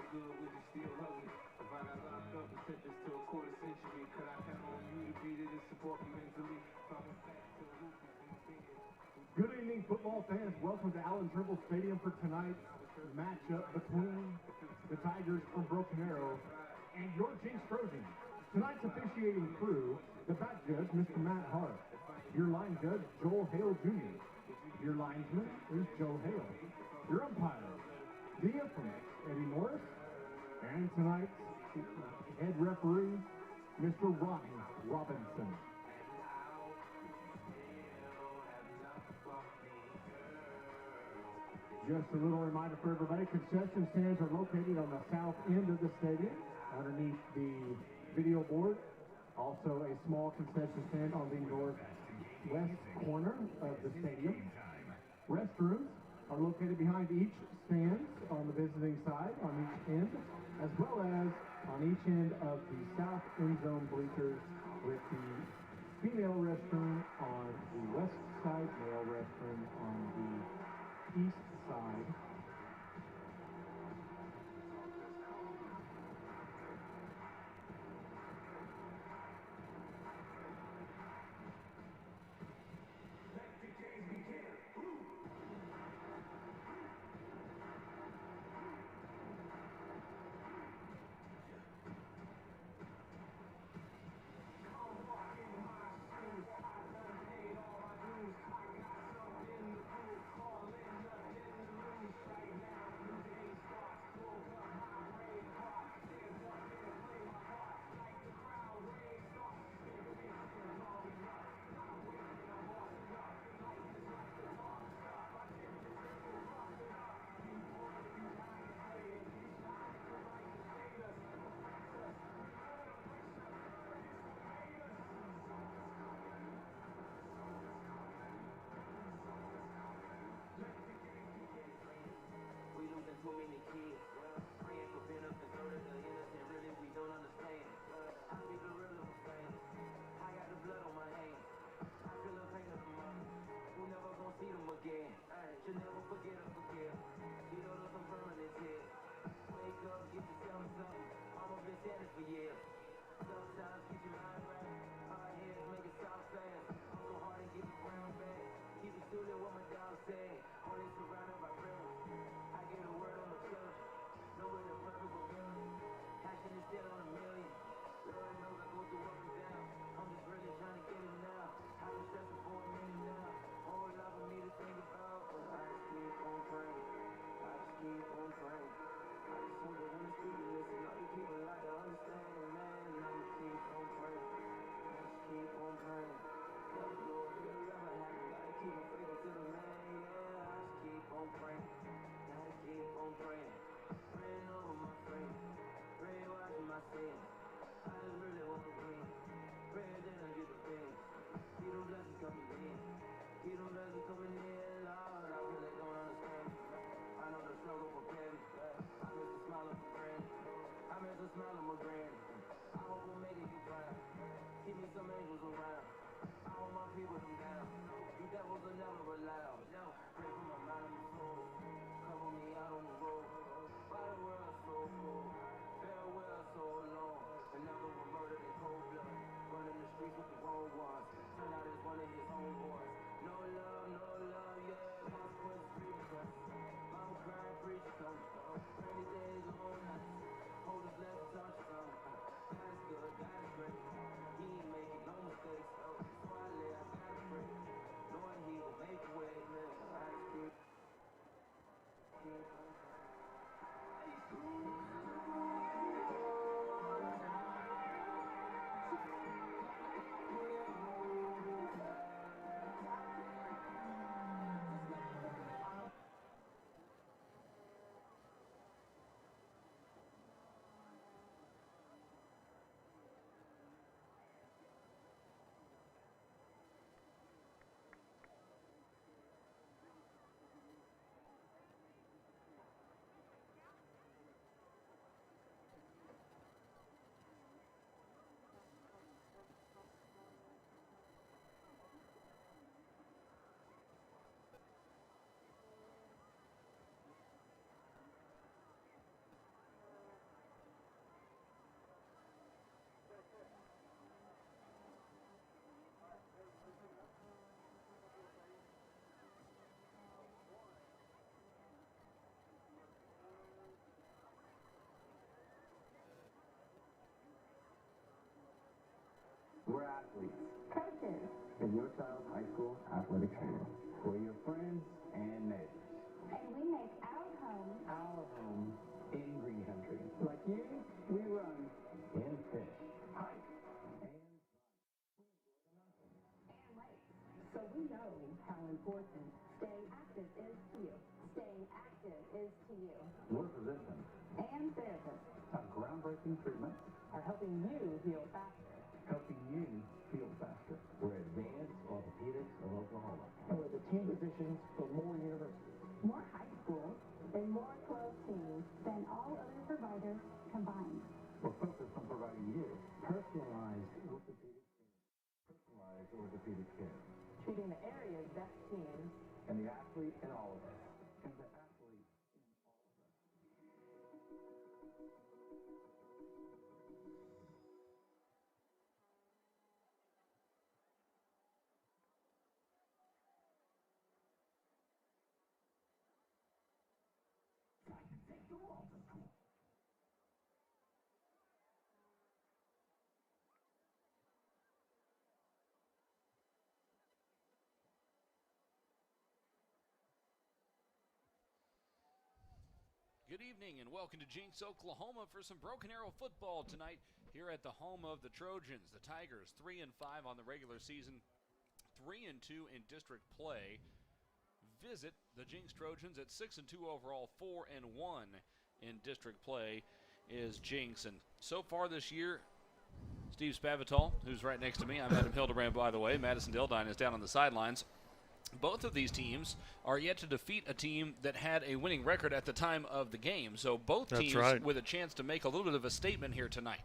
good, would you still hug me? If I got locked up and sentenced to a quarter century, could I count on you to be there to support me mentally? If I went back to the roof from my bed. Good evening, football fans. Welcome to Allen Trimble Stadium for tonight's matchup between the Tigers from Broken Arrow and your Jinx Trojans. Tonight's officiating crew, the back judge, Mr. Matt Hart. Your line judge, Joel Hale Jr. Your linesman is Joe Hale. Your umpire, the infamous Eddie Morris. And tonight's head referee, Mr. Ronnie Robinson. Just a little reminder for everybody, concession stands are located on the south end of the stadium, underneath the video board. Also a small concession stand on the northwest corner of the stadium. Restrooms are located behind each stand on the visiting side, on each end, as well as on each end of the south end zone bleachers, with the female restroom on the west side, male restroom on the east side. Too many kids, praying for benefits, so that the innocent really we don't understand. I be the real of a fan. I got the blood on my hands. I feel the pain of the mother. Who never gonna see them again. Should never forget or forgive. You know there's some permanent here. Wake up, get yourself something. Almost been saying it for years. Sometimes get your mind right. Hard heads make it sound fast. I'm so hard and get the ground back. Keep it still what my dog said. Only surrounded by friends. I get a word on the chest. Nowhere the purpose will build. Passion is still on a million. Lord knows I go through up and down. I'm just really trying to get it now. I've been stressing for a minute now. Whole lot for me to think about. But I just keep on praying. I just keep on praying. I just hope that when the street listen, all you people like to understand, man. I just keep on praying. I just keep on praying. Love the Lord, it'll never happen. Gotta keep on faithful to the man, yeah. I just keep on praying. Gotta keep on praying. Praying over my friend. Pray watching my sins. I just really want to win. Pray then I get the things. Keep them blessings coming in. Keep them blessings coming in, Lord. I really don't understand. I know the struggle for petty. I miss the smile of my granny. I miss the smile of my granny. I hope we'll make it you proud. Keep me some angels around. I want my people them down. You devils will never allow. Pray for my mind and my soul. Cover me out on the road. Why the world so cold? Farewell so long. Another one murdered in cold blood. Running the streets with the wrong ones. Turn out it's one of his own boys. No love, yeah. Consequence free because mama crying, preacher come. Rainy days, long nights. Hold us left touch some. God is good, God is great. He ain't making no mistakes. So I lay, I gotta pray. Lord, he will make a way. I just keep is your child's high school athletic hero. We're your friends and neighbors. And we make our home In green country. like you, we run. In fish. Hike. And lakes. So we know how important staying active is to you. Staying active is to you. Your physicians And therapists have groundbreaking treatments are helping you heal faster. helping you feel faster. We're Advanced Orthopedics of Oklahoma. And we're the team physicians for more universities. More high schools and more 12 teams than all other providers combined. We're focused on providing you personalized orthopedic care. Treating the area's best teams. And the athlete in all of us. And the athlete in all of us. Good evening and welcome to Jinx, Oklahoma for some Broken Arrow football tonight here at the home of the Trojans. The Tigers 3-5 on the regular season, 3-2 in district play. Visit the Jinx Trojans at 6-2 overall, 4-1 in district play is Jinx. And so far this year, Steve Spavital, who's right next to me, I'm Adam Hildebrand, by the way. Madison Dildine is down on the sidelines. Both of these teams are yet to defeat a team that had a winning record at the time of the game. So both teams with a chance to make a little bit of a statement here tonight.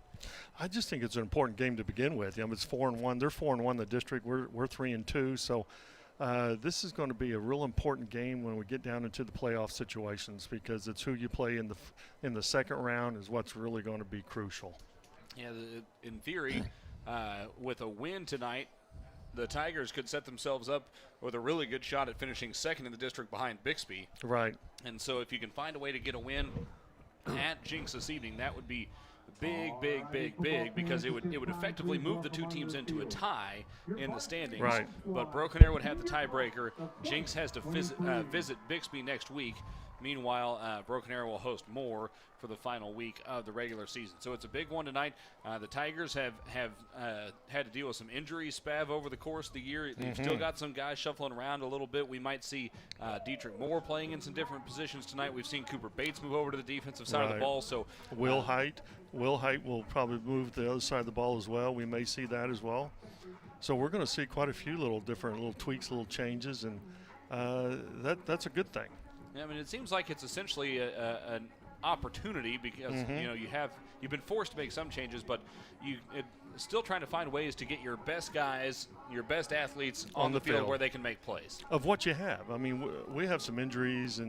I just think it's an important game to begin with. It's 4-1. They're 4-1 the district. We're 3-2. So this is going to be a real important game when we get down into the playoff situations, because it's who you play in the second round is what's really going to be crucial. Yeah, in theory, with a win tonight, the Tigers could set themselves up with a really good shot at finishing second in the district behind Bixby. Right. And so if you can find a way to get a win at Jinx this evening, that would be big, because it would effectively move the two teams into a tie in the standings. Right. But Broken Arrow would have the tiebreaker. Jinx has to visit Bixby next week. Meanwhile, Broken Arrow will host Moore for the final week of the regular season. So it's a big one tonight. The Tigers have had to deal with some injuries, Spav, over the course of the year. They've still got some guys shuffling around a little bit. We might see Dietrich Moore playing in some different positions tonight. We've seen Cooper Bates move over to the defensive side of the ball. So Will Height will probably move to the other side of the ball as well. We may see that as well. So we're going to see quite a few little tweaks, little changes, and that's a good thing. I mean, it seems like it's essentially an opportunity because you've been forced to make some changes, but still trying to find ways to get your best guys, your best athletes on the field where they can make plays. Of what you have, I mean, we have some injuries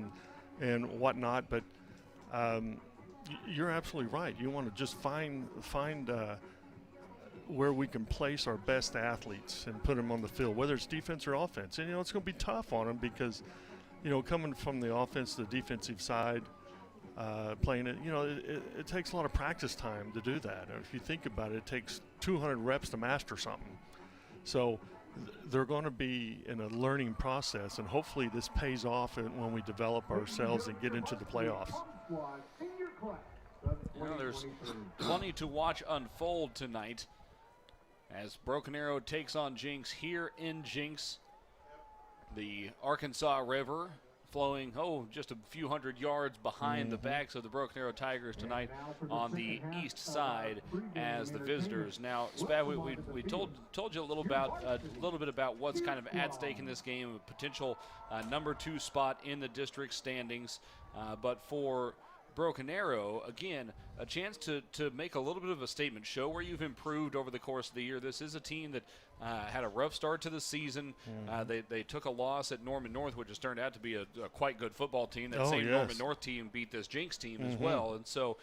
and whatnot, but you're absolutely right. You want to just find where we can place our best athletes and put them on the field, whether it's defense or offense. And it's going to be tough on them because, coming from the offense to the defensive side, playing it, it takes a lot of practice time to do that. If you think about it, it takes 200 reps to master something. So they're going to be in a learning process, and hopefully this pays off when we develop ourselves and get into the playoffs. There's plenty to watch unfold tonight as Broken Arrow takes on Jinx here in Jinx. The Arkansas River flowing, just a few hundred yards behind the backs of the Broken Arrow Tigers tonight on the east side as the visitors. Now, Spav, we told you a little bit about what's kind of at stake in this game, a potential number 2 spot in the district standings, but for Broken Arrow, again, a chance to make a little bit of a statement, show where you've improved over the course of the year. This is a team that had a rough start to the season. They took a loss at Norman North, which has turned out to be a quite good football team. That same Norman North team beat this Jinx team as well. And so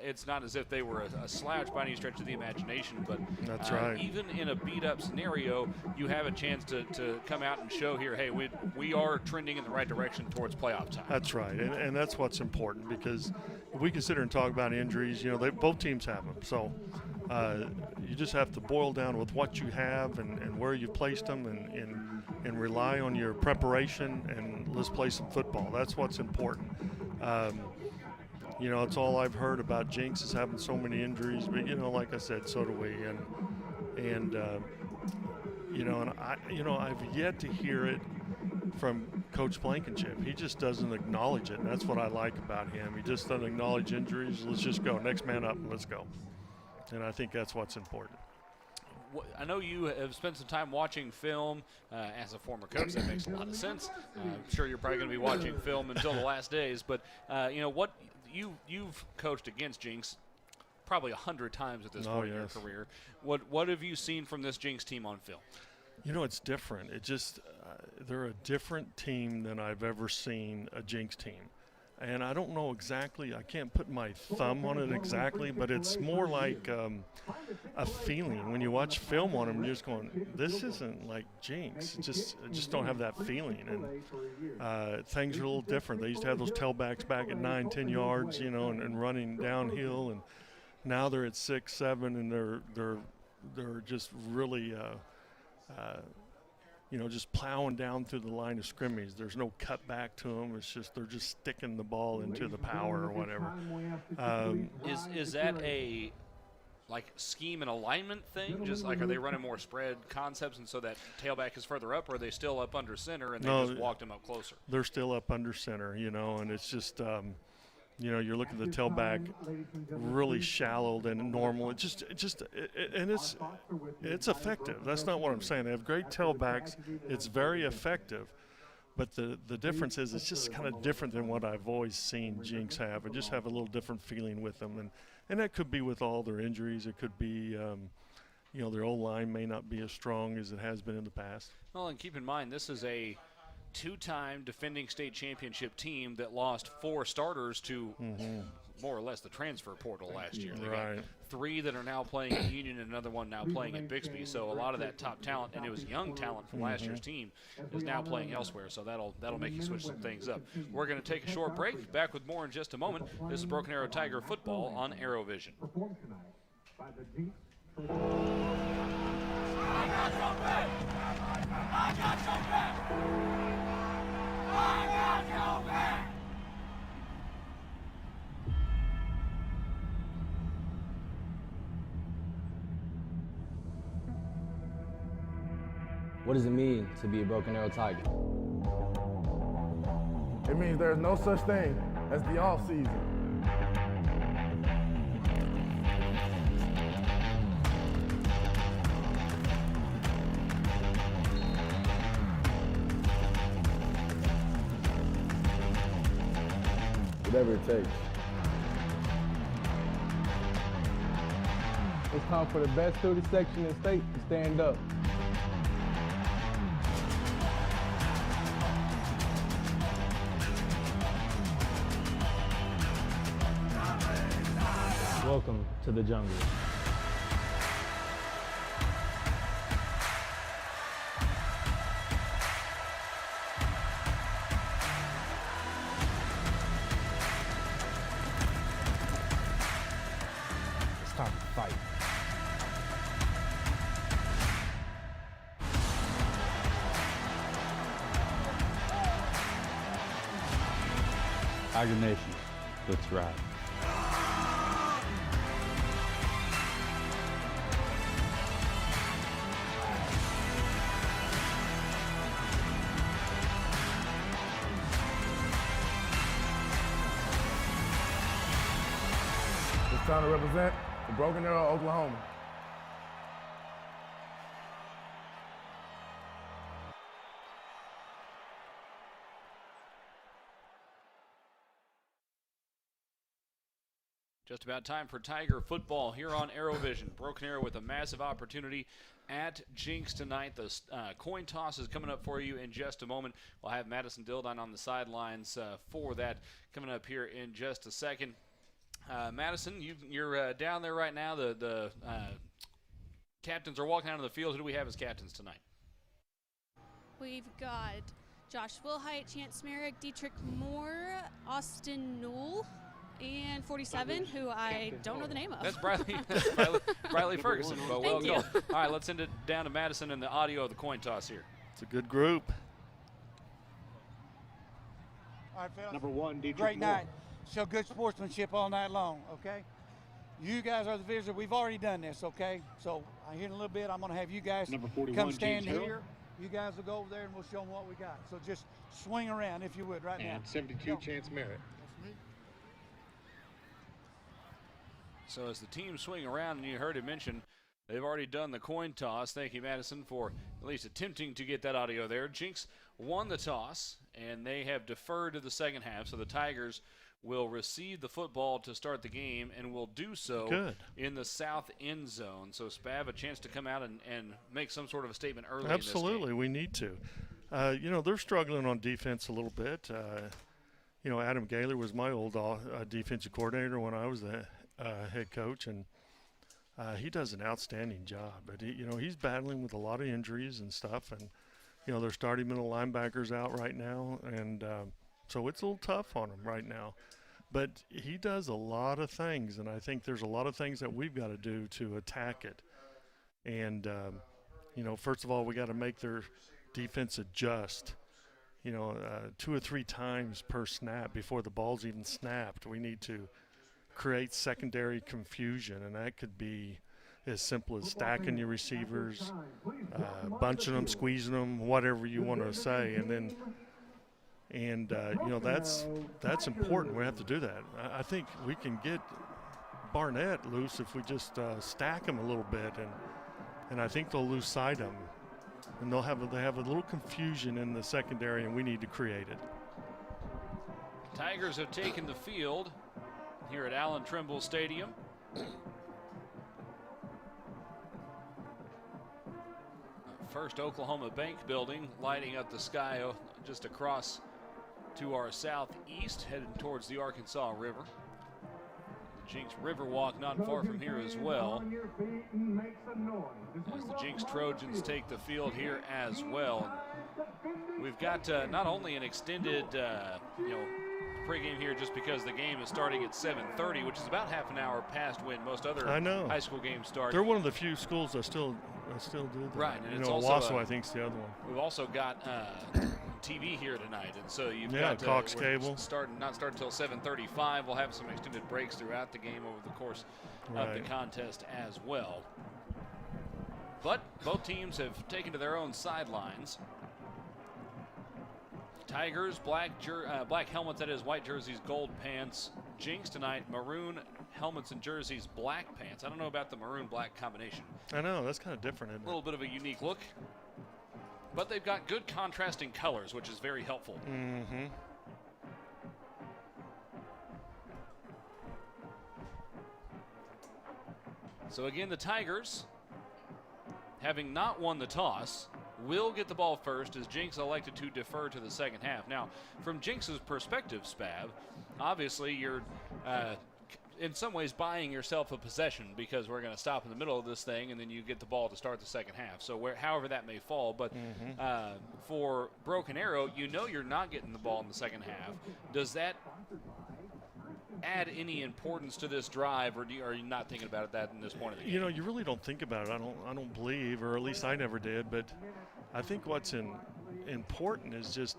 it's not as if they were a slouch by any stretch of the imagination. But that's right. Even in a beat-up scenario, you have a chance to come out and show here, hey, we are trending in the right direction towards playoff time. That's right. And that's what's important, because we can sit here and talk about injuries. Both teams have them. So You just have to boil down with what you have and where you placed them and rely on your preparation, and let's play some football. That's what's important. You know, it's all I've heard about Jinx is having so many injuries, but, you know, like I said, so do we. And I've yet to hear it from Coach Blankenship. He just doesn't acknowledge it, and that's what I like about him. He just doesn't acknowledge injuries. Let's just go. Next man up, and let's go. And I think that's what's important. I know you have spent some time watching film as a former coach. That makes a lot of sense. I'm sure you're probably going to be watching film until the last days. But, what you've coached against Jinx probably 100 times at this point in your career. What have you seen from this Jinx team on film? You know, it's different. It just they're a different team than I've ever seen a Jinx team. And I don't know exactly, I can't put my thumb on it exactly, but it's more like a feeling. When you watch film on them, you're just going, this isn't like Jinx. I just don't have that feeling. And things are a little different. They used to have those tailbacks back at 9, 10 yards, you know, and running downhill. And now they're at 6, 7, and they're just really just plowing down through the line of scrimmage. There's no cut back to them. It's just they're just sticking the ball into the power or whatever. Is that a scheme and alignment thing? Just like, are they running more spread concepts, and so that tailback is further up, or are they still up under center and they just walked him up closer? They're still up under center, you know, and it's just you're looking at the tailback really shallow than normal. It's effective. That's not what I'm saying. They have great tailbacks. It's very effective. But the difference is it's just kind of different than what I've always seen Jinx have. And just have a little different feeling with them. And that could be with all their injuries. It could be, their O-line may not be as strong as it has been in the past. Well, and keep in mind, this is a two-time defending state championship team that lost 4 starters to more or less the transfer portal last year. They got 3 that are now playing at Union and another one now playing at Bixby. So a lot of that top talent, and it was young talent from last year's team, is now playing elsewhere. So that'll make you switch some things up. We're going to take a short break. Back with more in just a moment. This is Broken Arrow Tiger football on ArrowVision. I got your back! I got your back! I got your back! What does it mean to be a Broken Arrow Tiger? It means there's no such thing as the off season. Whatever it takes. It's time for the best 30 section in the state to stand up. Welcome to the jungle. It's time to fight. Tiger Nation, let's ride. It's time to represent the Broken Arrow, Oklahoma. Just about time for Tiger football here on ArrowVision. Broken Arrow with a massive opportunity at Jinx tonight. The coin toss is coming up for you in just a moment. We'll have Madison Dildine on the sidelines for that coming up here in just a second. Madison, you're down there right now. The captains are walking out of the field. Who do we have as captains tonight? We've got Josh Wilhite, Chance Merrick, Dietrich Moore, Austin Newell, And 47, who I don't know the name of. That's Briley Ferguson. But well Thank you. done. All right, let's send it down to Madison and the audio of the coin toss here. It's a good group. All right, fellas. Number 1, Dietrich Great Moore. night. Show good sportsmanship all night long, okay? You guys are the visitor. We've already done this, okay? So here in a little bit, I'm going to have you guys Number 41, come stand James here. Harrell. You guys will go over there and we'll show them what we got. So just swing around if you would right now. And 72, Go. Chance Merritt. So as the team swing around, and you heard him mention, they've already done the coin toss. Thank you, Madison, for at least attempting to get that audio there. Jinx won the toss, and they have deferred to the second half. So the Tigers will receive the football to start the game and will do so in the south end zone. So Spav, a chance to come out and make some sort of a statement early Absolutely, in this game. we need to. You know, they're struggling on defense a little bit. You know, Adam Gaylor was my old defensive coordinator when I was the head coach, and he does an outstanding job. But, you know, he's battling with a lot of injuries and stuff, and, you know, their starting middle linebackers out right now, and so it's a little tough on him right now. But he does a lot of things, and I think there's a lot of things that we've got to do to attack it. And, you know, first of all, we got to make their defense adjust, you know, 2 or 3 times per snap before the ball's even snapped. We need to create secondary confusion, and that could be as simple as stacking your receivers, bunching them, squeezing them, whatever you want to say, and then you know, that's important. We have to do that. I think we can get Barnett loose if we just stack him a little bit, and I think they'll lose sight of him, and they have a little confusion in the secondary, and we need to create it. Tigers have taken the field here at Allen Trimble Stadium. First Oklahoma Bank building lighting up the sky just across to our southeast, headed towards the Arkansas River. The Jinx Riverwalk not far from here as well, as the Jinx Trojans take the field here as well. We've got not only an extended you know, pregame here just because the game is starting at 7:30, which is about half an hour past when most other high school games start. They're one of the few schools that still do that. Right, and you it's know, also Owasso, I think, is the other one. We've also got TV here tonight, and so you've got Cox Cable. Not start until 7:35. We'll have some extended breaks throughout the game over the course of the contest as well. But both teams have taken to their own sidelines. Tigers, black helmets, that is, white jerseys, gold pants. Jinx tonight, maroon helmets and jerseys, black pants. I don't know about the maroon-black combination. I know, that's kind of different, isn't it? A little bit of a unique look. But they've got good contrasting colors, which is very helpful. Mm-hmm. So again, the Tigers, having not won the toss, will get the ball first as Jinx elected to defer to the second half. Now, from Jinx's perspective, Spav, obviously you're in some ways buying yourself a possession because we're going to stop in the middle of this thing and then you get the ball to start the second half. So however that may fall, but for Broken Arrow, you know you're not getting the ball in the second half. Does that add any importance to this drive, or are you not thinking about that in this point of the game? You know, you really don't think about it. I don't believe, or at least I never did. But I think what's important is just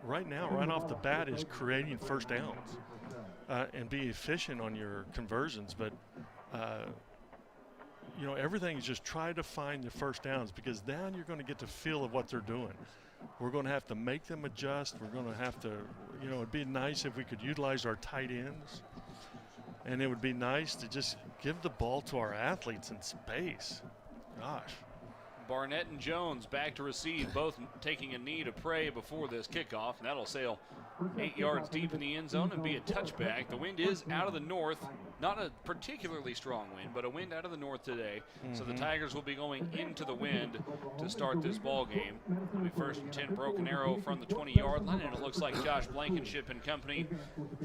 right now, right off the bat, is creating first downs and be efficient on your conversions. But you know, everything is just try to find the first downs, because then you're going to get the feel of what they're doing. We're going to have to make them adjust. We're going to have to, you know, it'd be nice if we could utilize our tight ends. And it would be nice to just give the ball to our athletes in space. Gosh. Barnett and Jones back to receive, both taking a knee to pray before this kickoff. And that'll sail 8 yards deep in the end zone and be a touchback. The wind is out of the north. Not a particularly strong wind, but a wind out of the north today. So the Tigers will be going into the wind to start this ball game. It'll be 1st and 10, Broken Arrow from the 20-yard line, and it looks like Josh Blankenship and company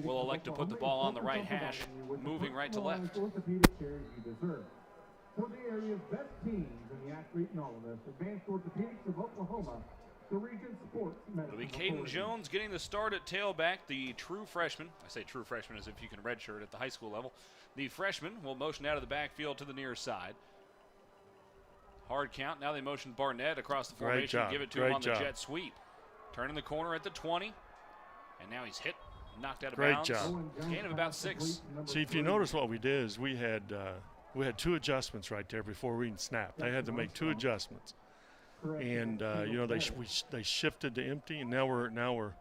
will elect to put the ball on the right hash, moving right to left. For the area's best teams in the athlete and all of this, Advanced Orthopedics of Oklahoma the Region Sports Medicine It'll be Caden Authority. Jones getting the start at tailback, the true freshman. I say true freshman as if you can redshirt at the high school level. The freshman will motion out of the backfield to the near side. Hard count. Now they motion Barnett across the formation. Job. Give it to Great him on job. the jet sweep. Turning the corner at the 20. And now he's hit, knocked out of Great bounds. job. Gain of about 6. See, if you notice what we did is we had 2 adjustments right there before we even snapped. They had to make 2 adjustments, and you know they shifted to empty, and now we're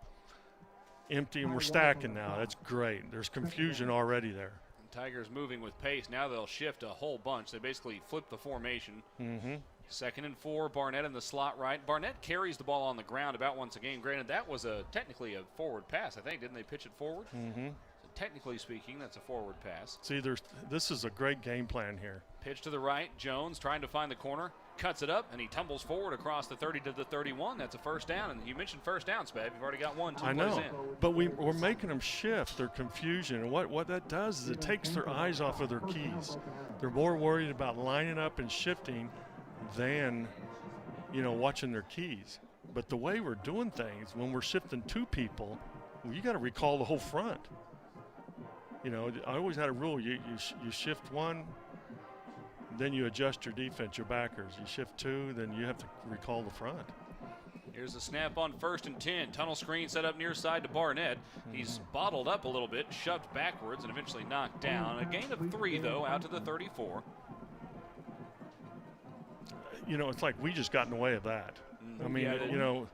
empty and we're stacking now. That's great. There's confusion already there. Tigers moving with pace. Now they'll shift a whole bunch. They basically flip the formation. Mm-hmm. 2nd and 4, Barnett in the slot right. Barnett carries the ball on the ground about once a game. Granted, that was technically a forward pass, I think. Didn't they pitch it forward? Mm-hmm. So technically speaking, that's a forward pass. See, this is a great game plan here. Pitch to the right. Jones trying to find the corner. Cuts it up, and he tumbles forward across the 30 to the 31. That's a first down. And you mentioned first down, Spav. You've already got 1, 2 I plays know, in. but we're making them shift their confusion. And what that does is it takes their eyes off of their keys. They're more worried about lining up and shifting than, you know, watching their keys. But the way we're doing things, when we're shifting 2 people, well, you got to recall the whole front. You know, I always had a rule: you shift 1, then you adjust your defense, your backers. You shift 2, then you have to recall the front. Here's the snap on 1st and 10. Tunnel screen set up near side to Barnett. He's bottled up a little bit, shoved backwards, and eventually knocked down. A gain of 3, though, out to the 34. You know, it's like we just got in the way of that. I mean, Yeah, you know,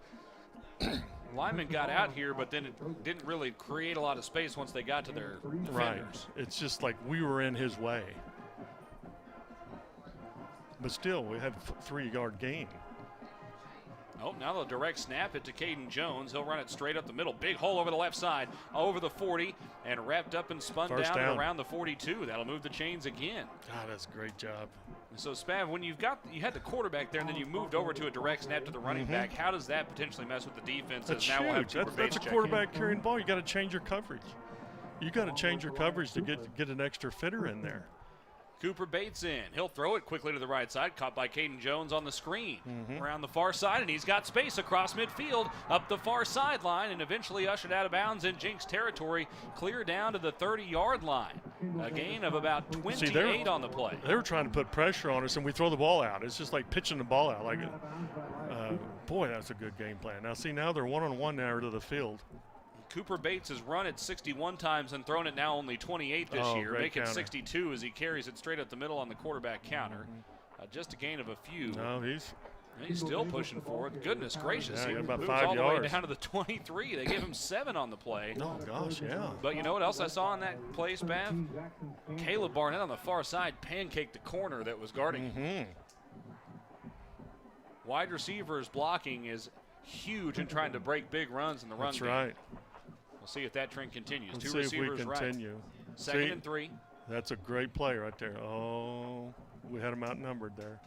linemen got out here, but then it didn't really create a lot of space once they got to their defenders. right. It's just like we were in his way. But still, we had a 3-yard gain. Oh, now the direct snap it to Caden Jones. He'll run it straight up the middle. Big hole over the left side, over the 40, and wrapped up and spun First down down. and around the 42. That'll move the chains again. God, that's a great job. So, Spav, when you had the quarterback there and then you moved over to a direct snap to the running back, how does that potentially mess with the defense? That's now we'll have huge. Cooper That's Bates a check quarterback carrying the ball. You got to change your coverage. You got to change your coverage to get an extra fitter in there. Cooper Bates in. He'll throw it quickly to the right side, caught by Caden Jones on the screen. Around the far side, and he's got space across midfield, up the far sideline, and eventually ushered out of bounds in Jinx territory, clear down to the 30-yard line. A gain of about 28 on the play. They were trying to put pressure on us, and we throw the ball out. It's just like pitching the ball out. Like, boy, that's a good game plan. Now, see, now they're one-on-one now to the field. Cooper Bates has run it 61 times and thrown it now only 28 this year. Great Make it counter. 62 as he carries it straight up the middle on the quarterback counter. Just a gain of a few. No, He's still pushing forward. Goodness gracious. Yeah, He about moves 5 all the yards. way down to the 23. They gave him 7 on the play. Oh, gosh, yeah. But you know what else I saw on that play, Spav? Caleb Barnett on the far side pancaked the corner that was guarding him. Wide receivers blocking is huge in trying to break big runs in the run That's game. right. We'll see if that trend continues. Let's 2 see if we receivers right. continue. 2nd and 3. That's a great play right there. Oh, we had them outnumbered there.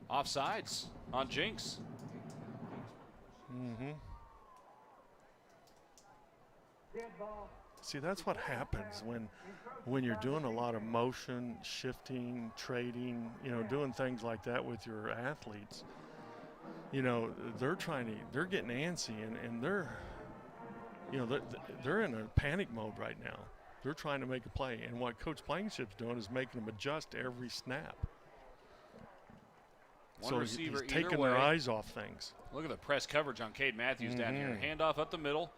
Offsides on Jinx. See, that's what happens when you're doing a lot of motion, shifting, trading, you know, doing things like that with your athletes. You know, they're getting antsy, and they're, you know, they're in a panic mode right now. They're trying to make a play, and what Coach Blankenship's doing is making them adjust every snap. One receiver he's taking either their way. eyes off things. Look at the press coverage on Cade Matthews down here. Handoff up the middle.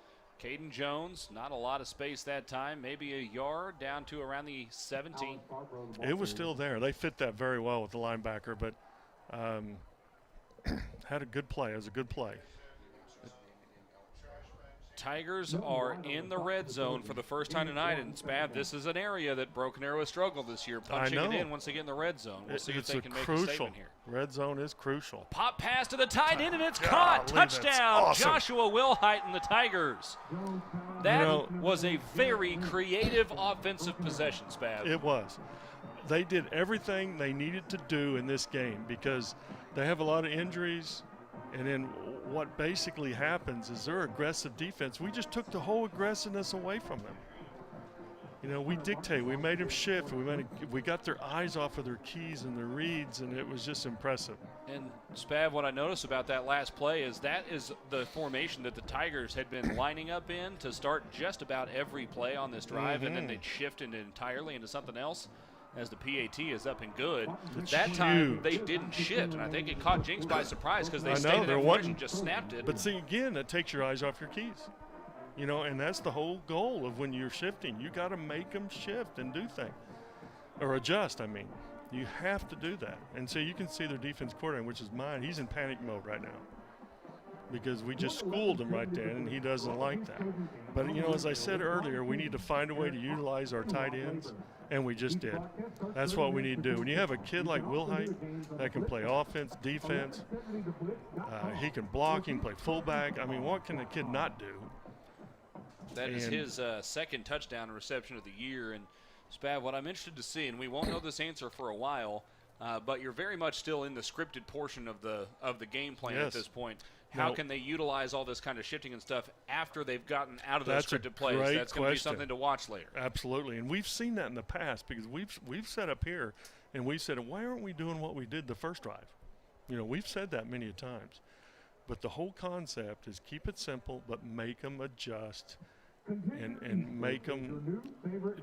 Caden Jones, not a lot of space that time, maybe a yard down to around the 17. It was still there. They fit that very well with the linebacker, but had a good play. It was a good play. Tigers are in the red zone for the first time tonight, and Spav, this is an area that Broken Arrow has struggled this year, punching it in once they get in the red zone. We'll see if they can make a statement here. Red zone is crucial. Pop pass to the tight end, and it's caught. Touchdown, awesome. Joshua Wilhite and the Tigers. That was a very creative offensive possession, Spav. It was. They did everything they needed to do in this game because they have a lot of injuries. And then what basically happens is their aggressive defense, we just took the whole aggressiveness away from them. You know, we dictate, we made them shift, we got their eyes off of their keys and their reads, and it was just impressive. And Spav, what I noticed about that last play is that is the formation that the Tigers had been lining up in to start just about every play on this drive, and then they'd shift entirely into something else as the PAT is up and good. That time they didn't shift, and I think it caught Jinx by surprise because they stayed in their formation, just snapped it. But see, again, that takes your eyes off your keys. You know, and that's the whole goal of when you're shifting. You got to make them shift and do things, or adjust, I mean. You have to do that. And so you can see their defense coordinator, which is mine, he's in panic mode right now because we just schooled him right then, and he doesn't like that. But, you know, as I said earlier, we need to find a way to utilize our tight ends, and we just did. That's what we need to do. When you have a kid like Wilhite that can play offense, defense, he can block, he can play fullback. I mean, what can a kid not do? That is his second touchdown reception of the year. And Spav, what I'm interested to see, and we won't know this answer for a while, but you're very much still in the scripted portion of the game plan at this point. How can they utilize all this kind of shifting and stuff after they've gotten out of those scripted plays? That's going to be something to watch later. Absolutely, and we've seen that in the past because we've set up here and we said, why aren't we doing what we did the first drive? You know, we've said that many times. But the whole concept is keep it simple, but make them adjust and make them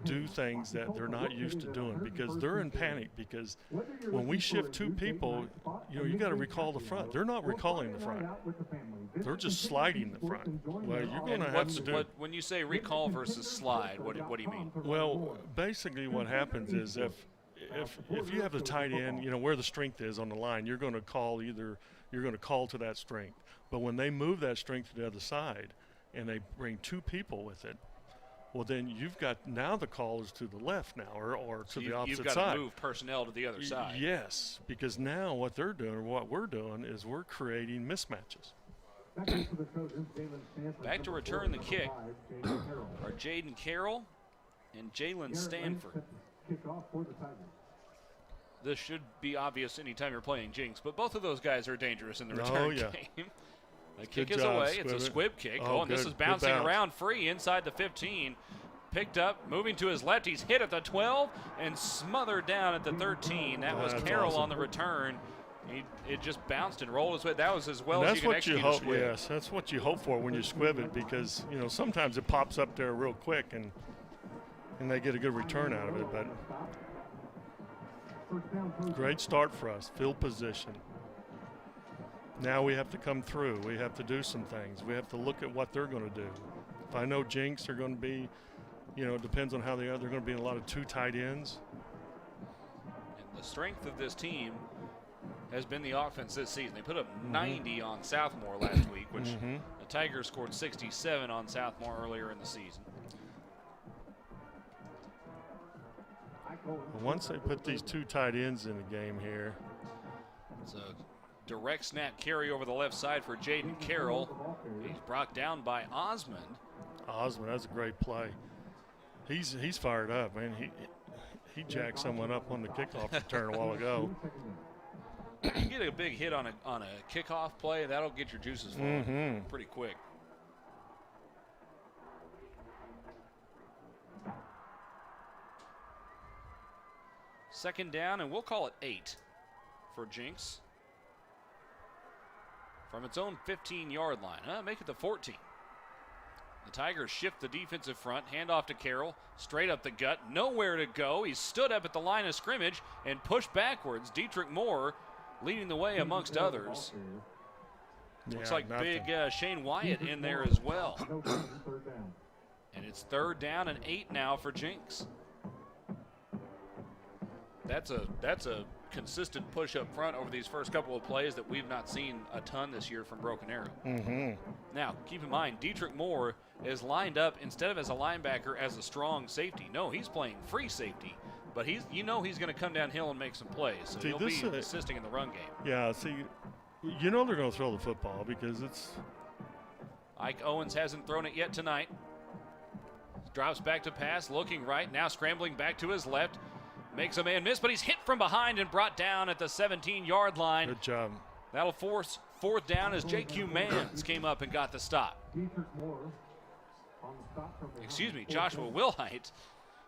do things that they're not used to doing because they're in panic because when we shift two people, you know, you got to recall the front. They're not recalling the front. They're just sliding the front. Well, you're going to have to do when you say recall versus slide, what do you mean? Well, basically what happens is if you have the tight end, you know, where the strength is on the line, you're going to call to that strength. But when they move that strength to the other side, and they bring two people with it, well, then you've got now the call is to the left now or to the opposite side. You've got to move personnel to the other side. Yes, because now what they're doing or what we're doing is we're creating mismatches. Back to return the kick are Jaden Carroll and Jalen Stanford. This should be obvious anytime you're playing Jinx, but both of those guys are dangerous in the return game. The kick is away. It's a squib kick. And this is bouncing around free inside the 15. Picked up, moving to his left. He's hit at the 12 and smothered down at the 13. That was Carroll on the return. It just bounced and rolled his way. That was as well as you can execute a squib. Yes, that's what you hope for when you squib it because, you know, sometimes it pops up there real quick and they get a good return out of it. But great start for us, field position. Now we have to come through. We have to do some things. We have to look at what they're going to do. If I know Jinx are going to be, you know, it depends on how they are. They're going to be in a lot of two tight ends. And the strength of this team has been the offense this season. They put up 90 on Southmore last week, which the Tigers scored 67 on Southmore earlier in the season. Once they put these two tight ends in the game here. It's a direct snap carry over the left side for Jaden Carroll. He's brought down by Osmond. Osmond, that's a great play. He's fired up, man. He jacked someone up on the kickoff return a while ago. You get a big hit on a kickoff play, that'll get your juices flowing pretty quick. Second down, and we'll call it 8 for Jinx. From its own 15-yard line. Make it the 14. The Tigers shift the defensive front, hand off to Carroll, straight up the gut, nowhere to go. He stood up at the line of scrimmage and pushed backwards. Dietrich Moore leading the way amongst others. Looks like big Shane Wyatt in there as well. And it's 3rd down and 8 now for Jinx. That's a consistent push up front over these first couple of plays that we've not seen a ton this year from Broken Arrow. Now, keep in mind, Dietrich Moore is lined up instead of as a linebacker as a strong safety. No, he's playing free safety, but he's going to come downhill and make some plays. So he'll be assisting in the run game. Yeah, see, you know they're going to throw the football because it's. Ike Owens hasn't thrown it yet tonight. Drops back to pass, looking right, now scrambling back to his left. Makes a man miss, but he's hit from behind and brought down at the 17-yard line. Good job. That'll force 4th down as J.Q. Mans came up and got the stop. Excuse me, Joshua Wilhite,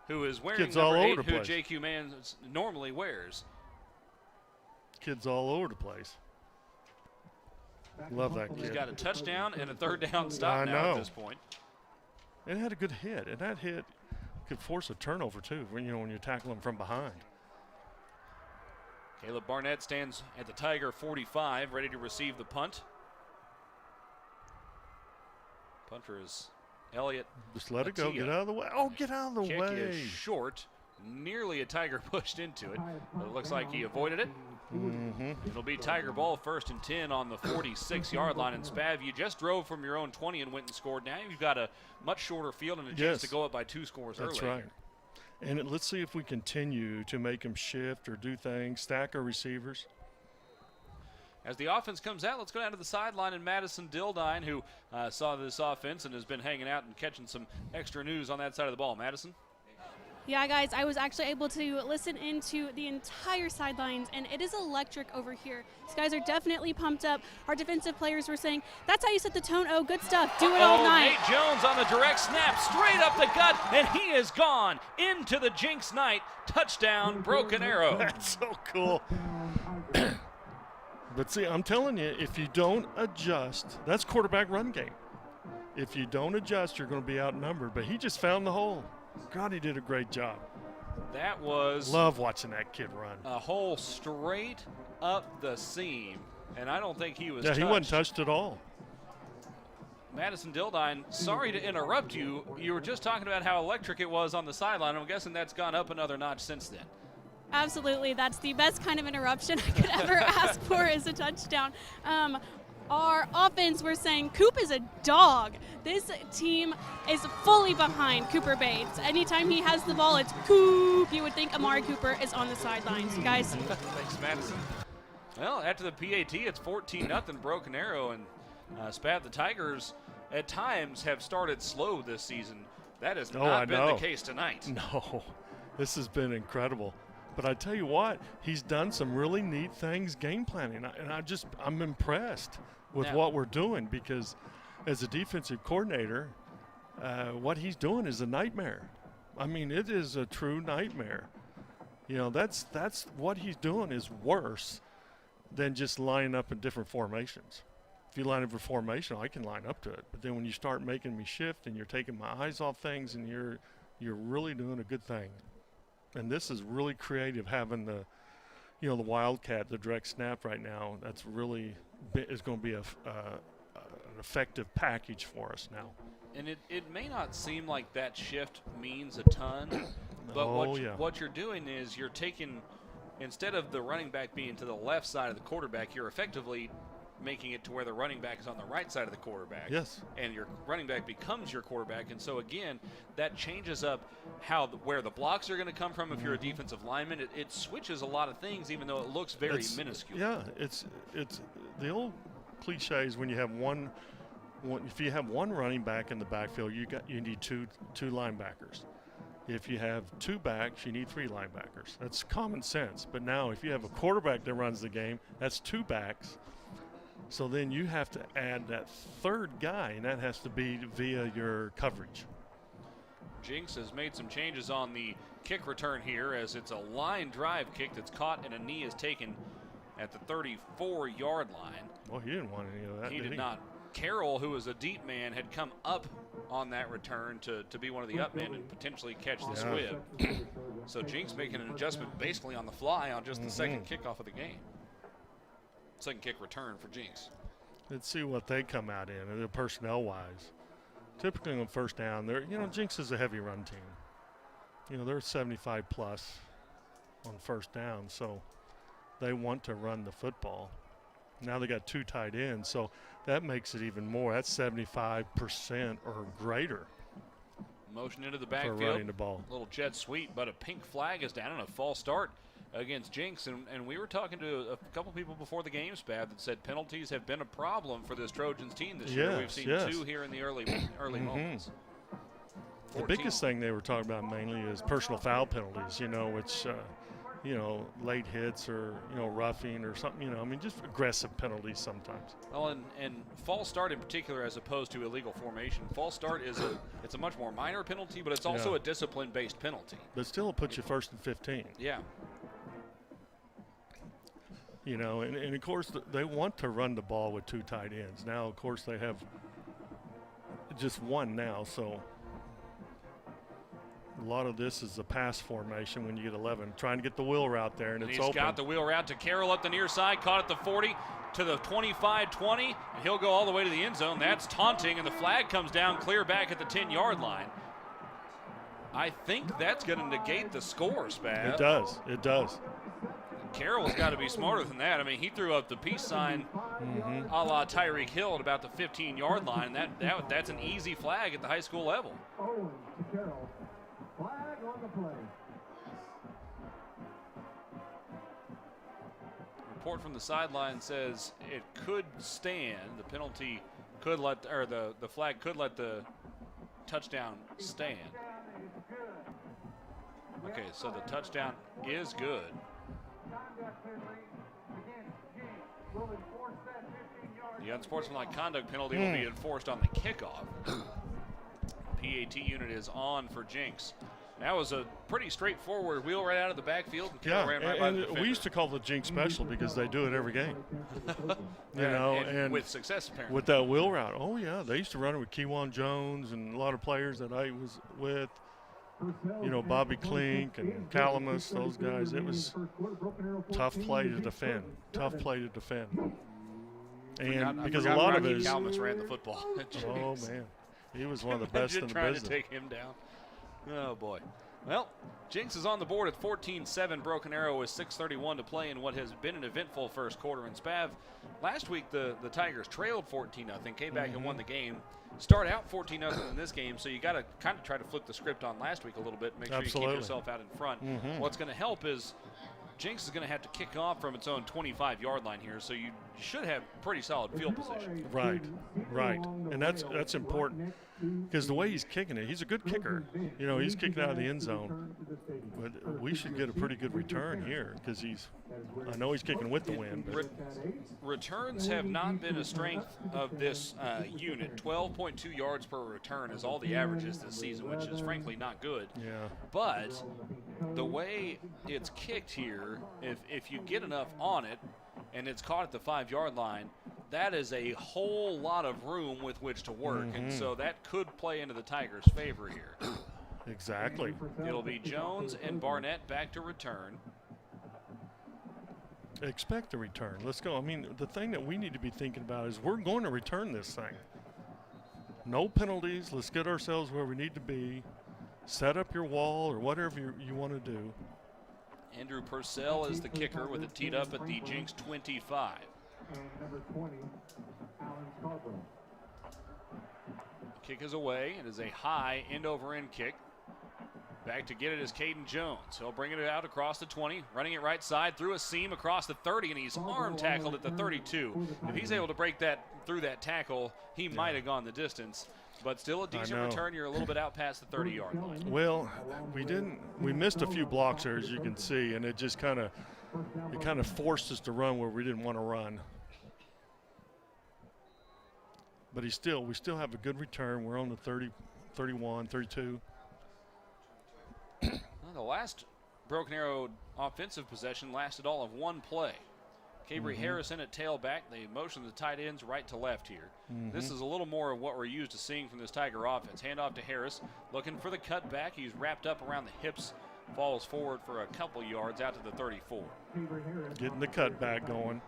who is wearing number 8, who J.Q. Mans normally wears. kid's all over the place. Love that He's kid. got a touchdown and a third down stop now at this point. It had a good hit, and that hit could force a turnover too. When you're tackling from behind. Caleb Barnett stands at the Tiger 45, ready to receive the punt. Punter is Elliott. Just let it go. Get out of the way. Oh, get out of the Kick way. is short. Nearly a Tiger pushed into it, but it looks like he avoided it. It'll be Tiger ball, 1st and 10 on the 46-yard line. And Spav, you just drove from your own 20 and went and scored. Now you've got a much shorter field and a chance to go up by 2 scores early. That's right. And let's see if we continue to make them shift or do things, stack our receivers. As the offense comes out, let's go down to the sideline and Madison Dildine, who saw this offense and has been hanging out and catching some extra news on that side of the ball. Madison? Yeah, guys, I was actually able to listen into the entire sidelines, and it is electric over here. These guys are definitely pumped up. Our defensive players were saying, that's how you set the tone. Oh, good stuff. Do it all night. Nate Jones on the direct snap, straight up the gut, and he is gone into the Jinx night. Touchdown, Broken Arrow. That's so cool. But see, I'm telling you, if you don't adjust, that's quarterback run game. If you don't adjust, you're going to be outnumbered. But he just found the hole. God, he did a great job. That was love watching that kid run. A hole straight up the seam, and I don't think he was touched. He wasn't touched at all. Madison Dildine, sorry to interrupt you. You were just talking about how electric it was on the sideline. I'm guessing that's gone up another notch since then. Absolutely. That's the best kind of interruption I could ever ask for is a touchdown. Our offense, we're saying Coop is a dog. This team is fully behind Cooper Bates. Anytime he has the ball, it's Coop. You would think Amari Cooper is on the sidelines. You guys. Thanks, Madison. Well, after the PAT, it's 14-0 Broken Arrow. And Spat, the Tigers at times have started slow this season. That has not been the case tonight. No, this has been incredible. But I tell you what, he's done some really neat things game planning, and I'm impressed with what we're doing, because as a defensive coordinator, what he's doing is a nightmare. I mean, it is a true nightmare. That's what he's doing is worse than just lining up in different formations. If you line up in formation, I can line up to it. But then when you start making me shift and you're taking my eyes off things, and you're really doing a good thing. And this is really creative, having the Wildcat, the direct snap right now. That's really is going to be an effective package for us now. And it may not seem like that shift means a ton, but what you're doing is you're taking, instead of the running back being to the left side of the quarterback, you're effectively making it to where the running back is on the right side of the quarterback. Yes. And your running back becomes your quarterback. And so, again, that changes up where the blocks are going to come from if you're a defensive lineman. It switches a lot of things, even though it looks very minuscule. Yeah, it's the old cliches when you have one if you have one running back in the backfield, you need two linebackers. If you have 2 backs, you need 3 linebackers. That's common sense. But now if you have a quarterback that runs the game, that's 2 backs. So then you have to add that 3rd guy, and that has to be via your coverage. Jinx has made some changes on the kick return here, as it's a line drive kick that's caught and a knee is taken at the 34-yard line. Well, he didn't want any of that, He did not. Carroll, who is a deep man, had come up on that return to be one of the up men and potentially catch the squib. So Jinx making an adjustment basically on the fly on just the second kickoff of the game. Second kick return for Jinx. Let's see what they come out in, personnel-wise. Typically on first down, Jinx is a heavy run team. They're 75-plus on first down, so they want to run the football. Now they got 2 tight ends, so that makes it even more. That's 75% or greater. Motion into the backfield. For running the ball. Little jet sweep, but a pink flag is down and a false start against Jinx. And we were talking to a couple people before the game, Spad, that said penalties have been a problem for this Trojans team this year. We've seen 2 here in the early moments. The biggest thing they were talking about mainly is personal foul penalties, which, late hits or, roughing or something, just aggressive penalties sometimes. Well, and false start in particular, as opposed to illegal formation. False start it's a much more minor penalty, but it's also a discipline-based penalty. But still it puts you 1st and 15. Yeah. You know, and of course they want to run the ball with 2 tight ends. Now, of course, they have just one now, so a lot of this is a pass formation when you get 11, trying to get the wheel route there, and it's open. He's got the wheel route to Carroll up the near side, caught at the 40 to the 25-20, and he'll go all the way to the end zone. That's taunting, and the flag comes down clear back at the 10-yard line. I think that's going to negate the score, Spav. It does. It does. Carroll's got to be smarter than that. I mean, he threw up the peace sign a la Tyreek Hill at about the 15-yard line. That's an easy flag at the high school level. Owen to Carroll. Flag on the play. Report from the sideline says it could stand. The penalty could let, or the flag could let the touchdown stand. Okay, so the touchdown is good. The unsportsmanlike conduct penalty will be enforced on the kickoff. PAT unit is on for Jinx. That was a pretty straightforward wheel right out of the backfield. Yeah, ran right by the and defender. we used to call the Jinx special because they do it every game. You know, and with success apparently. With that wheel route. Oh yeah, they used to run it with Kewan Jones and a lot of players that I was with. You know, Bobby Klink and Calamus, those guys. It was tough play to defend. Tough play to defend. And because a lot of it is, Calamus ran the football. Oh man, he was one of the best in the trying business. to take him down. Oh boy. Well, Jinx is on the board at 14-7. Broken Arrow with 6:31 to play in what has been an eventful first quarter. And Spav, last week the Tigers trailed 14-0, came back and won the game. Start out 14-0 in this game, so you got to kind of try to flip the script on last week a little bit, make sure you keep yourself out in front. What's going to help is Jinx is going to have to kick off from its own 25-yard line here, so you should have pretty solid field position. Right, and that's important because the way he's kicking it, he's a good kicker. You know, he's kicking out of the end zone, but we should get a pretty good return here because I know he's kicking with the wind. Returns have not been a strength of this unit. 12.2 yards per return is all the averages this season, which is frankly not good. Yeah. But the way it's kicked here, if you get enough on it and it's caught at the 5-yard line, that is a whole lot of room with which to work. And so that could play into the Tigers' favor here. Exactly. It'll be Jones and Barnett back to return. Expect a return. Let's go. I mean, the thing that we need to be thinking about is we're going to return this thing. No penalties. Let's get ourselves where we need to be. Set up your wall or whatever you want to do. Andrew Purcell is the kicker with it teed up at the Jinx 25. And number 20, Alan Scarborough. Kick is away. It is a high end-over-end kick. Back to get it is Caden Jones. He'll bring it out across the 20, running it right side through a seam across the 30, and he's arm tackled at the 32. If he's able to break that through that tackle, he might have gone the distance. But still a decent return. You're a little bit out past the 30-yard line. Well, we missed a few blocks there, as you can see, and it just kind of forced us to run where we didn't want to run. But we still have a good return. We're on the 30, 31, 32. Well, the last Broken Arrow offensive possession lasted all of one play. Cabry Harrison at tailback. They motion the tight ends right to left here. This is a little more of what we're used to seeing from this Tiger offense. Handoff to Harris, looking for the cutback. He's wrapped up around the hips, falls forward for a couple yards out to the 34. Getting the cutback going.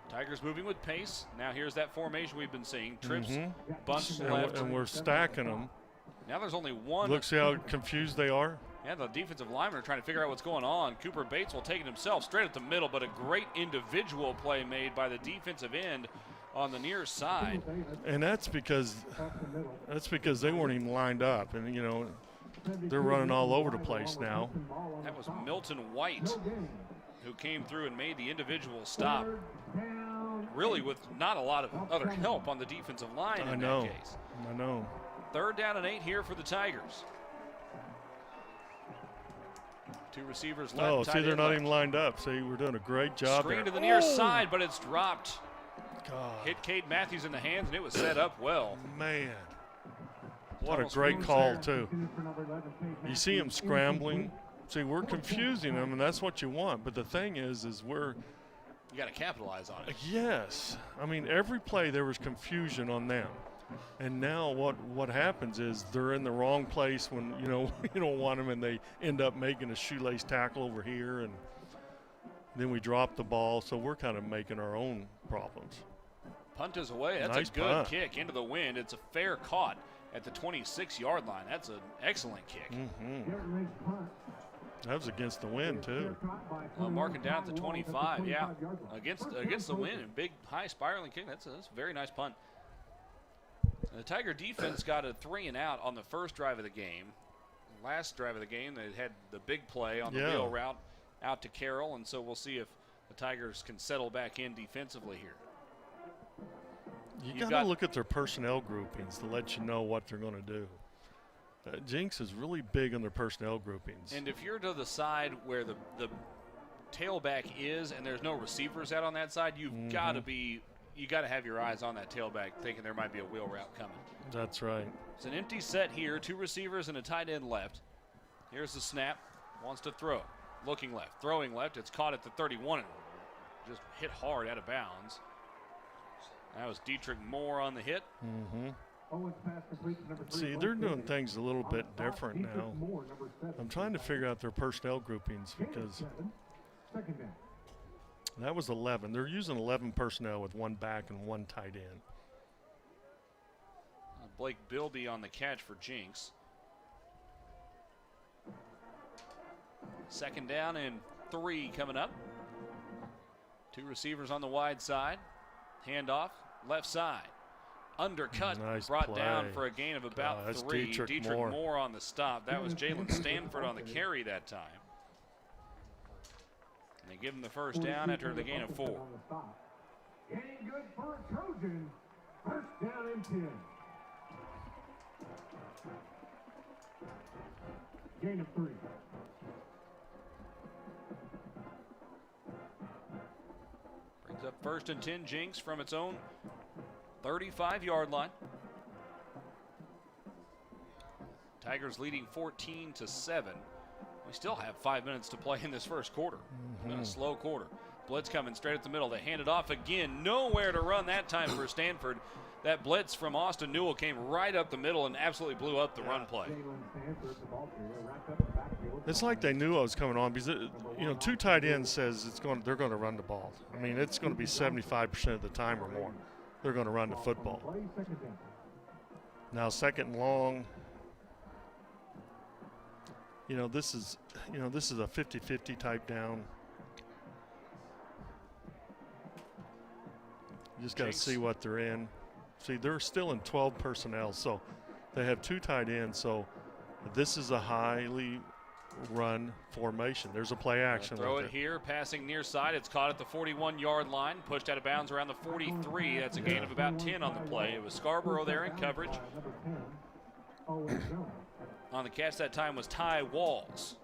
Tigers moving with pace. Now here's that formation we've been seeing. Trips, bunch left. And we're stacking them. Now there's only one. Look, see how confused they are? Yeah, the defensive linemen are trying to figure out what's going on. Cooper Bates will take it himself straight at the middle, but a great individual play made by the defensive end on the near side. And that's because they weren't even lined up. And, you know, they're running all over the place now. That was Milton White who came through and made the individual stop. Really with not a lot of other help on the defensive line in that case. I know. 3rd down and 8 here for the Tigers. 2 receivers left. Oh, see, they're not even lined up. See, we're doing a great job Screen there. to the near side, but it's dropped. God. Hit Cade Matthews in the hands, and it was set up well. Man. What a great call, too. You see him scrambling. See, we're confusing them, and that's what you want. But the thing is we're You got to capitalize on it. Yes. I mean, every play there was confusion on them. And now what happens is they're in the wrong place when, you know, you don't want them, and they end up making a shoelace tackle over here, and then we drop the ball. So we're kind of making our own problems. Punt is away. That's Nice a good punt. kick into the wind. It's a fair caught at the 26-yard line. That's an excellent kick. That was against the wind, too. Marking down at the 25, yeah. Against the wind, and big, high spiraling kick. That's a very nice punt. The Tiger defense got a 3-and-out on the first drive of the game. Last drive of the game, they had the big play on the wheel route out to Carroll, and so we'll see if the Tigers can settle back in defensively here. You got to look at their personnel groupings to let you know what they're going to do. Jinx is really big on their personnel groupings. And if you're to the side where the tailback is and there's no receivers out on that side, you've got to be – you got to have your eyes on that tailback thinking there might be a wheel route coming. That's right. It's an empty set here, 2 receivers and a tight end left. Here's the snap, wants to throw. Looking left, throwing left, it's caught at the 31 and just hit hard out of bounds. That was Dietrich Moore on the hit. See, they're doing things a little bit different now. I'm trying to figure out their personnel groupings because that was 11. They're using 11 personnel with 1 back and 1 tight end. Blake Bilby on the catch for Jinx. 2nd down and 3 coming up. 2 receivers on the wide side. Handoff, left side. Undercut, nice brought play. Down for a gain of about 3. Dietrich Moore on the stop. That was Jalen Stanford on the carry that time. And they give him the 1st down after the gain of 4. Getting good for a Trojan. 1st down and 10. Gain of 3. Brings up 1st and 10, Jinx from its own 35-yard line. Tigers leading 14-7. We still have 5 minutes to play in this first quarter. It's been a slow quarter. Blitz coming straight at the middle. They hand it off again. Nowhere to run that time for Stanford. That blitz from Austin Newell came right up the middle and absolutely blew up the run play. It's like they knew I was coming on because, you know, 2 tight ends says they're going to run the ball. I mean, it's going to be 75% of the time or more. They're going to run the football. Now 2nd and long. You know, this is a 50-50 type down. You just got to see what they're in. See, they're still in 12 personnel, so they have 2 tight ends. So this is a highly run formation. There's a play action. Throw it here, passing near side. It's caught at the 41-yard line, pushed out of bounds around the 43. That's a gain of about 10 on the play. It was Scarborough there in coverage. On the catch that time was Ty Walls.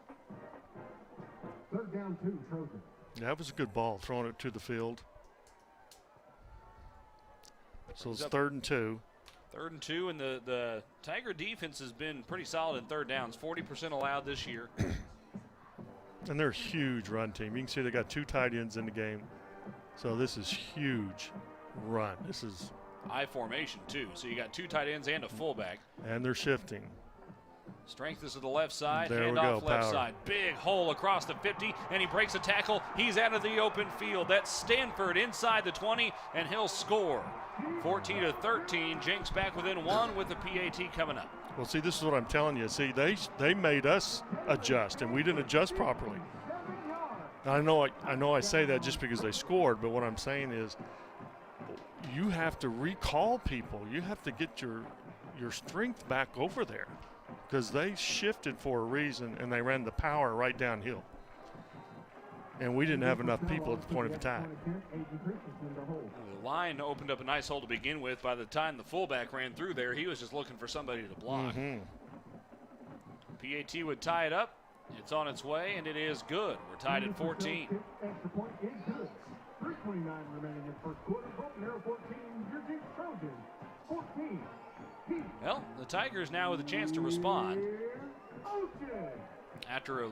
3rd down 2, Trojan. That was a good ball, throwing it to the field. So it's 3rd and 2. 3rd and 2, and the Tiger defense has been pretty solid in 3rd downs, 40% allowed this year. And they're a huge run team. You can see they got 2 tight ends in the game. So this is huge run. This is I formation too. So you got 2 tight ends and a fullback. And they're shifting. Strength is to the left side. There we Handoff go, left power. side. Big hole across the 50, and he breaks a tackle. He's out of the open field. That's Stanford inside the 20, and he'll score. 14-13. Jinx back within 1 with the PAT coming up. Well, see, this is what I'm telling you. See, they made us adjust, and we didn't adjust properly. Now, I know I say that just because they scored, but what I'm saying is you have to recall people. You have to get your strength back over there because they shifted for a reason, and they ran the power right downhill. And we didn't have enough people at the point of attack. The line opened up a nice hole to begin with. By the time the fullback ran through there, he was just looking for somebody to block. PAT would tie it up. It's on its way, and it is good. We're tied at 14. Extra point is good. 3:29 remaining in first quarter. Broken Arrow 14, your Jinx Trojans 14. Well, the Tigers now with a chance to respond. After a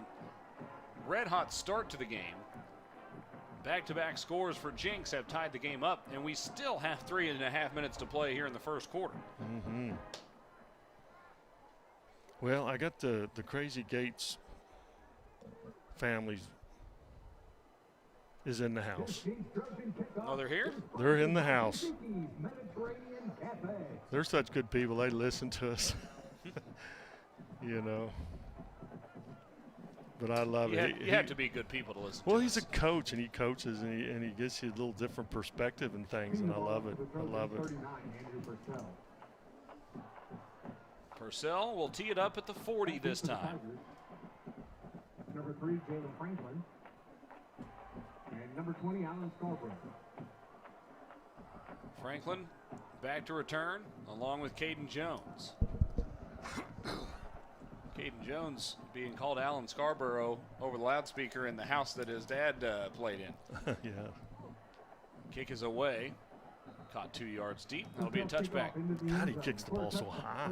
red-hot start to the game, back-to-back scores for Jinx have tied the game up, and we still have 3.5 minutes to play here in the first quarter. Well, I got the Crazy Gates family is in the house. Oh, they're here? They're in the house. They're such good people. They listen to us, you know. But I love it. You have to be good people to listen to. Well, he's a coach, and he coaches, and he gives you a little different perspective and things, and I love it. I love it. Purcell will tee it up at the 40 this time. Number 3, Jalen Franklin. And number 20, Alan Scarborough. Franklin back to return, along with Caden Jones. Caden Jones being called Alan Scarborough over the loudspeaker in the house that his dad played in. Yeah. Kick is away. Caught 2 yards deep. That'll be a touchback. God, he kicks the ball so high.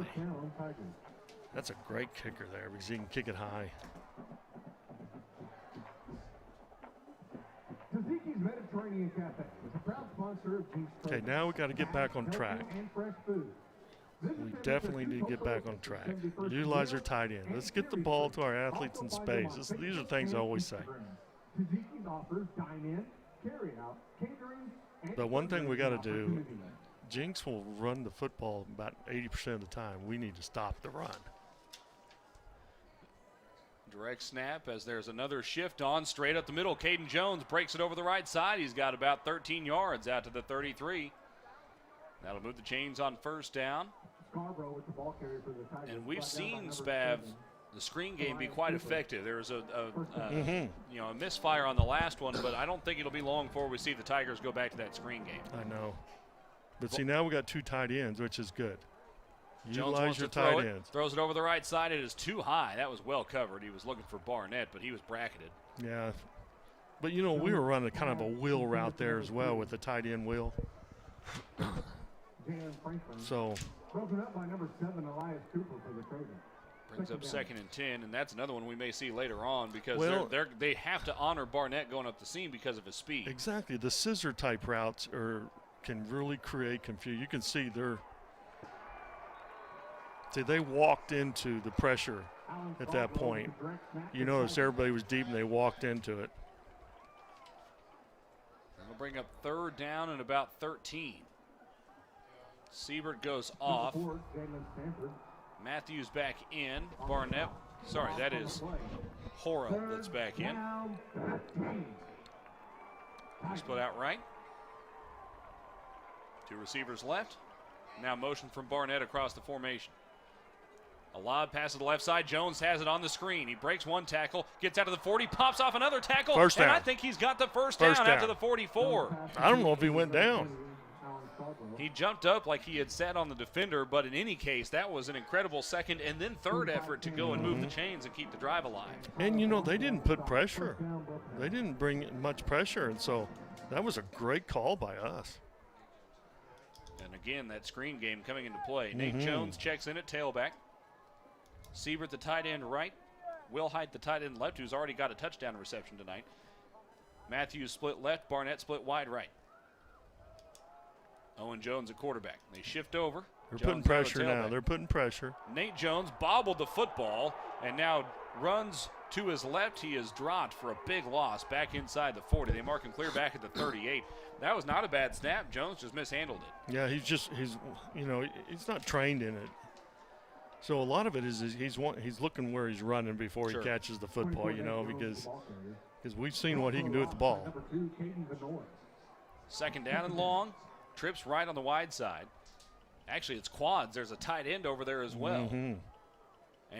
That's a great kicker there because he can kick it high. Taziki's Mediterranean Cafe is a proud sponsor of Jinx. Okay, now we got to get back on track. We definitely need to get back on track. Utilize our tight end. Let's get the ball to our athletes in space. These are things I always say. But one thing we got to do, Jinx will run the football about 80% of the time. We need to stop the run. Direct snap as there's another shift on straight up the middle. Caden Jones breaks it over the right side. He's got about 13 yards out to the 33. That'll move the chains on first down. And we've seen Spav, the screen game, be quite effective. There was a misfire on the last one, but I don't think it'll be long before we see the Tigers go back to that screen game. I know. But see, now we got 2 tight ends, which is good. Utilize your tight ends. Throws it over the right side. It is too high. That was well covered. He was looking for Barnett, but he was bracketed. Yeah. But, you know, we were running kind of a wheel route there as well with the tight end wheel. So. Broken up by number 7, Elias Cooper for the Trojans. Brings up 2nd and 10, and that's another one we may see later on because they have to honor Barnett going up the seam because of his speed. Exactly. The scissor type routes can really create confusion. You can see they walked into the pressure at that point. You notice everybody was deep and they walked into it. That'll bring up 3rd down and about 13. Siebert goes off. Matthews back in. Barnett. Sorry, that is Horrell that's back in. Split out right. 2 receivers left. Now motion from Barnett across the formation. A lob pass to the left side. Jones has it on the screen. He breaks 1 tackle, gets out of the 40, pops off another tackle, first down. And I think he's got the first down after the 44. I don't know if he went down. He jumped up like he had sat on the defender, but in any case, that was an incredible 2nd and then 3rd effort to go and move the chains and keep the drive alive. And, you know, they didn't put pressure. They didn't bring much pressure, and so that was a great call by us. And again, that screen game coming into play. Nate Jones checks in at tailback. Siebert, the tight end right. Will Height, the tight end left, who's already got a touchdown reception tonight. Matthews split left. Barnett split wide right. Owen Jones at quarterback. They shift over. They're putting pressure now. They're putting pressure. Nate Jones bobbled the football and now runs to his left. He is dropped for a big loss back inside the 40. They mark him clear back at the 38. That was not a bad snap. Jones just mishandled it. Yeah, he's not trained in it. So a lot of it is he's looking where he's running before he catches the football, you know, because we've seen what he can do with the ball. 2nd down and long. Trips right on the wide side. Actually, it's quads. There's a tight end over there as well. And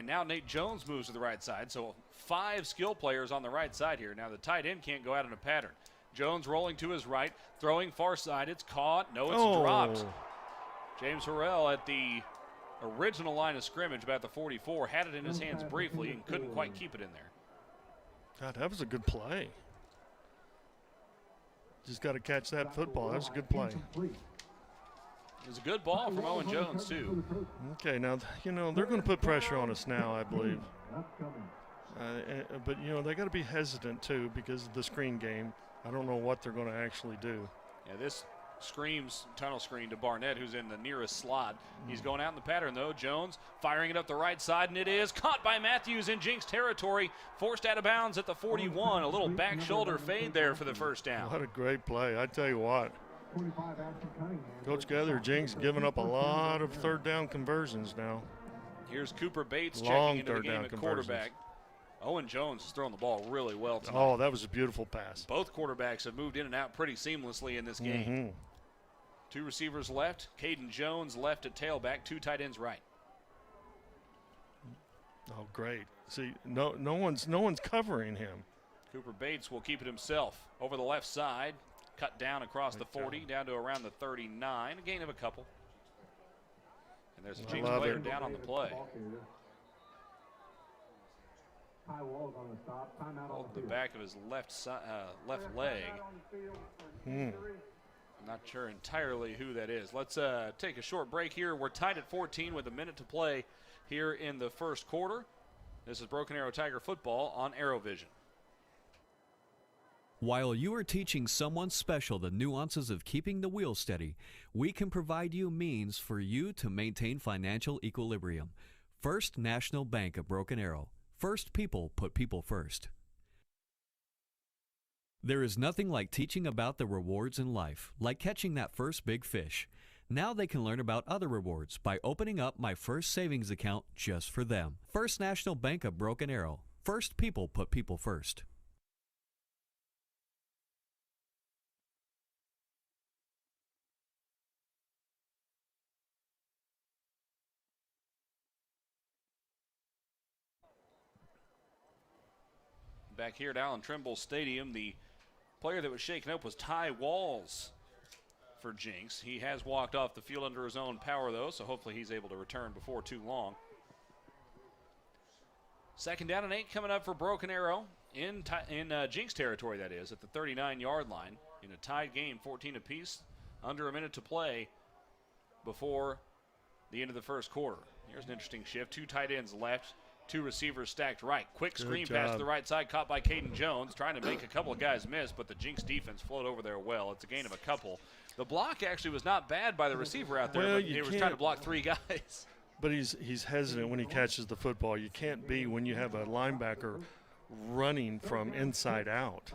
now Nate Jones moves to the right side. So 5 skill players on the right side here. Now the tight end can't go out in a pattern. Jones rolling to his right, throwing far side. It's caught. No, it's dropped. James Harrell at the original line of scrimmage about the 44 had it in his hands briefly and couldn't quite keep it in there. God, that was a good play. Just got to catch that football. That was a good play. It was a good ball from Owen Jones, too. Okay, now, you know, they're going to put pressure on us now, I believe. But, you know, they got to be hesitant, too, because of the screen game. I don't know what they're going to actually do. Yeah, this screams tunnel screen to Barnett, who's in the nearest slot. He's going out in the pattern, though. Jones firing it up the right side, and it is caught by Matthews in Jinx territory. Forced out of bounds at the 41. A little back shoulder fade there for the first down. What a great play. I tell you what. Coach Gather, Jinx giving up a lot of third down conversions now. Here's Cooper Bates Long checking into the game at quarterback. Owen Jones is throwing the ball really well tonight. Oh, that was a beautiful pass. Both quarterbacks have moved in and out pretty seamlessly in this game. Two receivers left. Caden Jones left at tailback. Two tight ends right. Oh, great. See, no one's covering him. Cooper Bates will keep it himself over the left side. Cut down across the 40, down to around the 39. A gain of a couple. And there's a Jinx player down on the play. Hold the back of his left leg. I'm not sure entirely who that is. Let's take a short break here. We're tied at 14 with a minute to play here in the first quarter. This is Broken Arrow Tiger football on ArrowVision. While you are teaching someone special the nuances of keeping the wheel steady, we can provide you means for you to maintain financial equilibrium. First National Bank of Broken Arrow. First people put people first. There is nothing like teaching about the rewards in life, like catching that first big fish. Now they can learn about other rewards by opening up my first savings account just for them. First National Bank of Broken Arrow. First people put people first. Back here at Allen Trimble Stadium, the player that was shaken up was Ty Walls for Jinx. He has walked off the field under his own power, though, so hopefully he's able to return before too long. Second down and 8 coming up for Broken Arrow in Jinx territory, that is, at the 39-yard line. In a tied game, 14 apiece, under a minute to play before the end of the first quarter. Here's an interesting shift. Two tight ends left. Two receivers stacked right. Quick screen pass to the right side, caught by Caden Jones, trying to make a couple of guys miss, but the Jinx defense flowed over there well. It's a gain of a couple. The block actually was not bad by the receiver out there, but he was trying to block three guys. But he's hesitant when he catches the football. You can't be when you have a linebacker running from inside out.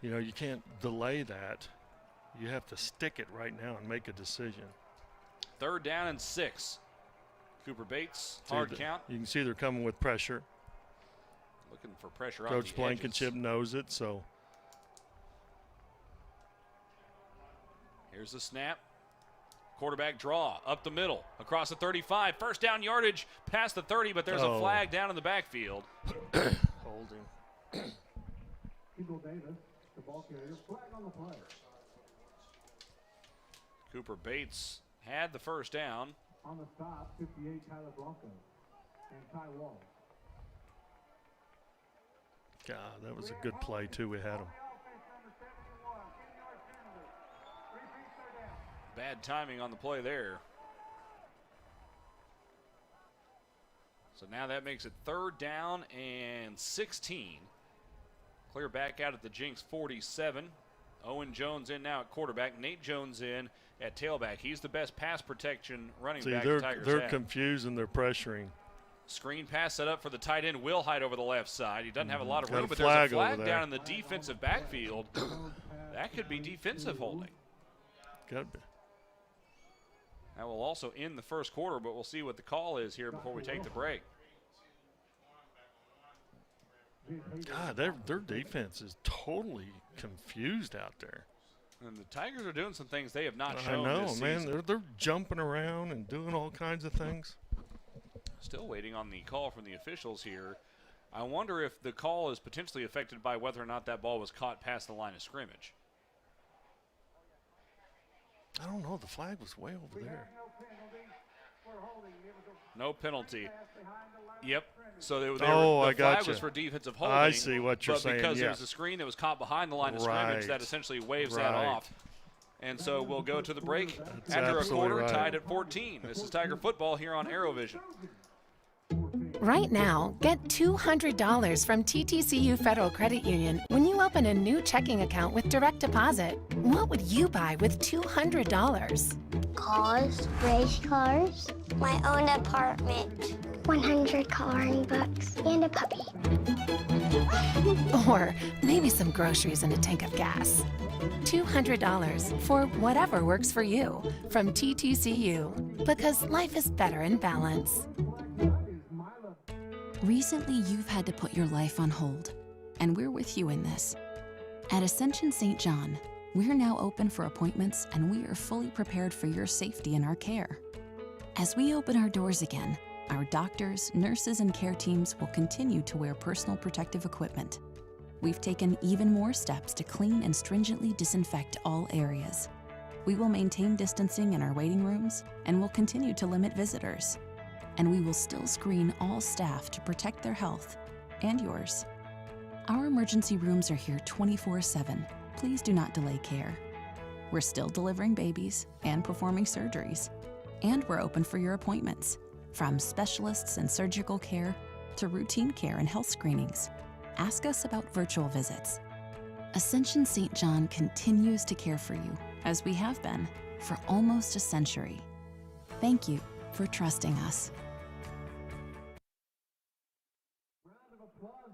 You know, you can't delay that. You have to stick it right now and make a decision. Third down and 6. Cooper Bates, hard count. You can see they're coming with pressure. Looking for pressure on Coach the Blankenship edges. knows it, so. Here's the snap. Quarterback draw, up the middle, across the 35. First down yardage past the 30, but there's a flag down in the backfield. Holding. Eagle Davis, the ball carrier, flag on the play. Cooper Bates had the first down. On the stop, 58, Tyler Blanco and Ty Wall. God, that was a good play, too. We had him. Bad timing on the play there. So now that makes it third down and 16. Clear back out at the Jinx 47. Owen Jones in now at quarterback. Nate Jones in at tailback. He's the best pass protection running back the Tigers they're have. confused and they're pressuring. Screen pass set up for the tight end. Will Hyde over the left side. He doesn't have a lot of Got room, a but there's a flag over flag there. down in the defensive backfield. That could be defensive holding. Got to be. That will also end the first quarter, but we'll see what the call is here before we take the break. God, their defense is totally confused out there. And the Tigers are doing some things they have not shown I know, this man. season. They're jumping around and doing all kinds of things. Still waiting on the call from the officials here. I wonder if the call is potentially affected by whether or not that ball was caught past the line of scrimmage. I don't know. The flag was way over there. No penalty. Yep. So the I flag gotcha. was for defensive holding. I see what you're but saying. because yeah. there's a screen that was caught behind the line of scrimmage, that essentially waves that off. And so we'll go to the break after a quarter, tied at 14. This is Tiger football here on ArrowVision. Right now, get $200 from TTCU Federal Credit Union when you open a new checking account with direct deposit. What would you buy with $200? Cars, race cars, my own apartment, 100 coloring books, and a puppy. Or maybe some groceries and a tank of gas. $200 for whatever works for you from TTCU, because life is better in balance. Recently, you've had to put your life on hold, and we're with you in this. At Ascension St. John, we're now open for appointments, and we are fully prepared for your safety and our care. As we open our doors again, our doctors, nurses, and care teams will continue to wear personal protective equipment. We've taken even more steps to clean and stringently disinfect all areas. We will maintain distancing in our waiting rooms, and will continue to limit visitors. And we will still screen all staff to protect their health and yours. Our emergency rooms are here 24/7. Please do not delay care. We're still delivering babies and performing surgeries. And we're open for your appointments, from specialists and surgical care to routine care and health screenings. Ask us about virtual visits. Ascension St. John continues to care for you, as we have been for almost a century. Thank you for trusting us.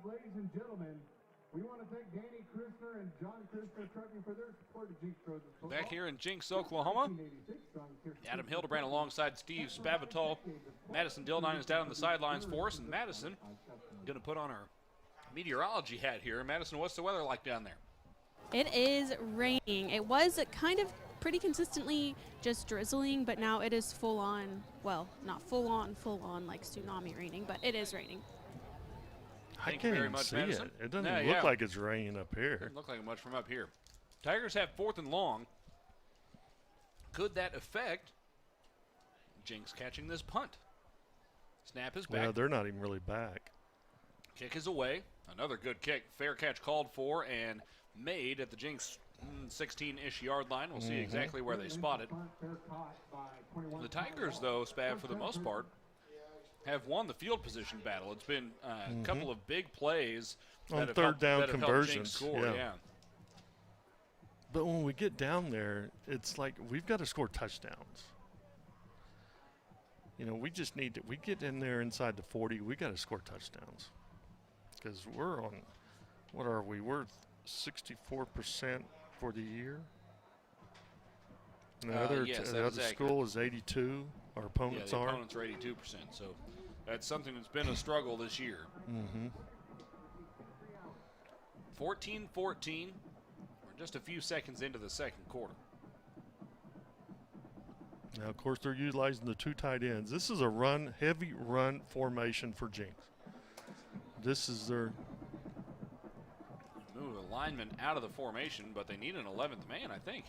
Ladies and gentlemen, we want to thank Danny Christner and John Christner Trucking for their support of Jinx Trojans football. Back here in Jinx, Oklahoma, Adam Hildebrand alongside Steve Spavital. Madison Dildine is down on the sidelines for us, and Madison going to put on our meteorology hat here. Madison, what's the weather like down there? It is raining. It was kind of pretty consistently just drizzling, but now it is full on, well, not full on like tsunami raining, but it is raining. I can't even see it. It doesn't look like it's raining up here. Doesn't look like much from up here. Tigers have 4th and long. Could that affect Jinx catching this punt? Snap is back. Yeah, they're not even really back. Kick is away. Another good kick. Fair catch called for and made at the Jinx 16-ish yard line. We'll see exactly where they spot it. The Tigers, though, Spav, for the most part, have won the field position battle. It's been a couple of big plays on that third down conversions. Score, yeah. But when we get down there, it's like we've got to score touchdowns. You know, we just need to. We get in there inside the 40. We got to score touchdowns because we're on. What are we? We're 64% for the year. And the other school is 82. Our opponents are. Opponents are 82%. So that's something that's been a struggle this year. 14-14. We're just a few seconds into the second quarter. Now, of course, they're utilizing the 2 tight ends. This is a heavy run formation for Jinx. This is their. Move a lineman out of the formation, but they need an 11th man, I think.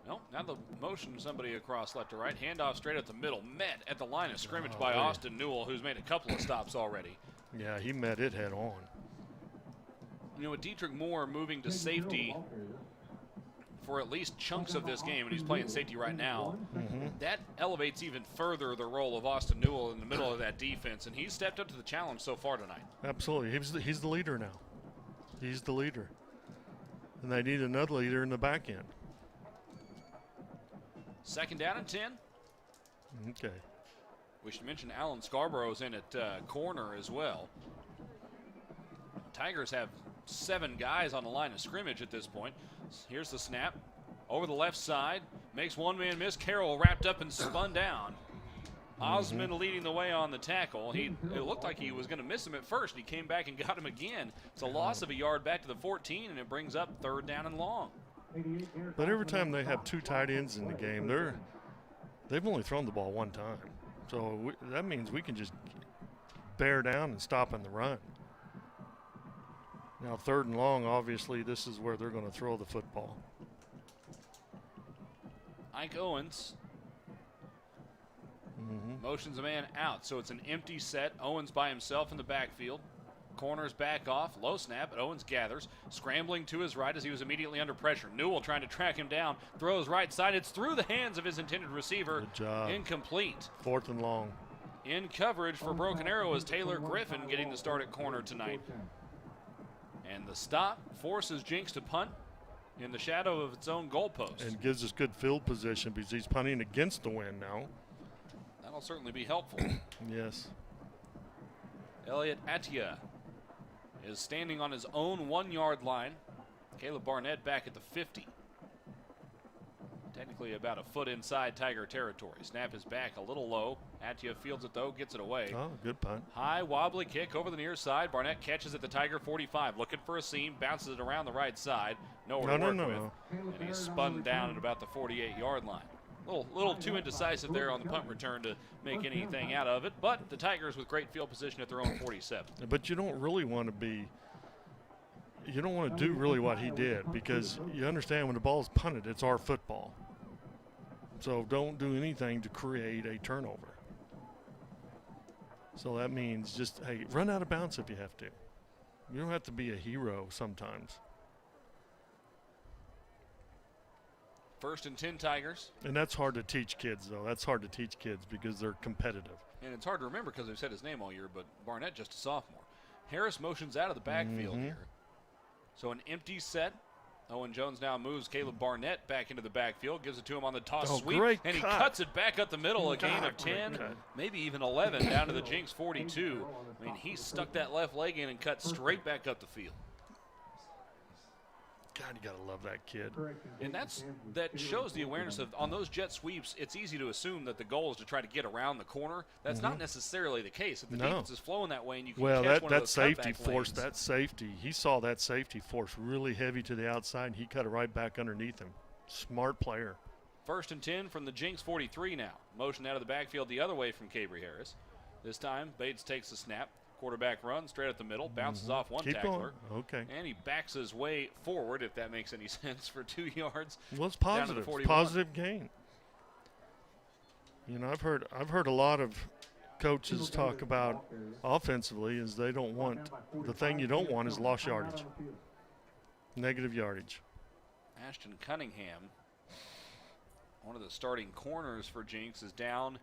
No, now the motion somebody across left to right. Handoff straight at the middle. Met at the line of scrimmage by Austin Newell, who's made a couple of stops already. Yeah, he met it head on. You know, with Dietrich Moore moving to safety for at least chunks of this game, and he's playing safety right now, that elevates even further the role of Austin Newell in the middle of that defense, and he's stepped up to the challenge so far tonight. Absolutely. He's the leader now. He's the leader. And they need another leader in the back end. 2nd down and 10. Okay. We should mention Alan Scarborough's in at corner as well. Tigers have 7 guys on the line of scrimmage at this point. Here's the snap. Over the left side. Makes one man miss. Carroll wrapped up and spun down. Osmond leading the way on the tackle. It looked like he was going to miss him at first. He came back and got him again. It's a loss of a yard back to the 14, and it brings up 3rd down and long. But every time they have 2 tight ends in the game, they've only thrown the ball 1 time. So that means we can just bear down and stop in the run. Now 3rd and long, obviously, this is where they're going to throw the football. Ike Owens motions a man out, so it's an empty set. Owens by himself in the backfield. Corners back off, low snap, but Owens gathers, scrambling to his right as he was immediately under pressure. Newell trying to track him down, throws right side. It's through the hands of his intended receiver. Good job. Incomplete. 4th and long. In coverage for Broken Arrow is Taylor Griffin getting the start at corner tonight. And the stop forces Jinx to punt in the shadow of its own goalpost. And gives us good field position because he's punting against the wind now. That'll certainly be helpful. Yes. Elliot Atia is standing on his own 1-yard line. Caleb Barnett back at the 50. Technically about a foot inside Tiger territory. Snap is back a little low. Atia fields it though, gets it away. Oh, good punt. High wobbly kick over the near side. Barnett catches at the Tiger 45, looking for a seam, bounces it around the right side. Nowhere to work with. And he's spun down at about the 48-yard line. Little too indecisive there on the punt return to make anything out of it, but the Tigers with great field position at their own 47. But you don't really want to be, you don't want to do really what he did, because you understand when the ball is punted, it's our football. So don't do anything to create a turnover. So that means just, hey, run out of bounds if you have to. You don't have to be a hero sometimes. 1st and 10 Tigers. And that's hard to teach kids, though. That's hard to teach kids because they're competitive. And it's hard to remember because they've said his name all year, but Barnett just a sophomore. Harris motions out of the backfield here. So an empty set. Owen Jones now moves Caleb Barnett back into the backfield, gives it to him on the toss sweep, and he cuts it back up the middle, a gain of 10, maybe even 11, down to the Jinx 42. I mean, he stuck that left leg in and cut straight back up the field. God, you gotta love that kid. And that shows the awareness of, on those jet sweeps, it's easy to assume that the goal is to try to get around the corner. That's not necessarily the case. If the defense is flowing that way and you can catch one of those safety cutback force, lanes. that safety, he saw that safety force really heavy to the outside, and he cut it right back underneath him. Smart player. 1st and 10 from the Jinx 43 now. Motion out of the backfield the other way from Cabry Harris. This time, Bates takes the snap. Quarterback run straight at the middle, bounces off one tackler. Okay. And he backs his way forward, if that makes any sense, for 2 yards. Well, it's positive. Positive gain. You know, I've heard a lot of coaches talk about offensively is they don't want, the thing you don't want is lost yardage. Negative yardage. Ashton Cunningham, one of the starting corners for Jinx, is down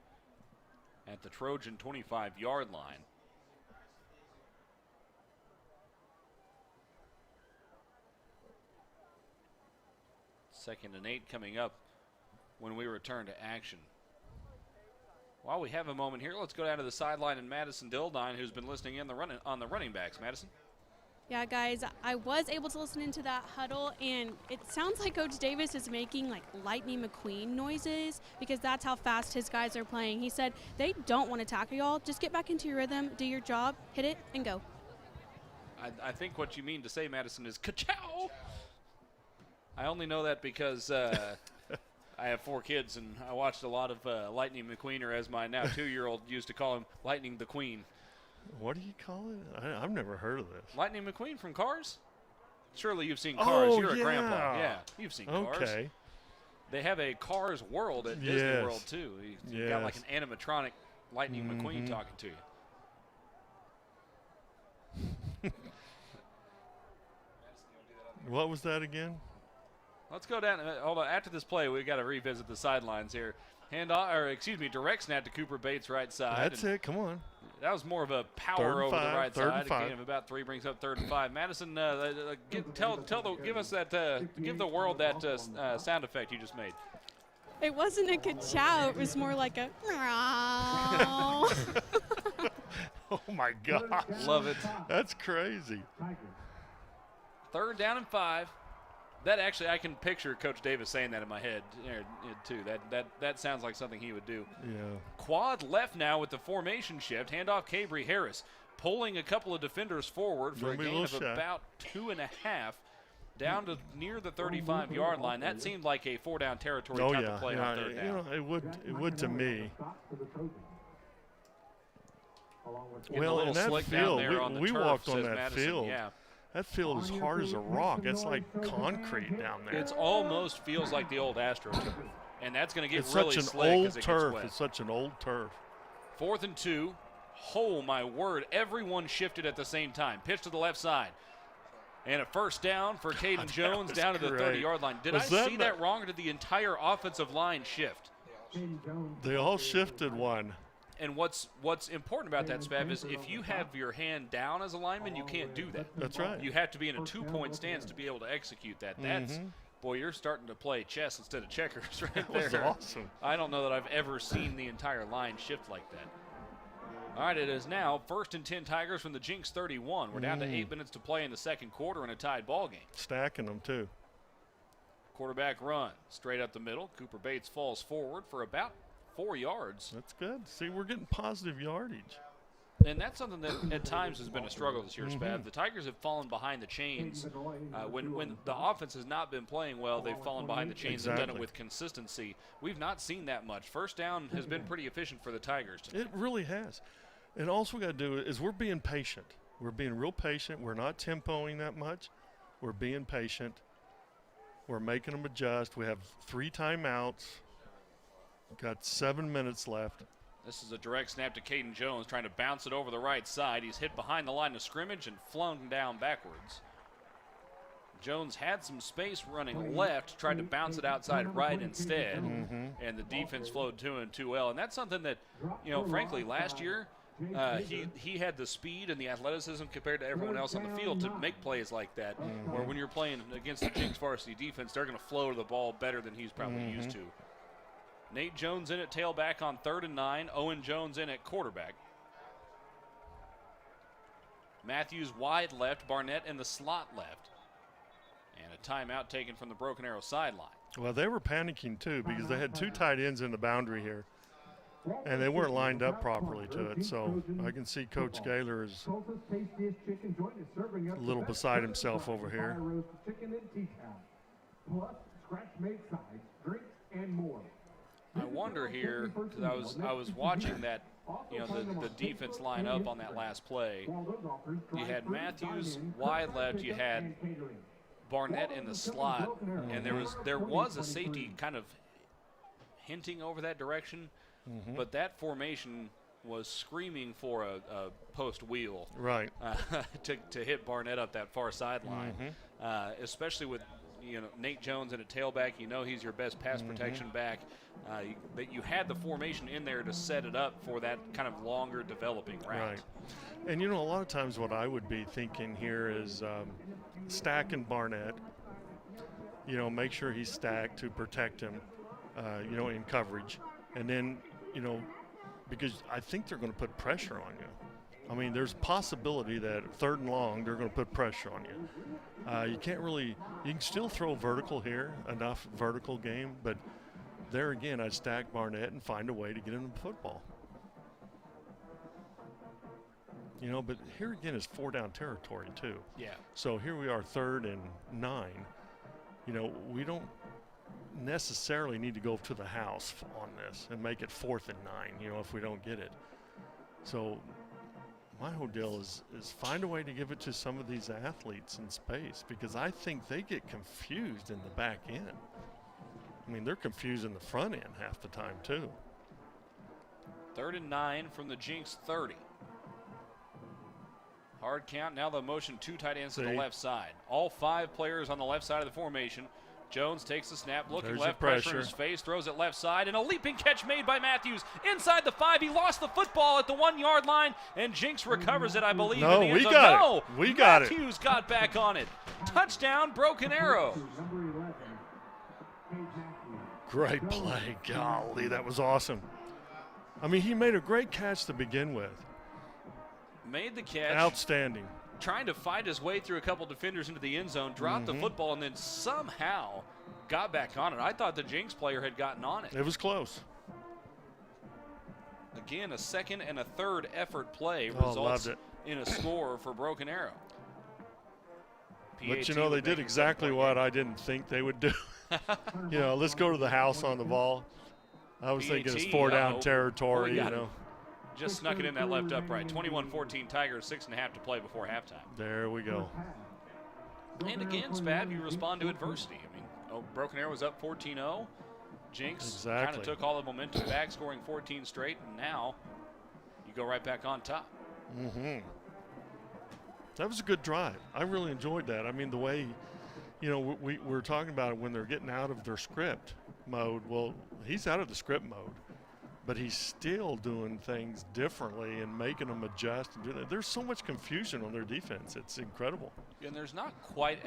at the Trojan 25-yard line. 2nd and 8 coming up when we return to action. While we have a moment here, let's go down to the sideline and Madison Dildine, who's been listening in on the running backs. Madison? Yeah, guys, I was able to listen into that huddle, and it sounds like Coach Davis is making like Lightning McQueen noises because that's how fast his guys are playing. He said they don't want to tackle y'all. Just get back into your rhythm, do your job, hit it, and go. I think what you mean to say, Madison, is ka-chow. I only know that because I have 4 kids, and I watched a lot of Lightning McQueen, or as my now 2-year-old used to call him, Lightning the Queen. What do you call it? I've never heard of this. Lightning McQueen from Cars? Surely you've seen Cars. Oh, You're a yeah. grandpa. Yeah, you've seen Cars. Okay. They have a Cars World at Disney World, too. You've got like an animatronic Lightning McQueen talking to you. What was that again? Let's go down. Hold on. After this play, we've got to revisit the sidelines here. Direct snap to Cooper Bates, right side. That's it. Come on. That was more of a power over the right side. A gain of about 3 brings up 3rd and 5. Madison, give the world that sound effect you just made. It wasn't a ka-chow. It was more like a meow. Oh my gosh. Love it. That's crazy. 3rd down and 5. That actually, I can picture Coach Davis saying that in my head too. That sounds like something he would do. Yeah. Quad left now with the formation shift. Handoff Cabry Harris, pulling a couple of defenders forward for a gain of about 2.5, down to near the 35-yard line. That seemed like a 4-down territory type of play on 3rd down. You know, it would to me. Well, in that field, we walked on that field. Yeah. That field is hard as a rock. It's like concrete down there. It almost feels like the old Astro turf, and that's going to get it's really such an slick old as it turf. gets wet. It's such an old turf. 4th and 2. Oh, my word. Everyone shifted at the same time. Pitch to the left side. And a 1st down for Caden Jones down to the 30-yard line. Did I see that wrong, or did the entire offensive line shift? They all shifted one. And what's important about that, Spav, is if you have your hand down as a lineman, you can't do that. That's right. You have to be in a 2-point stance to be able to execute that. That's boy, you're starting to play chess instead of checkers right there. That was awesome. I don't know that I've ever seen the entire line shift like that. All right, it is now 1st and 10 Tigers from the Jinx 31. We're down to 8 minutes to play in the second quarter in a tied ball game. Stacking them, too. Quarterback run straight up the middle. Cooper Bates falls forward for about 4 yards. That's good. See, we're getting positive yardage. And that's something that at times has been a struggle this year, Spav. The Tigers have fallen behind the chains. When the offense has not been playing well, they've fallen behind the chains and done it with consistency. We've not seen that much. First down has been pretty efficient for the Tigers tonight. It really has. And all we got to do is we're being patient. We're being real patient. We're not tempoing that much. We're being patient. We're making them adjust. We have 3 timeouts. Got 7 minutes left. This is a direct snap to Caden Jones, trying to bounce it over the right side. He's hit behind the line of scrimmage and flown down backwards. Jones had some space running left, tried to bounce it outside right instead, and the defense flowed to him too well. And that's something that, frankly, last year he had the speed and the athleticism compared to everyone else on the field to make plays like that, where when you're playing against the Jinx varsity defense, they're going to flow to the ball better than he's probably used to. Nate Jones in at tailback on 3rd and 9. Owen Jones in at quarterback. Matthews wide left, Barnett in the slot left. And a timeout taken from the Broken Arrow sideline. Well, they were panicking too because they had 2 tight ends in the boundary here, and they weren't lined up properly to it. So I can see Coach Gaylor is a little beside himself over here. I wonder here, because I was watching that, the defense line up on that last play. You had Matthews wide left, you had Barnett in the slot, and there was a safety kind of hinting over that direction, but that formation was screaming for a post wheel, right, to hit Barnett up that far sideline, especially with Nate Jones in a tailback. He's your best pass protection back. But you had the formation in there to set it up for that kind of longer developing route. Right. And, a lot of times what I would be thinking here is stacking Barnett, make sure he's stacked to protect him, in coverage. And then, because I think they're going to put pressure on you. I mean, there's a possibility that 3rd and long, they're going to put pressure on you. You can still throw vertical here, enough vertical game, but there again, I'd stack Barnett and find a way to get him the football. But here again is 4-down territory too. Yeah. So here we are, 3rd and 9. We don't necessarily need to go to the house on this and make it 4th and 9, if we don't get it. So my whole deal is find a way to give it to some of these athletes in space, because I think they get confused in the back end. I mean, they're confused in the front end half the time too. 3rd and 9 from the Jinx 30. Hard count. Now the motion 2 tight ends to the left side. All 5 players on the left side of the formation. Jones takes the snap, looking There's left, pressure in his face, throws it left side, and a leaping catch made by Matthews inside the 5. He lost the football at the 1-yard line, and Jinx recovers it, I believe. No, in the end we zone. got No, it. We got it. Matthews got back on it. Touchdown, Broken Arrow. Great play. Golly, that was awesome. I mean, he made a great catch to begin with. Made the catch. Outstanding. Trying to fight his way through a couple defenders into the end zone, dropped the football, and then somehow got back on it. I thought the Jinx player had gotten on it. It was close. Again, a 2nd and a 3rd effort play results in a score for Broken Arrow. But they did exactly what I didn't think they would do. Let's go to the house on the ball. I was thinking it's 4-down territory, Just snuck it in that left upright. 21-14 Tigers, 6.5 to play before halftime. There we go. And again, Spav, you respond to adversity. I mean, Broken Arrow was up 14-0. Jinx kind of took all the momentum back, scoring 14 straight, and now you go right back on top. That was a good drive. I really enjoyed that. I mean, the way, we're talking about it when they're getting out of their script mode. Well, he's out of the script mode. but he's still doing things differently and making them adjust and do that. There's so much confusion on their defense. It's incredible. And there's not quite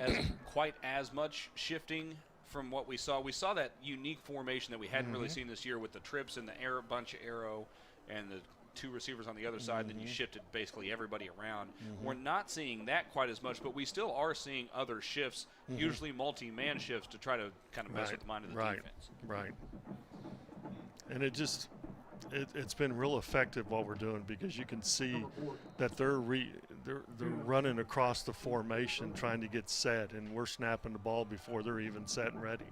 as much shifting from what we saw. We saw that unique formation that we hadn't really seen this year with the trips and the bunch of arrow and the 2 receivers on the other side. Then you shifted basically everybody around. We're not seeing that quite as much, but we still are seeing other shifts, usually multi-man shifts, to try to kind of mess with the mind of the defense. Right. And it's been real effective what we're doing, because you can see that they're running across the formation trying to get set, and we're snapping the ball before they're even set and ready.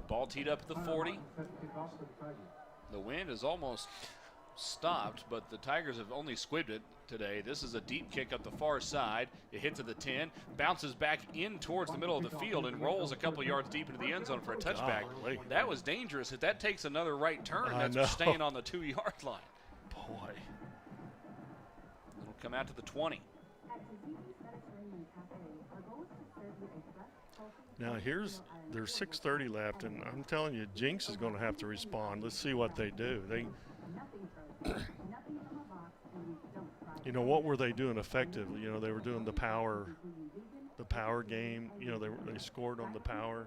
Ball teed up at the 40. The wind is almost stopped, but the Tigers have only squibbed it today. This is a deep kick up the far side. It hits at the 10, bounces back in towards the middle of the field, and rolls a couple yards deep into the end zone for a touchback. Golly. That was dangerous. If that takes another right turn, that's staying on the 2-yard line. Boy. It'll come out to the 20. Now there's 6:30 left, and I'm telling you, Jinx is going to have to respond. Let's see what they do. You know, what were they doing effectively? You know, they were doing the power game. You know, they scored on the power,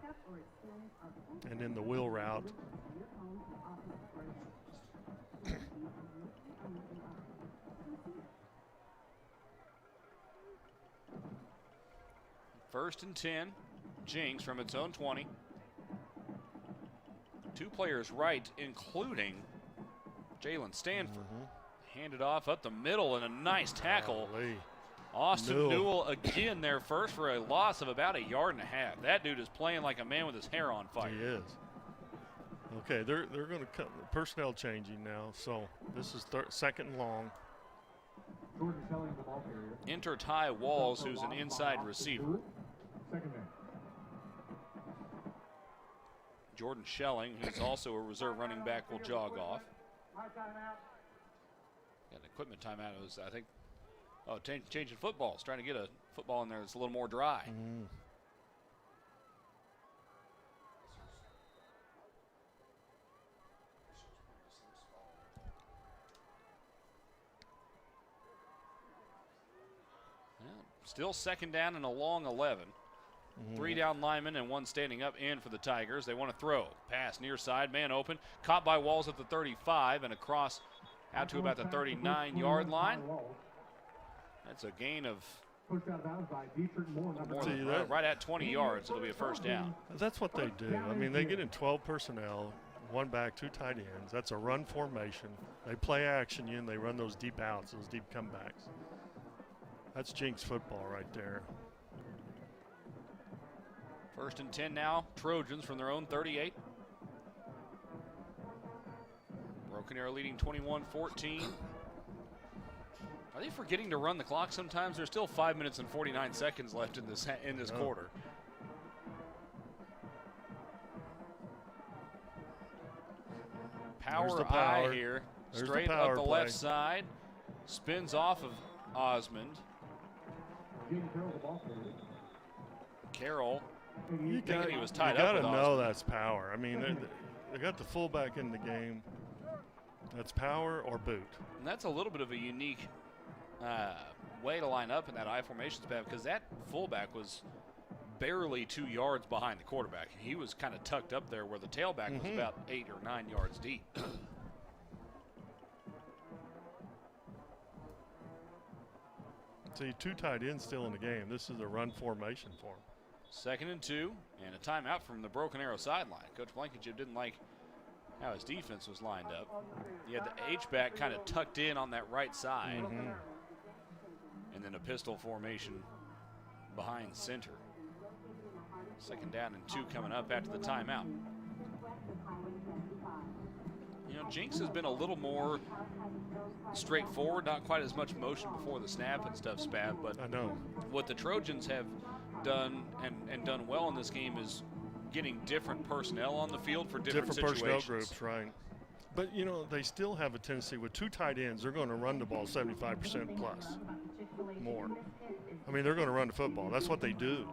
and then the wheel route. First and 10, Jinx from its own 20. 2 players right, including Jalen Stanford. Handed off up the middle, and a nice tackle. Golly. Austin Newell again there first for a loss of about 1.5 yards. That dude is playing like a man with his hair on fire. He is. Okay, they're going to come. Personnel changing now, so this is second and long. Enter Ty Walls, who's an inside receiver. Jordan Schelling, who's also a reserve running back, will jog off. Got an equipment timeout. It was, I think, changing footballs, trying to get a football in there that's a little more dry. Still second down and a long 11. 3 down linemen and 1 standing up in for the Tigers. They want to throw. Pass near side, man open. Caught by Walls at the 35 and across out to about the 39-yard line. That's a gain of right at 20 yards. It'll be a first down. That's what they do. I mean, they get in 12 personnel, 1 back, 2 tight ends. That's a run formation. They play action in. They run those deep outs, those deep comebacks. That's Jinx football right there. First and 10 now, Trojans from their own 38. Broken Arrow leading 21-14. Are they forgetting to run the clock sometimes? There's still 5 minutes and 49 seconds left in this quarter. Power eye here. Straight up the left side. Spins off of Osmond. Carroll. You thinking he was tied up. You got to know that's power. I mean, they got the fullback in the game. That's power or boot. And that's a little bit of a unique way to line up in that I formation spot, because that fullback was barely 2 yards behind the quarterback. He was kind of tucked up there where the tailback was about 8 or 9 yards deep. See, 2 tight ends still in the game. This is a run formation for him. Second and 2, and a timeout from the Broken Arrow sideline. Coach Blankenship didn't like how his defense was lined up. He had the H-back kind of tucked in on that right side. And then a pistol formation behind center. Second down and 2 coming up after the timeout. You know, Jinx has been a little more straightforward, not quite as much motion before the snap and stuff, Spav, but I know what the Trojans have done and done well in this game is getting different personnel on the field for different situations. Personnel groups, right. But, you know, they still have a tendency with 2 tight ends, they're going to run the ball 75% plus, more. I mean, they're going to run the football. That's what they do.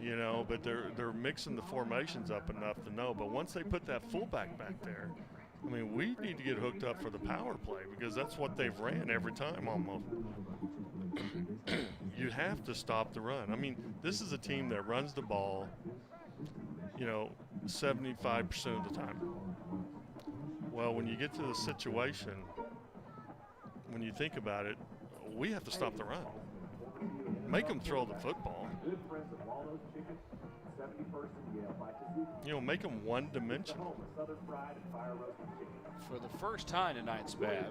you know, but they're mixing the formations up enough to know. But once they put that fullback back there, I mean, we need to get hooked up for the power play because that's what they've ran every time almost. You have to stop the run. I mean, this is a team that runs the ball, you know, 75% of the time. Well, when you get to the situation, when you think about it, we have to stop the run. Make them throw the football. You know, make them one-dimensional. For the first time tonight, Spav,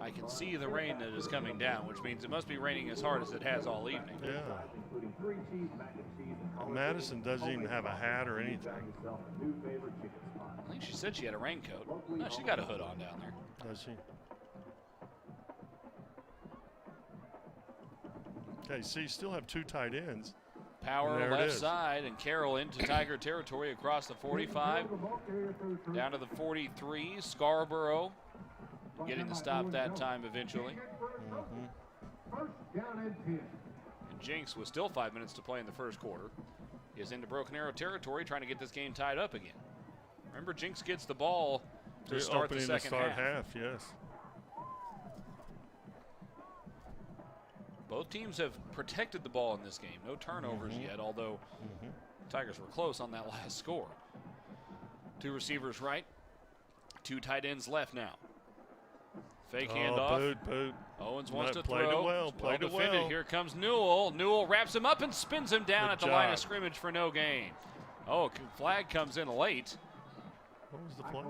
I can see the rain that is coming down, which means it must be raining as hard as it has all evening. Yeah. Madison doesn't even have a hat or anything. I think she said she had a raincoat. No, she got a hood on down there. Does she? Okay, so you still have 2 tight ends. Power left side, and Carroll into Tiger territory across the 45, down to the 43. Scarborough getting the stop that time eventually. And Jinx, with still 5 minutes to play in the first quarter, is into Broken Arrow territory trying to get this game tied up again. Remember, Jinx gets the ball to start the second half. Yes. Both teams have protected the ball in this game. No turnovers yet, although Tigers were close on that last score. 2 receivers right, 2 tight ends left now. Fake handoff. Boot. Owens wants to played throw. It well. Played it defended. well. Here comes Newell. Newell wraps him up and spins him down at the line of scrimmage for no gain. Oh, flag comes in late. What was the flag?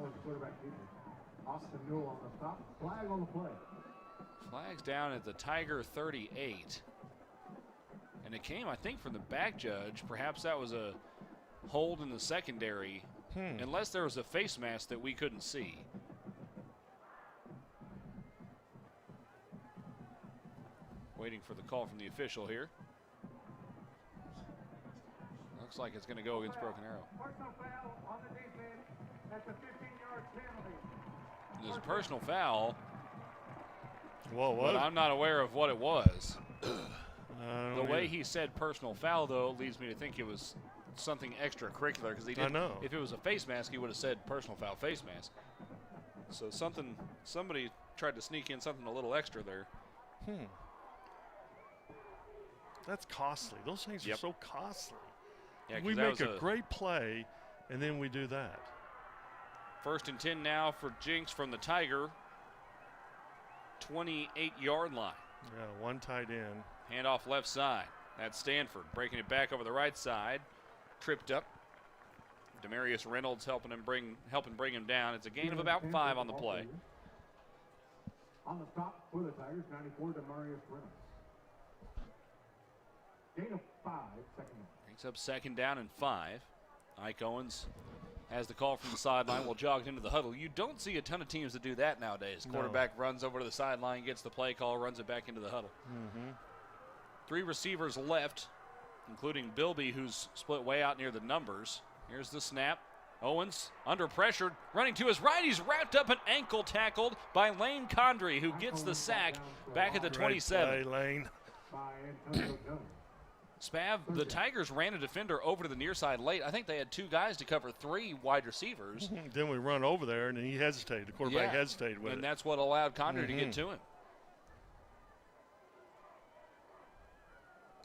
Austin Newell on the stop. Flag on the play. Flags down at the Tiger 38. And it came, I think, from the back judge. Perhaps that was a hold in the secondary, unless there was a face mask that we couldn't see. Waiting for the call from the official here. Looks like it's going to go against Broken Arrow. There's a personal foul. Whoa, what? But I'm not aware of what it was. The way he said personal foul, though, leads me to think it was something extracurricular, because he didn't. I know. If it was a face mask, he would have said personal foul, face mask. So somebody tried to sneak in something a little extra there. That's costly. Those things are so costly. Yeah, we make a great play, and then we do that. 1st and 10 now for Jinx from the Tiger 28-yard line. Yeah, 1 tight end. Handoff left side. That's Stanford breaking it back over the right side. Tripped up. Demarius Reynolds helping bring him down. It's a gain of about 5 on the play. On the stop for the Tigers, 94, Demarius Reynolds. Gain of 5, second down. Brings up 2nd down and 5. Ike Owens has the call from the sideline. Will jog into the huddle. You don't see a ton of teams that do that nowadays. Quarterback runs over to the sideline, gets the play call, runs it back into the huddle. 3 receivers left, including Bilby, who's split way out near the numbers. Here's the snap. Owens under pressure, running to his right. He's wrapped up and ankle tackled by Lane Condry, who gets the sack back at the 27. Great play, Lane. Spav, the Tigers ran a defender over to the near side late. I think they had 2 guys to cover 3 wide receivers. Then we run over there, and then he hesitated. The quarterback hesitated with it. And that's what allowed Condry to get to him.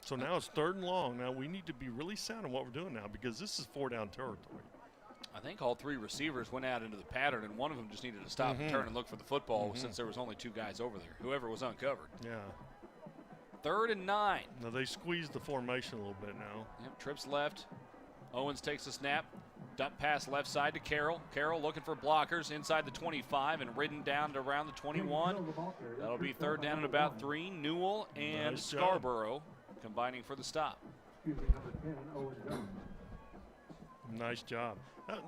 So now it's 3rd and long. Now we need to be really sound in what we're doing now, because this is 4-down territory. I think all 3 receivers went out into the pattern, and one of them just needed to stop and turn and look for the football since there was only 2 guys over there, whoever was uncovered. Yeah. 3rd and 9. Now they squeezed the formation a little bit now. Yep, trips left. Owens takes the snap. Dump pass left side to Carroll. Carroll looking for blockers inside the 25 and ridden down to around the 21. That'll be 3rd down and about 3. Newell and Scarborough combining for the stop. Nice job.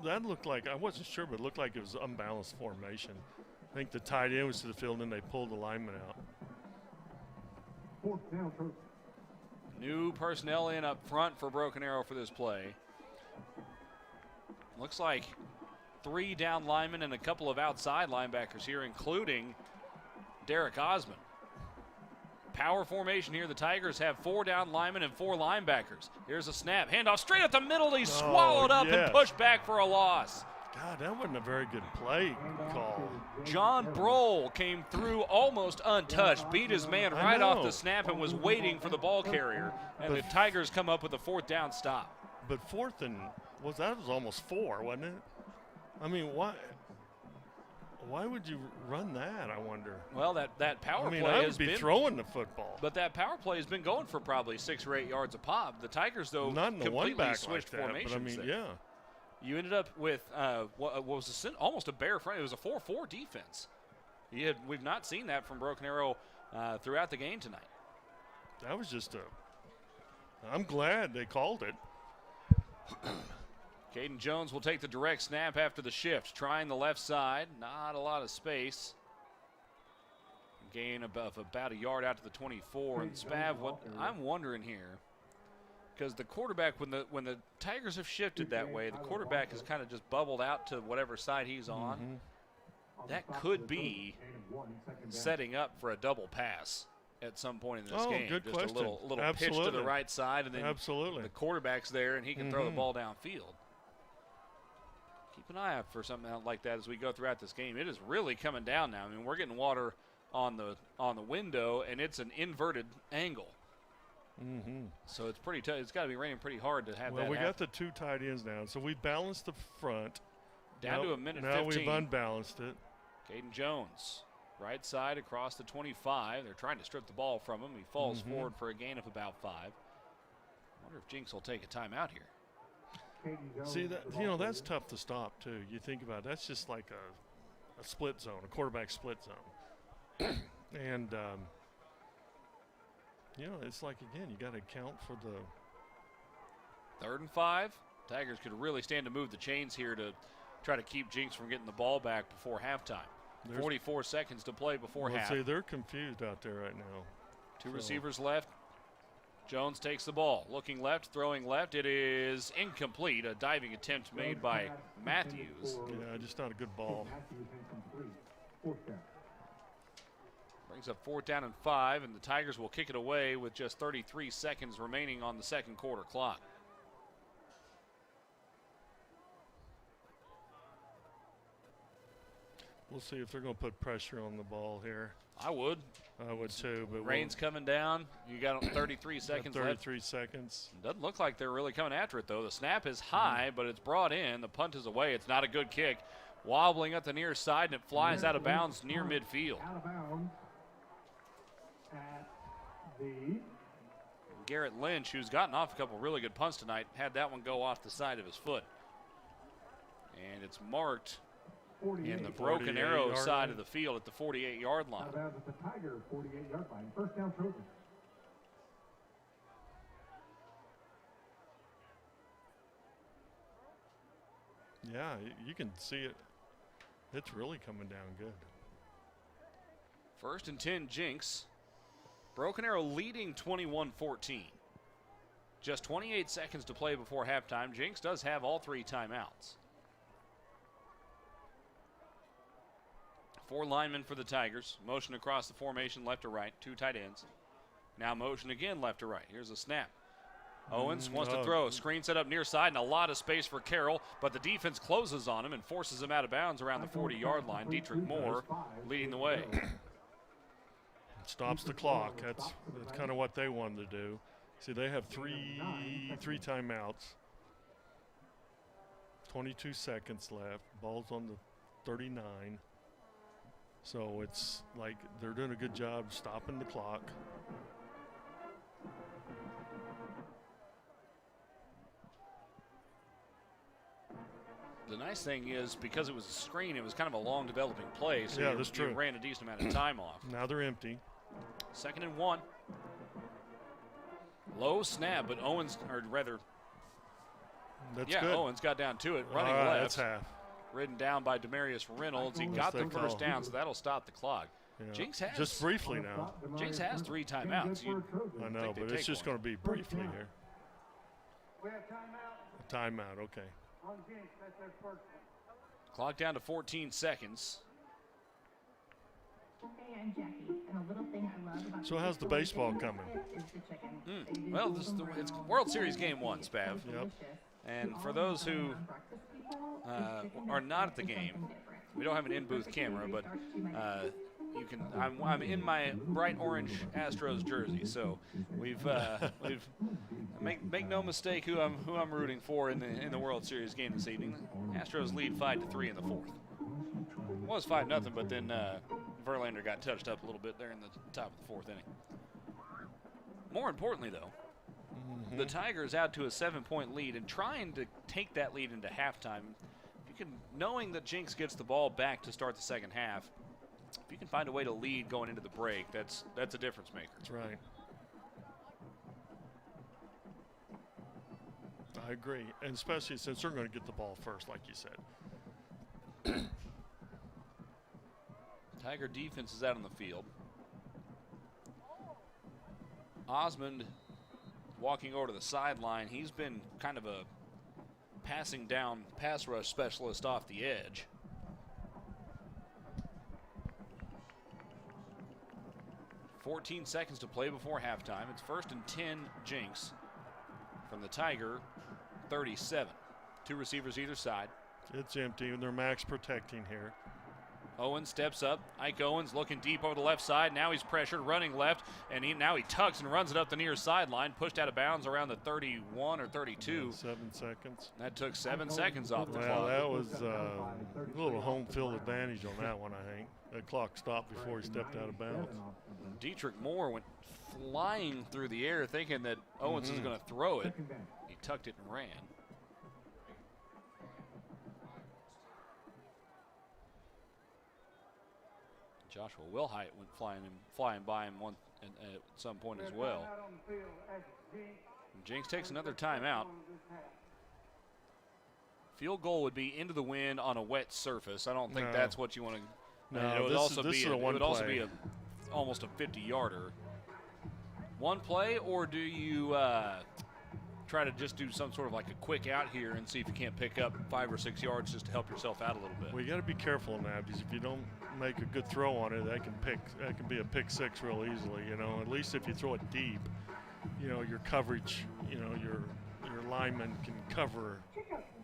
That looked like, I wasn't sure, but it looked like it was unbalanced formation. I think the tight end was to the field, and then they pulled the lineman out. New personnel in up front for Broken Arrow for this play. Looks like 3 down linemen and a couple of outside linebackers here, including Derek Osmond. power formation here. The Tigers have 4 down linemen and 4 linebackers. Here's a snap. Handoff straight up the middle. He's swallowed up and pushed back for a loss. God, that wasn't a very good play call. John Brohl came through almost untouched, beat his man right off the snap and was waiting for the ball carrier. And the Tigers come up with a 4th down stop. But 4th and that was almost 4, wasn't it? I mean, why would you run that, I wonder? Well, that power play I has would be throwing the football. But that power play has been going for probably 6 or 8 yards a pop. The Tigers, though, not in the completely one-back switched like that, formations. but I mean, there. You ended up with what was almost a bare front. It was a 4-4 defense. We've not seen that from Broken Arrow throughout the game tonight. That was just I'm glad they called it. Caden Jones will take the direct snap after the shift, trying the left side. Not a lot of space. Gain of about a yard out to the 24. And Spav, what I'm wondering here, because the quarterback, when the Tigers have shifted that way, the quarterback has kind of just bubbled out to whatever side he's on. That could be setting up for a double pass at some point in this game. Good just question. a little pitch to the right side, and then the quarterback's there, and he can throw the ball downfield. Keep an eye out for something like that as we go throughout this game. It is really coming down now. I mean, we're getting water on the window, and it's an inverted angle. So it's pretty tough. It's got to be raining pretty hard to have that Well, we happen. got the 2 tight ends down, so we balanced the front. Down to a minute 15. Now we've unbalanced it. Caden Jones, right side across the 25. They're trying to strip the ball from him. He falls forward for a gain of about 5. I wonder if Jinx will take a timeout here. See, that's tough to stop, too. You think about it. That's just like a split zone, a quarterback split zone. And, it's like, again, you got to account for the 3rd and 5. Tigers could really stand to move the chains here to try to keep Jinx from getting the ball back before halftime. 44 seconds to play before half. See, they're confused out there right now. 2 receivers left. Jones takes the ball. Looking left, throwing left. It is incomplete. A diving attempt made by Matthews. Yeah, just not a good ball. Brings up 4th down and 5, and the Tigers will kick it away with just 33 seconds remaining on the 2nd quarter clock. We'll see if they're going to put pressure on the ball here. I would too, but rain's coming down. You got 33 seconds 33 left. seconds. Doesn't look like they're really coming after it, though. The snap is high, but it's brought in. The punt is away. It's not a good kick. Wobbling up the near side, and it flies out of bounds near midfield. Out of bounds at the Garrett Lynch, who's gotten off a couple really good punts tonight, had that one go off the side of his foot. And it's marked in the Broken Arrow side of the field at the 48-yard line. Out of bounds at the Tiger 48-yard line. 1st down, Trojan. Yeah, you can see it. It's really coming down good. 1st and 10, Jinx. Broken Arrow leading 21-14. Just 28 seconds to play before halftime. Jinx does have all 3 timeouts. 4 linemen for the Tigers. Motion across the formation left to right. 2 tight ends. Now motion again left to right. Here's a snap. Owens wants to throw. Screen set up near side and a lot of space for Carroll, but the defense closes on him and forces him out of bounds around the 40-yard line. Dietrich Moore leading the way. Stops the clock. That's kind of what they wanted to do. See, they have three timeouts. 22 seconds left. Ball's on the 39. So it's like they're doing a good job stopping the clock. The nice thing is, because it was a screen, it was kind of a long developing play, so yeah, that's true. You ran a decent amount of time off. Now they're empty. 2nd and 1. Low snap, but Owens, or rather, that's good. Owens got down to it, running right, left. That's half. Ridden down by Demarius Reynolds. He got the 1st down, so that'll stop the clock. Yeah. Jinx has just briefly now. Jinx has 3 timeouts. I know, but it's just going to be briefly here. We have timeout. A timeout, okay. On Jinx, that's their 1st one. Clock down to 14 seconds. So how's the baseball coming? Well, it's World Series Game 1, Spav. Yep. And for those who are not at the game, we don't have an in-booth camera, but you can. I'm in my bright orange Astros jersey, so we've make no mistake who I'm rooting for in the World Series game this evening. Astros lead 5-3 in the fourth. It was 5-0, but then Verlander got touched up a little bit there in the top of the fourth inning. More importantly, though, the Tigers out to a 7-point lead and trying to take that lead into halftime. Knowing that Jinx gets the ball back to start the second half, if you can find a way to lead going into the break, that's a difference maker. That's right. I agree, and especially since they're going to get the ball first, like you said. Tiger defense is out on the field. Osmond walking over to the sideline. He's been kind of a passing down pass rush specialist off the edge. .14 seconds to play before halftime. It's 1st and 10 Jinx from the Tiger 37. 2 receivers either side. It's empty, and they're max protecting here. Owens steps up. Ike Owens looking deep over the left side. Now he's pressured, running left, and now he tucks and runs it up the near sideline. Pushed out of bounds around the 31 or 32. 7 seconds. That took 7 seconds off the clock. Well, that was a little home field advantage on that one, I think. That clock stopped before he stepped out of bounds. Dietrich Moore went flying through the air thinking that Owens was going to throw it. He tucked it and ran. Joshua Wilhite went flying by him at some point as well. And Jinx takes another timeout. Field goal would be into the wind on a wet surface. I don't think that's what you want to. No, it would also be almost a 50-yarder. One play, or do you try to just do some sort of like a quick out here and see if you can't pick up 5 or 6 yards just to help yourself out a little bit? Well, you got to be careful in that, because if you don't make a good throw on it, that can be a pick six real easily. You know, at least if you throw it deep, you know, your coverage, you know, your lineman can cover.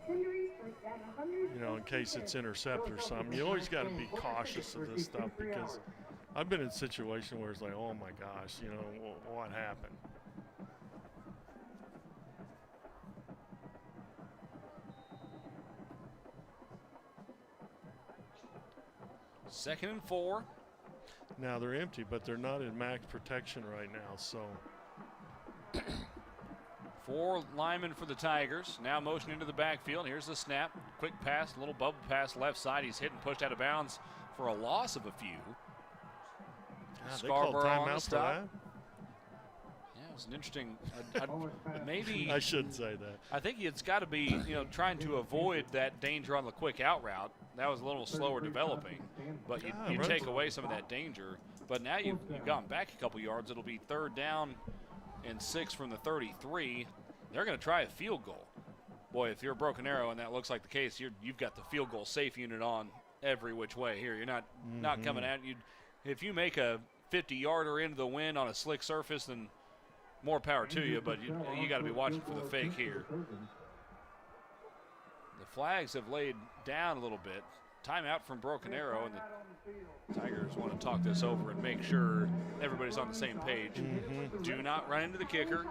You know, in case it's intercept or something. You always got to be cautious of this stuff, because I've been in a situation where it's like, oh my gosh, you know, what happened? Second and 4. Now they're empty, but they're not in max protection right now, so. 4 linemen for the Tigers. Now motion into the backfield. Here's the snap. Quick pass, little bubble pass left side. He's hit and pushed out of bounds for a loss of a few. Scarborough on the stop. Yeah, it was an interesting. Maybe I shouldn't say that. I think it's got to be, you know, trying to avoid that danger on the quick out route. That was a little slower developing, but you take away some of that danger. But now you've gone back a couple yards. It'll be 3rd down and 6 from the 33. They're going to try a field goal. Boy, if you're a Broken Arrow and that looks like the case, you've got the field goal safe unit on every which way here. You're not coming at you. If you make a 50-yarder into the wind on a slick surface, then more power to you, but you got to be watching for the fake here. The flags have laid down a little bit. Timeout from Broken Arrow, and the Tigers want to talk this over and make sure everybody's on the same page. Do not run into the kicker.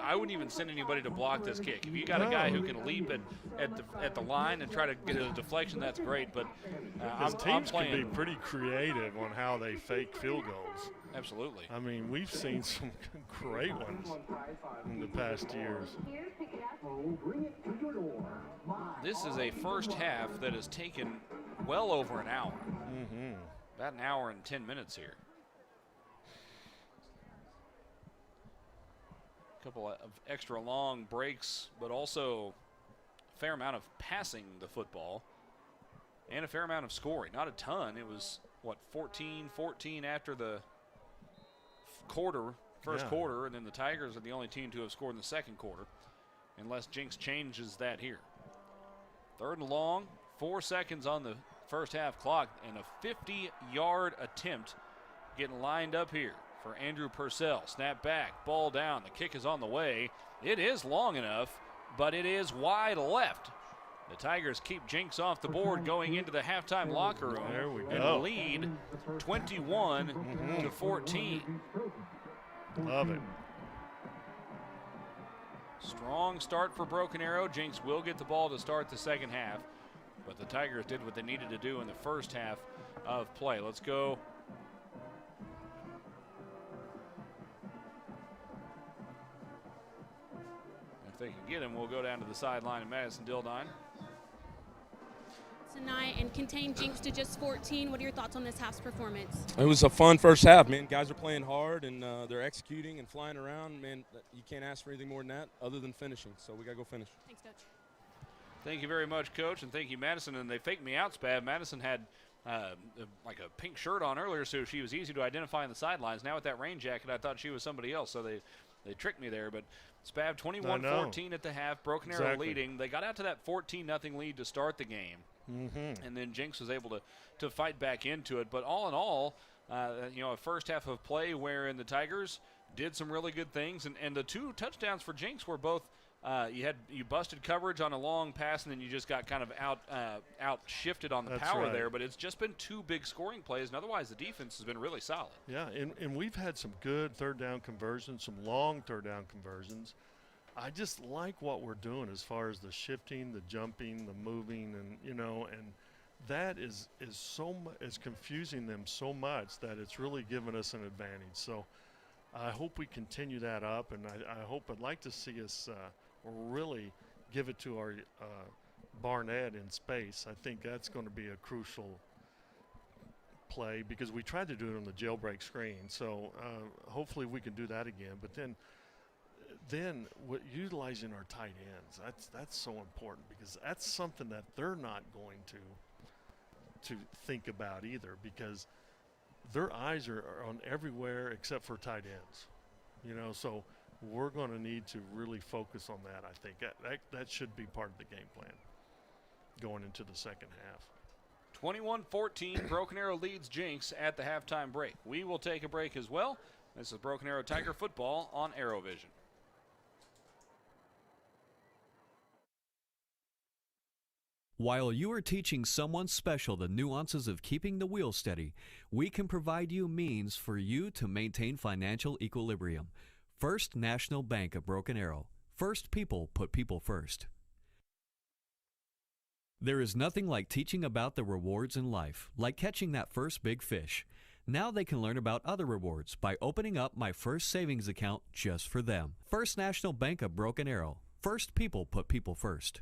I wouldn't even send anybody to block this kick. If you got a guy who can leap at the line and try to get a deflection, that's great. But teams can be pretty creative on how they fake field goals. Absolutely. I mean, we've seen some great ones in the past years. This is a first half that has taken well over an hour. About an hour and 10 minutes here. A couple of extra long breaks, but also a fair amount of passing the football and a fair amount of scoring. Not a ton. It was, what, 14-14 after the first quarter, and then the Tigers are the only team to have scored in the second quarter, unless Jinx changes that here. 3rd and long, 4 seconds on the first half clock, and a 50-yard attempt getting lined up here for Andrew Purcell. Snap back, ball down, the kick is on the way. It is long enough, but it is wide left. The Tigers keep Jinx off the board going into the halftime locker room. There we And go. lead 21 to 14. Love it. Strong start for Broken Arrow. Jinx will get the ball to start the second half, but the Tigers did what they needed to do in the first half of play. Let's go. If they can get him, we'll go down to the sideline of Madison Dildine. Tonight and contain Jinx to just 14. What are your thoughts on this half's performance? It was a fun first half, man. Guys are playing hard and they're executing and flying around. Man, you can't ask for anything more than that other than finishing. So we got to go finish. Thanks, Coach. Thank you very much, Coach, and thank you, Madison. And they faked me out, Spav. Madison had like a pink shirt on earlier, so she was easy to identify on the sidelines. Now with that rain jacket, I thought she was somebody else, so they tricked me there. But Spav 21-14 at the half. Broken Arrow leading. They got out to that 14-0 lead to start the game. And then Jinx was able to fight back into it. But all in all, a first half of play wherein the Tigers did some really good things. And the two touchdowns for Jinx were both you busted coverage on a long pass, and then you just got kind of out shifted on the power there. But it's just been two big scoring plays, and otherwise the defense has been really solid. Yeah, and we've had some good third down conversions, some long third down conversions. I just like what we're doing as far as the shifting, the jumping, the moving, and that is confusing them so much that it's really given us an advantage. So I hope we continue that up, and I'd like to see us really give it to our Barnett in space. I think that's going to be a crucial play because we tried to do it on the jailbreak screen. So hopefully we can do that again. But then utilizing our tight ends, that's so important because that's something that they're not going to think about either because their eyes are on everywhere except for tight ends. So we're going to need to really focus on that. I think that should be part of the game plan going into the second half. 21-14, Broken Arrow leads Jinx at the halftime break. We will take a break as well. This is Broken Arrow Tiger football on ArrowVision. While you are teaching someone special the nuances of keeping the wheel steady, we can provide you means for you to maintain financial equilibrium. First National Bank of Broken Arrow. First people put people first. There is nothing like teaching about the rewards in life, like catching that first big fish. Now they can learn about other rewards by opening up my first savings account just for them. First National Bank of Broken Arrow. First people put people first.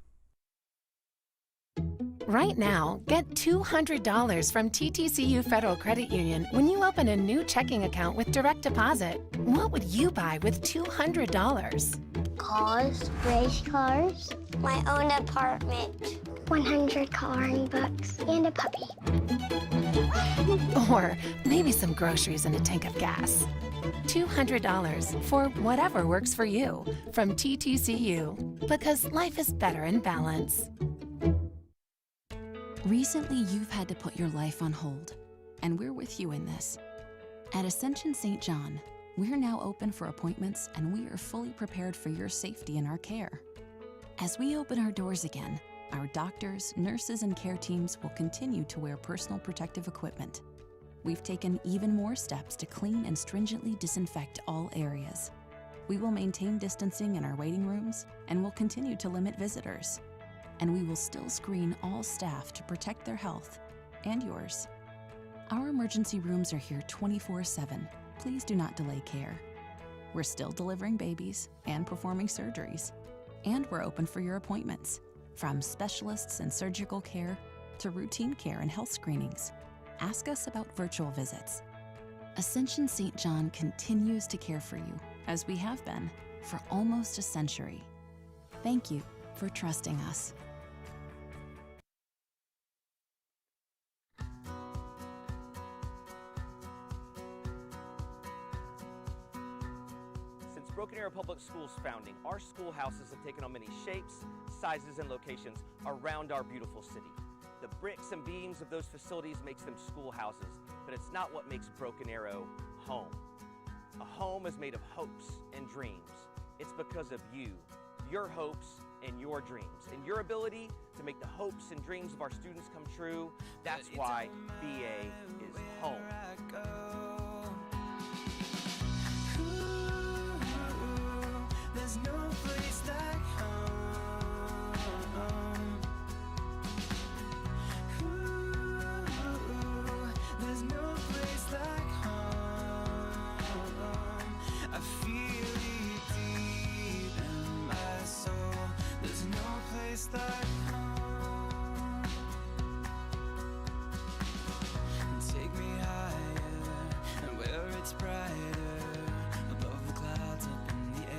Right now, get $200 from TTCU Federal Credit Union when you open a new checking account with direct deposit. What would you buy with $200? Cars, race cars, my own apartment, 100 coloring books, and a puppy. Or maybe some groceries and a tank of gas. $200 for whatever works for you from TTCU, because life is better in balance. Recently, you've had to put your life on hold, and we're with you in this. At Ascension St. John, we're now open for appointments, and we are fully prepared for your safety in our care. As we open our doors again, our doctors, nurses, and care teams will continue to wear personal protective equipment. We've taken even more steps to clean and stringently disinfect all areas. We will maintain distancing in our waiting rooms, and will continue to limit visitors. And we will still screen all staff to protect their health and yours. Our emergency rooms are here 24/7. Please do not delay care. We're still delivering babies and performing surgeries. And we're open for your appointments, from specialists in surgical care to routine care and health screenings. Ask us about virtual visits. Ascension St. John continues to care for you, as we have been for almost a century. Thank you for trusting us. Since Broken Arrow Public Schools' founding, our schoolhouses have taken on many shapes, sizes, and locations around our beautiful city. The bricks and beams of those facilities makes them schoolhouses, but it's not what makes Broken Arrow home. A home is made of hopes and dreams. It's because of you, your hopes and your dreams, and your ability to make the hopes and dreams of our students come true. That's why BA is home. There's no place like home. There's no place like home. I feel it deep in my soul. There's no place like home. Take me higher, and where it's brighter, above the clouds up in the air.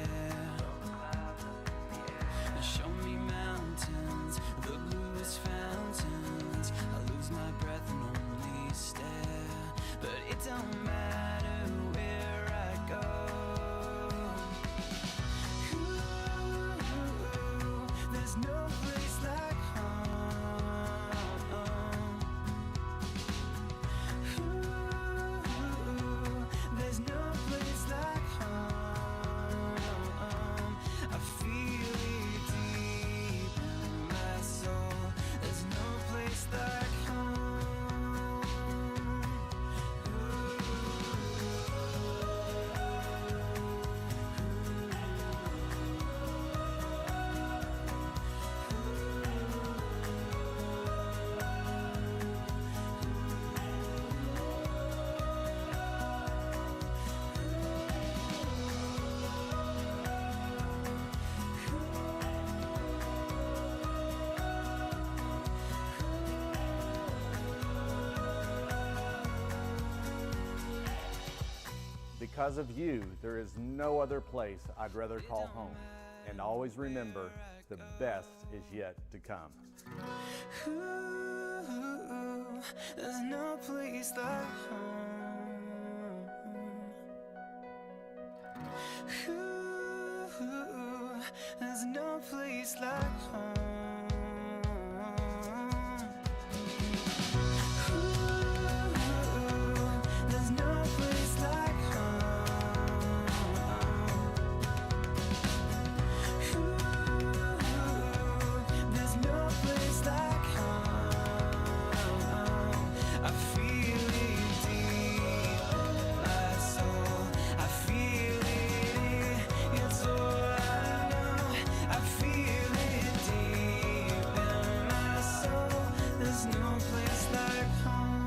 Show me mountains, the bluest fountains. I lose my breath and only stare, but it don't matter where I go. Ooh, there's no place like home. Ooh, there's no place like home. I feel it deep in my soul. There's no place like home. Because of you, there is no other place I'd rather call home. And always remember, the best is yet to come. Ooh, there's no place like home. Ooh, there's no place like home. There's no place like there's no place like home. I feel it deep in my soul. I feel it, it's all I know. I feel it deep in my soul. There's no place like home.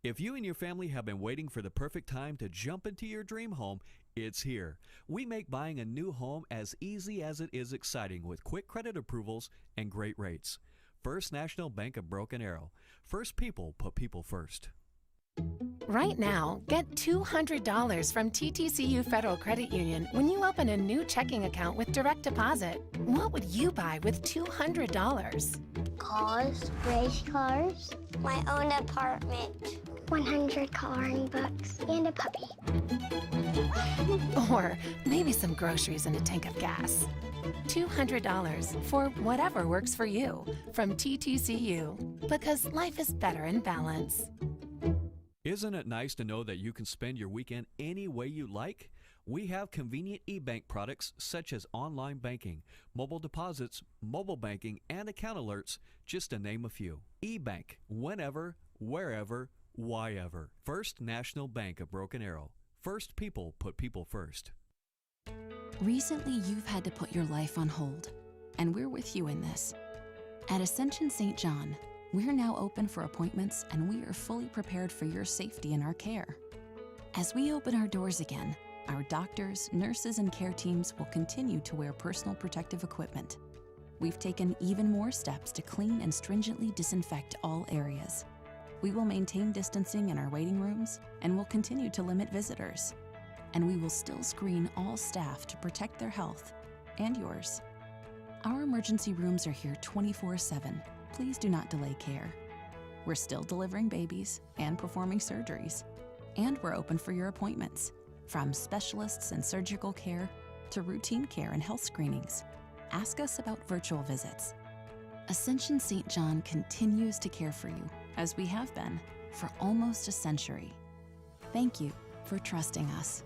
If you and your family have been waiting for the perfect time to jump into your dream home, it's here. We make buying a new home as easy as it is exciting with quick credit approvals and great rates. First National Bank of Broken Arrow. First people put people first. Right now, get $200 from TTCU Federal Credit Union when you open a new checking account with direct deposit. What would you buy with $200? Cars, race cars, my own apartment, 100 coloring books, and a puppy. Or maybe some groceries and a tank of gas. $200 for whatever works for you from TTCU, because life is better in balance. Isn't it nice to know that you can spend your weekend any way you like? We have convenient e-bank products such as online banking, mobile deposits, mobile banking, and account alerts, just to name a few. E-bank, whenever, wherever, whyever. First National Bank of Broken Arrow. First people put people first. Recently, you've had to put your life on hold, and we're with you in this. At Ascension St. John, we're now open for appointments, and we are fully prepared for your safety and our care. As we open our doors again, our doctors, nurses, and care teams will continue to wear personal protective equipment. We've taken even more steps to clean and stringently disinfect all areas. We will maintain distancing in our waiting rooms, and will continue to limit visitors. And we will still screen all staff to protect their health and yours. Our emergency rooms are here 24/7. Please do not delay care. We're still delivering babies and performing surgeries. And we're open for your appointments, from specialists and surgical care to routine care and health screenings. Ask us about virtual visits. Ascension St. John continues to care for you, as we have been for almost a century. Thank you for trusting us.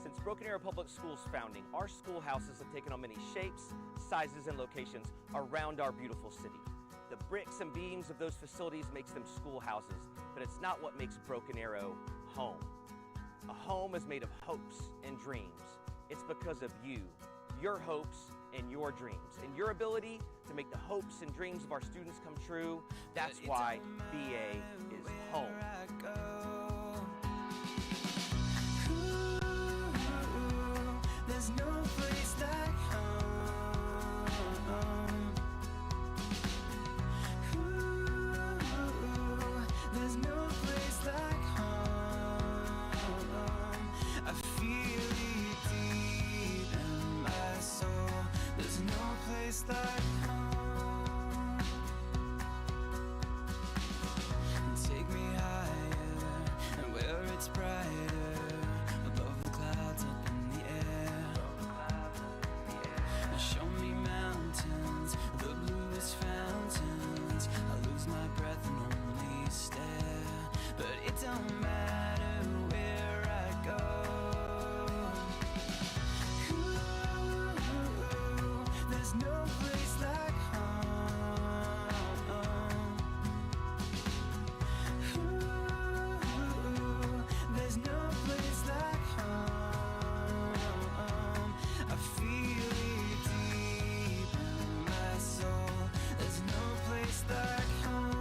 Since Broken Arrow Public Schools' founding, our schoolhouses have taken on many shapes, sizes, and locations around our beautiful city. The bricks and beams of those facilities makes them schoolhouses, but it's not what makes Broken Arrow home. A home is made of hopes and dreams. It's because of you, your hopes and your dreams, and your ability to make the hopes and dreams of our students come true. That's why BA is home. There's no place like home. There's no place like home. I feel it deep in my soul. There's no place like home. Take me higher, and where it's brighter, above the clouds up in the air. Show me mountains, the bluest fountains. I lose my breath and only stare, but it don't matter where I go. Ooh, there's no place like home. Ooh, there's no place like home. I feel it deep in my soul. There's no place like home.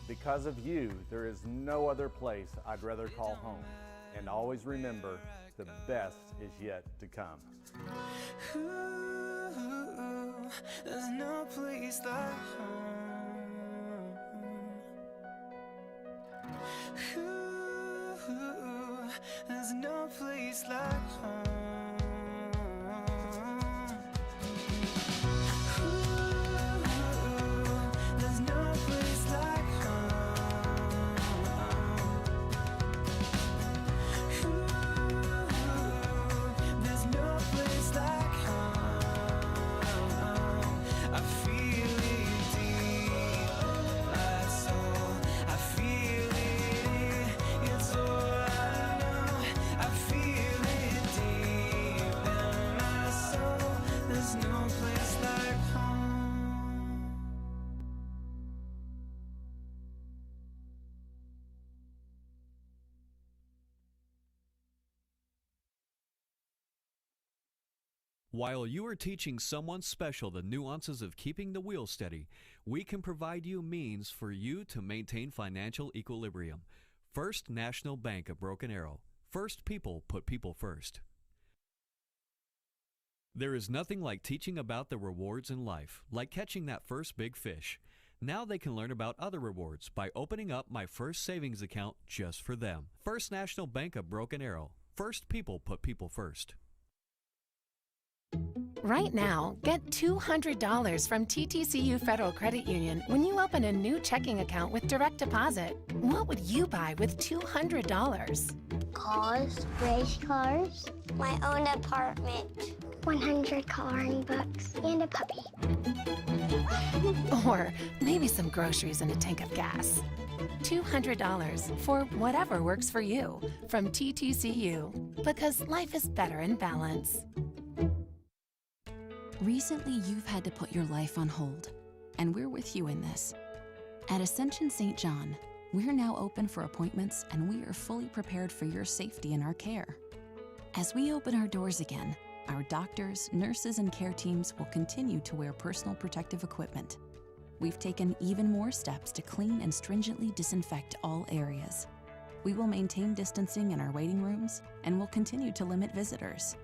Because of you, there is no other place I'd rather call home. And always remember, the best is yet to come. Ooh, there's no place like home. Ooh, there's no place like home. There's no place like home. There's no place like home. I feel it deep in my soul. I feel it, it's all I know. I feel it deep in my soul. There's no place like home. While you are teaching someone special the nuances of keeping the wheel steady, we can provide you means for you to maintain financial equilibrium. First National Bank of Broken Arrow. First people put people first. There is nothing like teaching about the rewards in life, like catching that first big fish. Now they can learn about other rewards by opening up my first savings account just for them. First National Bank of Broken Arrow. First people put people first. Right now, get $200 from TTCU Federal Credit Union when you open a new checking account with direct deposit. What would you buy with $200? Cars, race cars, my own apartment, 100 coloring books, and a puppy. Or maybe some groceries and a tank of gas. $200 for whatever works for you from TTCU, because life is better in balance. Recently, you've had to put your life on hold, and we're with you in this. At Ascension St. John, We're now open for appointments, and we are fully prepared for your safety in our care. As we open our doors again, our doctors, nurses, and care teams will continue to wear personal protective equipment. We've taken even more steps to clean and stringently disinfect all areas. We will maintain distancing in our waiting rooms, and will continue to limit visitors.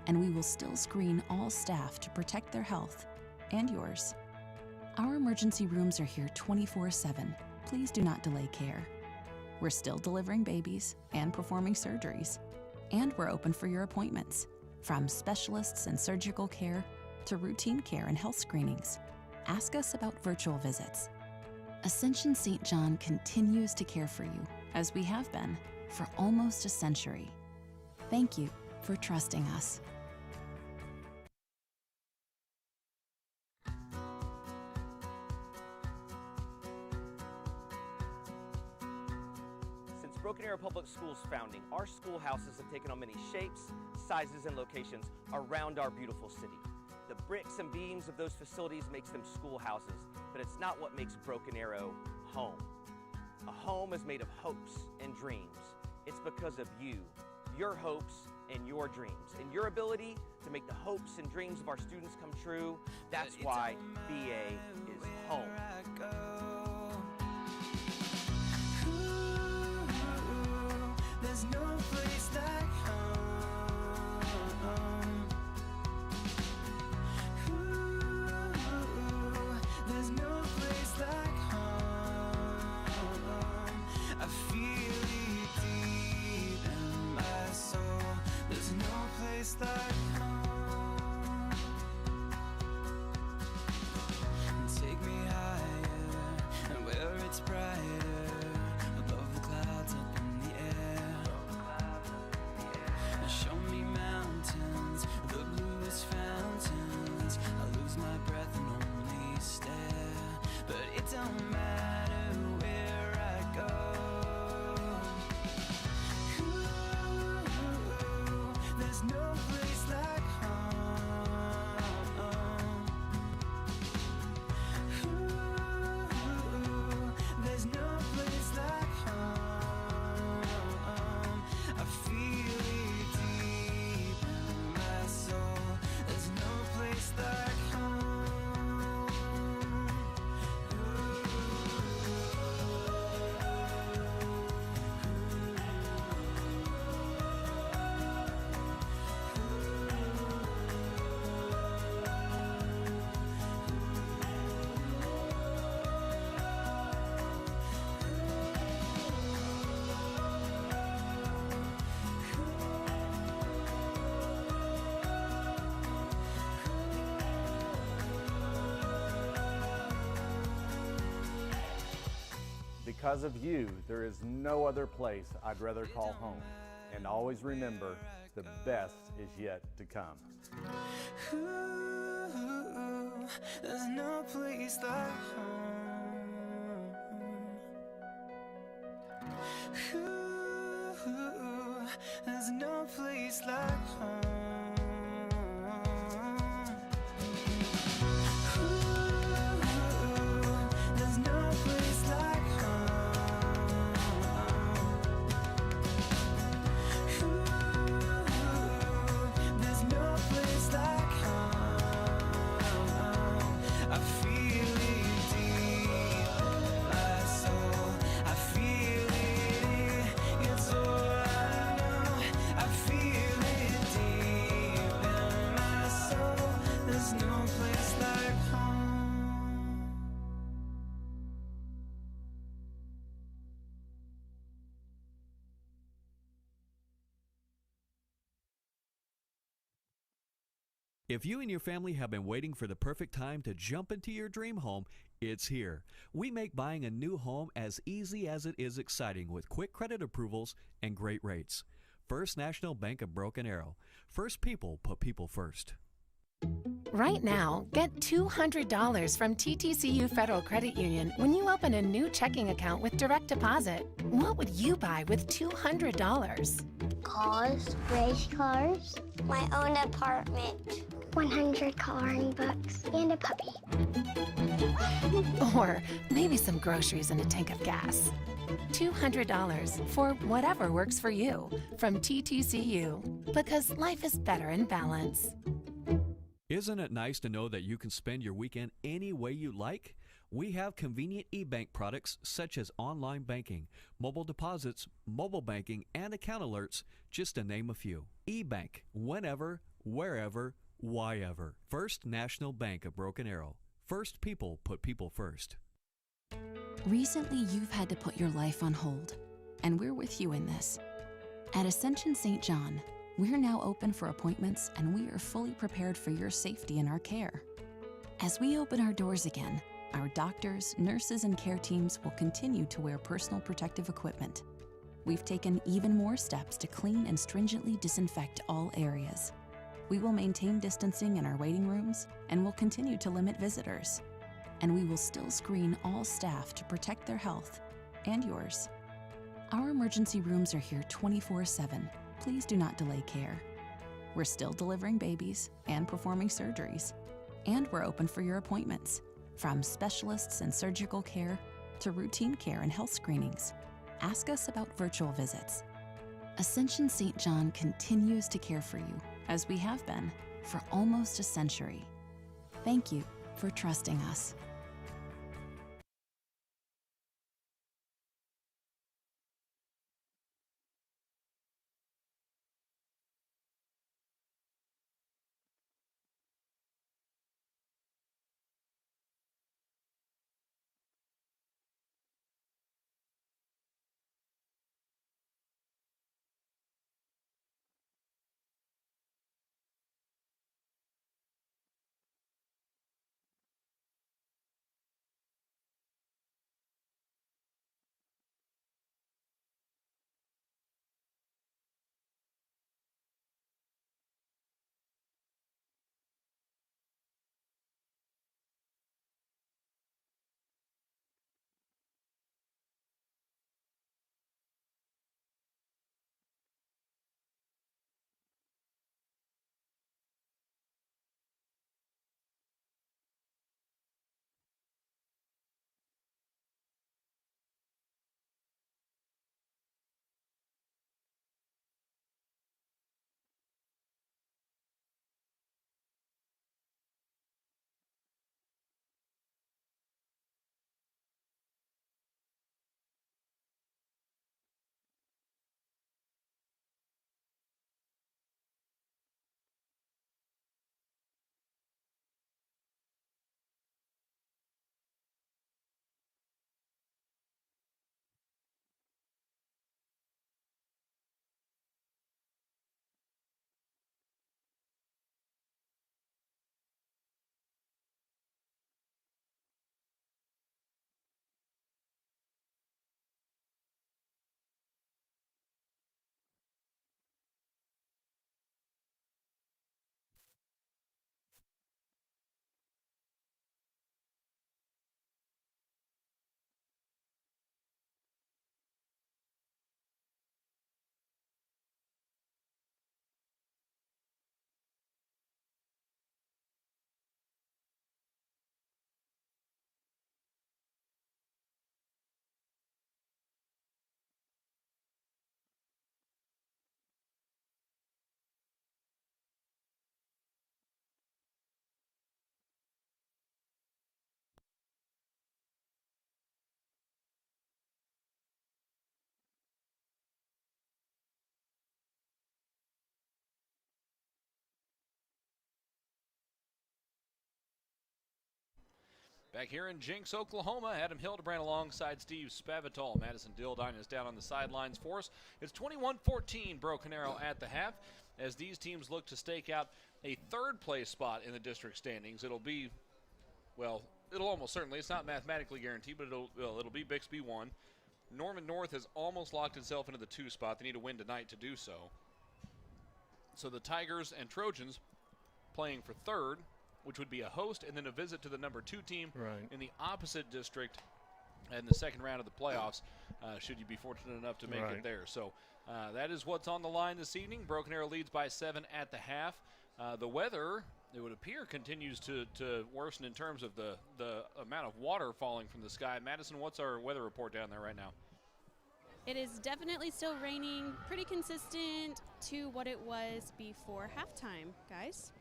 And we will still screen all staff to protect their health and yours. Our emergency rooms are here 24/7. Please do not delay care. We're still delivering babies and performing surgeries. And we're open for your appointments, from specialists and surgical care to routine care and health screenings. Ask us about virtual visits. Ascension St. John continues to care for you, as we have been for almost a century. Thank you for trusting us. Since Broken Arrow Public Schools' founding, our schoolhouses have taken on many shapes, sizes, and locations around our beautiful city. The bricks and beams of those facilities makes them schoolhouses, but it's not what makes Broken Arrow home. A home is made of hopes and dreams. It's because of you, your hopes, and your dreams, and your ability to make the hopes and dreams of our students come true. That's why BA is home. There's no place like home. There's no place like home. I feel it deep in my soul. There's no place like home. Take me higher, and where it's brighter, above the clouds up in the air. Show me mountains, the bluest fountains. I lose my breath and only stare, but it don't matter where I go. Ooh, there's no place like home. Ooh, there's no place like home. I feel it deep in my soul. There's no place like home. Because of you, there is no other place I'd rather call home. And always remember, the best is yet to come. Ooh, there's no place like home. Ooh, there's no place like home. There's no place like home. There's no place like home. I feel it deep in my soul. I feel it, it's all I know. I feel it deep in my soul. There's no place like home. If you and your family have been waiting for the perfect time to jump into your dream home, it's here. We make buying a new home as easy as it is exciting with quick credit approvals and great rates. First National Bank of Broken Arrow. First people put people first. Right now, get $200 from TTCU Federal Credit Union when you open a new checking account with direct deposit. What would you buy with $200? Cars, race cars, my own apartment, 100 coloring books, and a puppy. Or maybe some groceries and a tank of gas. $200 for whatever works for you from TTCU, because life is better in balance. Isn't it nice to know that you can spend your weekend any way you like? We have convenient e-bank products such as online banking, mobile deposits, mobile banking, and account alerts, just to name a few. E-bank, whenever, wherever, whyever. First National Bank of Broken Arrow. First people put people first. Recently, you've had to put your life on hold, and we're with you in this. At Ascension St. John, we're now open for appointments, and we are fully prepared for your safety in our care. As we open our doors again, our doctors, nurses, and care teams will continue to wear personal protective equipment. We've taken even more steps to clean and stringently disinfect all areas. We will maintain distancing in our waiting rooms and will continue to limit visitors. And we will still screen all staff to protect their health and yours. Our emergency rooms are here 24/7. Please do not delay care. We're still delivering babies and performing surgeries. And we're open for your appointments, from specialists and surgical care to routine care and health screenings. Ask us about virtual visits. Ascension St. John continues to care for you, as we have been for almost a century. Thank you for trusting us. Back here in Jinx, Oklahoma, Adam Hildebrand alongside Steve Spavital. Madison Dildine is down on the sidelines for us. It's 21-14 Broken Arrow at the half as these teams look to stake out a third-place spot in the district standings. It'll be, well, it'll almost certainly, it's not mathematically guaranteed, but it'll be Bixby 1. Norman North has almost locked itself into the 2 spot. They need a win tonight to do so. So the Tigers and Trojans playing for third, which would be a host and then a visit to the number 2 team in the opposite district in the second round of the playoffs, should you be fortunate enough to make it there. So that is what's on the line this evening. Broken Arrow leads by 7 at the half. The weather, it would appear, continues to worsen in terms of the amount of water falling from the sky. Madison, what's our weather report down there right now? It is definitely still raining, pretty consistent to what it was before halftime, guys.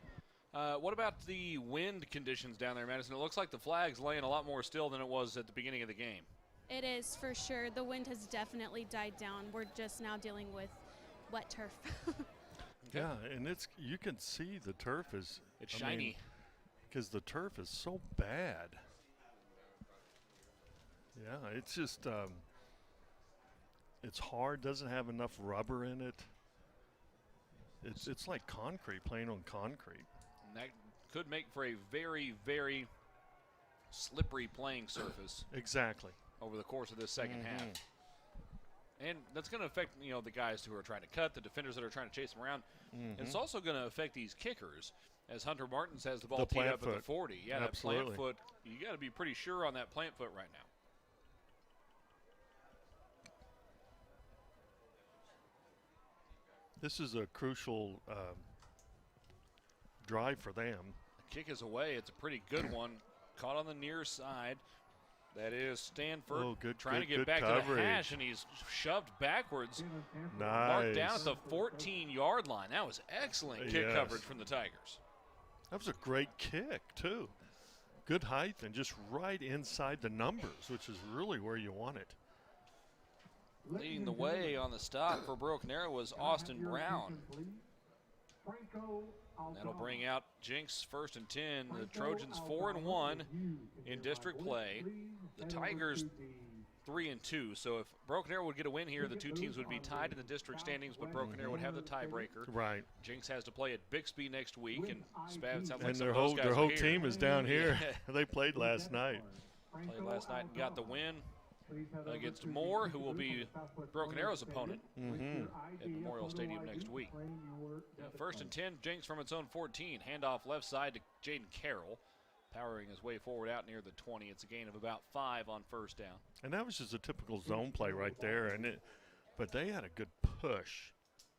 What about the wind conditions down there, Madison? It looks like the flag's laying a lot more still than it was at the beginning of the game. It is for sure. The wind has definitely died down. We're just now dealing with wet turf. Yeah, and you can see the turf is shiny because the turf is so bad. Yeah, it's just it's hard. Doesn't have enough rubber in it. It's like concrete, playing on concrete. And that could make for a very, very slippery playing surface. Exactly. Over the course of this second half. And that's going to affect, the guys who are trying to cut, the defenders that are trying to chase them around. And it's also going to affect these kickers, as Hunter Martins has the ball teed up at the 40. Yeah, absolutely. That plant foot, you got to be pretty sure on that plant foot right now. This is a crucial drive for them. The kick is away. It's a pretty good one. Caught on the near side. That is Stanford trying to get back to the hash, and he's shoved backwards. Nice. Marked down at the 14-yard line. That was excellent kick coverage from the Tigers. That was a great kick, too. Good height and just right inside the numbers, which is really where you want it. Leading the way on the stop for Broken Arrow was Austin Brown. That'll bring out Jinx 1st and 10. The Trojans 4-1 in district play. The Tigers 3-2. So if Broken Arrow would get a win here, the two teams would be tied in the district standings, but Broken Arrow would have the tiebreaker. Right. Jinx has to play at Bixby next week, and Spav sounds like and some their of those guys their whole are team here. is down here. They played last night. Played last night and got the win against Moore, who will be Broken Arrow's opponent at Memorial Stadium next week. 1st and 10, Jinx from its own 14. Handoff left side to Jaden Carroll, powering his way forward out near the 20. It's a gain of about 5 on 1st down. And that was just a typical zone play right there. But they had a good push.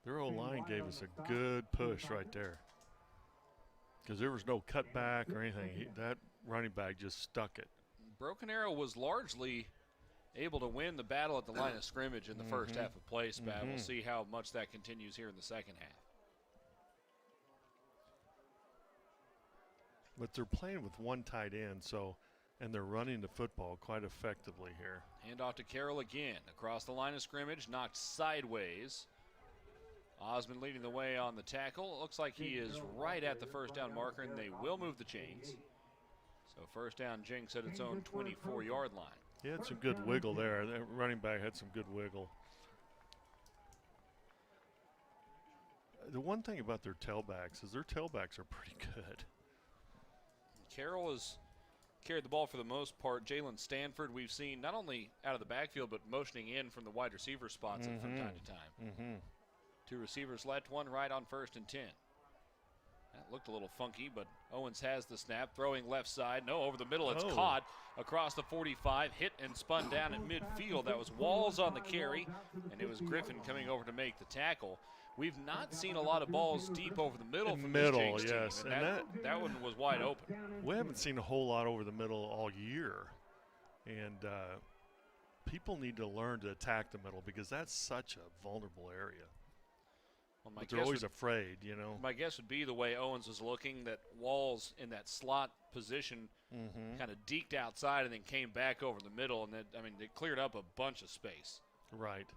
Their O-line gave us a good push right there. Because there was no cutback or anything. That running back just stuck it. Broken Arrow was largely able to win the battle at the line of scrimmage in the first half of play, Spav. We'll see how much that continues here in the second half. But they're playing with one tight end, and they're running the football quite effectively here. Handoff to Carroll again. Across the line of scrimmage, knocked sideways. Osmond leading the way on the tackle. Looks like he is right at the 1st down marker, and they will move the chains. So 1st down, Jinx at its own 24-yard line. He had some good wiggle there. That running back had some good wiggle. The one thing about their tailbacks is their tailbacks are pretty good. Carroll has carried the ball for the most part. Jalen Stanford, we've seen not only out of the backfield, but motioning in from the wide receiver spots from time to time. 2 receivers left, 1 right on 1st and 10. That looked a little funky, but Owens has the snap, throwing left side. No, over the middle, it's caught across the 45, hit and spun down at midfield. That was Walls on the carry, and it was Griffin coming over to make the tackle. We've not seen a lot of balls deep over the middle from this Jinx team, yes. and that one was wide open. We haven't seen a whole lot over the middle all year, and people need to learn to attack the middle because that's such a vulnerable area. Well, but they're always afraid, My guess would be the way Owens was looking, that Walls in that slot position kind of deked outside and then came back over the middle, and they cleared up a bunch of space. Right.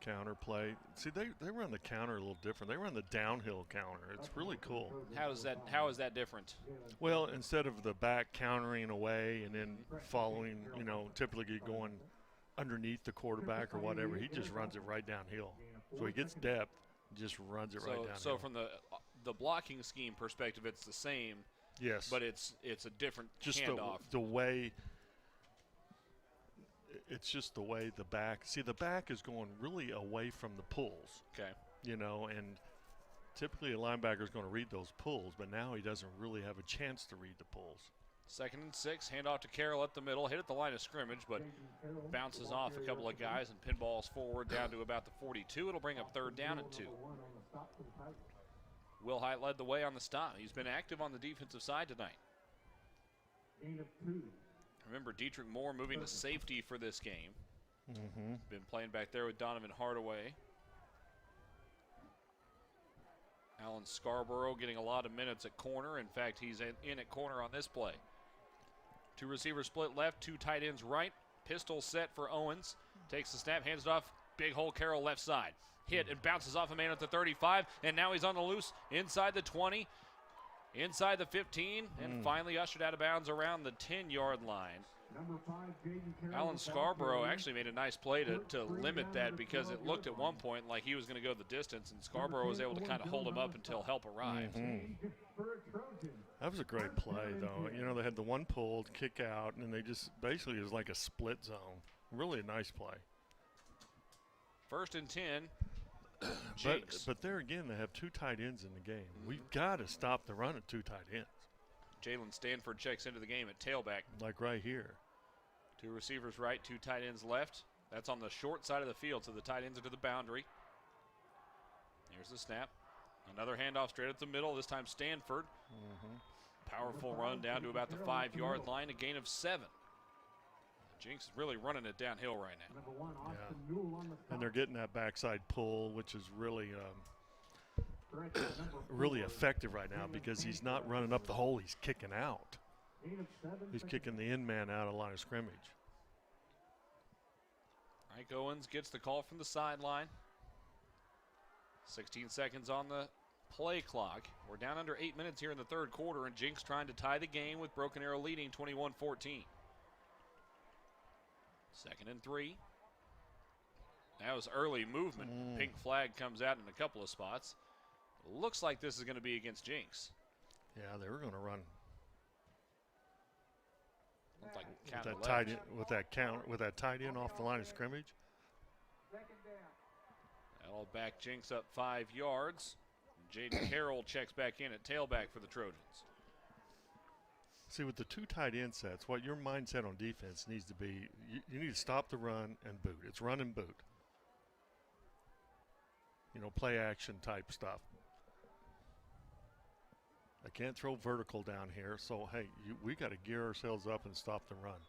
Counter play. See, they run the counter a little different. They run the downhill counter. It's really cool. How is that different? Well, instead of the back countering away and then following, typically going underneath the quarterback or whatever, he just runs it right downhill. So he gets depth, just runs it right downhill. So from the blocking scheme perspective, it's the same. Yes. But it's a different handoff. The way. It's just the way the back. See, the back is going really away from the pulls. Okay. And typically a linebacker is going to read those pulls, but now he doesn't really have a chance to read the pulls. 2nd and 6, handoff to Carroll at the middle, hit at the line of scrimmage, but bounces off a couple of guys and pinballs forward down to about the 42. It'll bring up 3rd down and 2. Will Hite led the way on the stop. He's been active on the defensive side tonight. Gain of 2. Remember, Dietrich Moore moving to safety for this game. Been playing back there with Donovan Hardaway. Alan Scarborough getting a lot of minutes at corner. In fact, he's in at corner on this play. 2 receivers split left, 2 tight ends right. Pistol set for Owens. Takes the snap, hands it off. Big hole Carroll left side. Hit and bounces off a man at the 35, and now he's on the loose inside the 20, inside the 15, and finally ushered out of bounds around the 10-yard line. Number 5, Jaden Carroll. Alan Scarborough actually made a nice play to limit that because it looked at one point like he was going to go the distance, and Scarborough was able to kind of hold him up until help arrived. That was a great play, though. You know, they had the one pulled, kick out, and they just basically it was like a split zone. Really a nice play. 1st and 10. Jinx. But there again, they have 2 tight ends in the game. We've got to stop the run at 2 tight ends. Jalen Stanford checks into the game at tailback. Like right here. 2 receivers right, 2 tight ends left. That's on the short side of the field, so the tight ends are to the boundary. Here's the snap. Another handoff straight at the middle, this time Stanford. Powerful run down to about the 5-yard line, a gain of 7. Jinx is really running it downhill right now. Yeah. And they're getting that backside pull, which is really really effective right now because he's not running up the hole, he's kicking out. He's kicking the end man out of line of scrimmage. Mike Owens gets the call from the sideline. 16 seconds on the play clock. We're down under 8 minutes here in the 3rd quarter, and Jinx trying to tie the game with Broken Arrow leading 21-14. 2nd and 3. That was early movement. Pink flag comes out in a couple of spots. Looks like this is going to be against Jinx. Yeah, they were going to run. Like with that tight end off the line of scrimmage. That'll back Jinx up 5 yards. Jaden Carroll checks back in at tailback for the Trojans. See, with the 2 tight end sets, what your mindset on defense needs to be, you need to stop the run and boot. It's run and boot. You know, play action type stuff. I can't throw vertical down here, so, hey, we got to gear ourselves up and stop the run.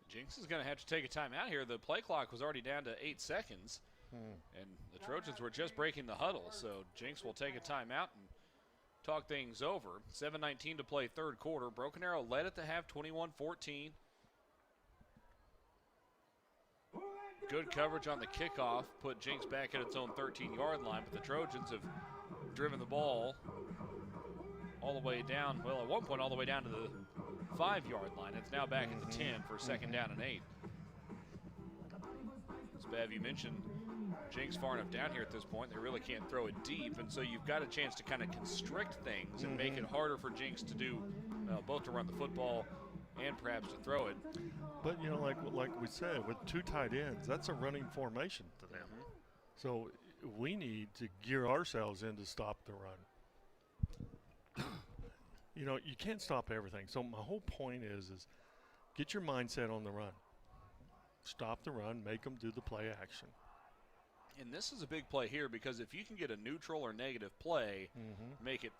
Jinx is going to have to take a timeout here. The play clock was already down to 8 seconds, and the Trojans were just breaking the huddle, so Jinx will take a timeout and talk things over. 7:19 to play 3rd quarter. Broken Arrow led at the half, 21-14. Good coverage on the kickoff put Jinx back at its own 13-yard line, but the Trojans have driven the ball all the way down, well, at one point all the way down to the 5-yard line. It's now back at the 10 for 2nd down and 8. As Bev, you mentioned Jinx far enough down here at this point, they really can't throw it deep, and so you've got a chance to kind of constrict things and make it harder for Jinx to do, both to run the football and perhaps to throw it. But, you know, like we said, with 2 tight ends, that's a running formation to them. So we need to gear ourselves in to stop the run. You know, you can't stop everything. So my whole point is get your mindset on the run. Stop the run, make them do the play action. And this is a big play here because if you can get a neutral or negative play, make it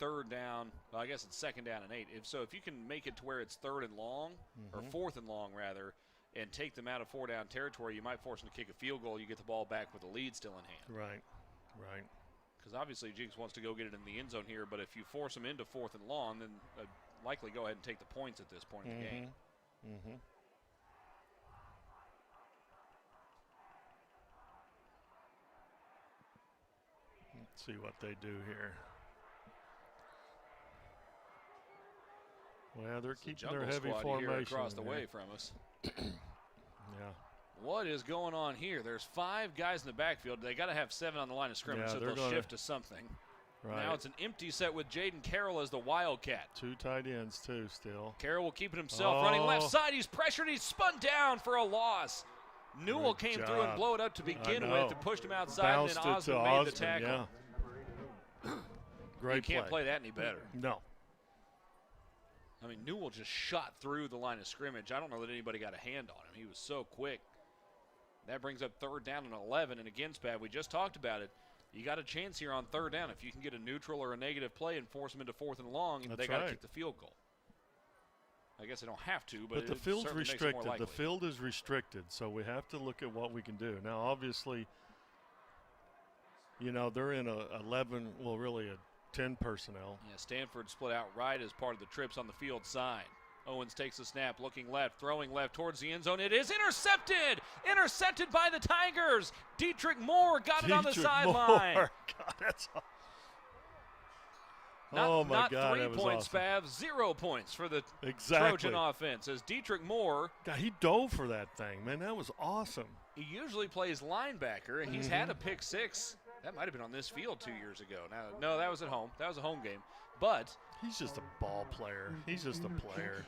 3rd down, well, I guess it's 2nd down and 8. If you can make it to where it's 3rd and long, or 4th and long rather, and take them out of 4-down territory, you might force them to kick a field goal. You get the ball back with the lead still in hand. Right. Because obviously Jinx wants to go get it in the end zone here, but if you force them into 4th and long, then likely go ahead and take the points at this point in the game. Let's see what they do here. Well, they're keeping their heavy formation here across the way from us. Yeah. What is going on here? There's 5 guys in the backfield. They got to have 7 on the line of scrimmage, so they'll shift to something. Right. Now it's an empty set with Jaden Carroll as the Wildcat. 2 tight ends, too, still. Carroll will keep it himself, running left side. He's pressured. He's spun down for a loss. Newell came through and blew it up to begin with and pushed him outside, and then Osmond made the tackle. Yeah. Great You can't play that any better. No. I mean, Newell just shot through the line of scrimmage. I don't know that anybody got a hand on him. He was so quick. That brings up 3rd down and 11. And again, Spav, we just talked about it. You got a chance here on 3rd down. If you can get a neutral or a negative play and force them into 4th and long, they got to kick the field goal. I guess they don't have to, but the field's certainly makes it more restricted. likely. The field is restricted, so we have to look at what we can do. Now, obviously, you know, they're in a 11, well, really a 10 personnel. Yeah, Stanford split out right as part of the trips on the field side. Owens takes a snap, looking left, throwing left towards the end zone. It is intercepted! Intercepted by the Tigers. Dietrich Moore got it on the sideline. God, that's Not God, 3 points, awesome. Spav. 0 points for the Trojan offense. As Dietrich Moore. God, he dove for that thing, man. That was awesome. He usually plays linebacker, and he's had a pick 6. That might have been on this field 2 years ago. No, that was at home. That was a home game. But he's just a ball player. He's just a player.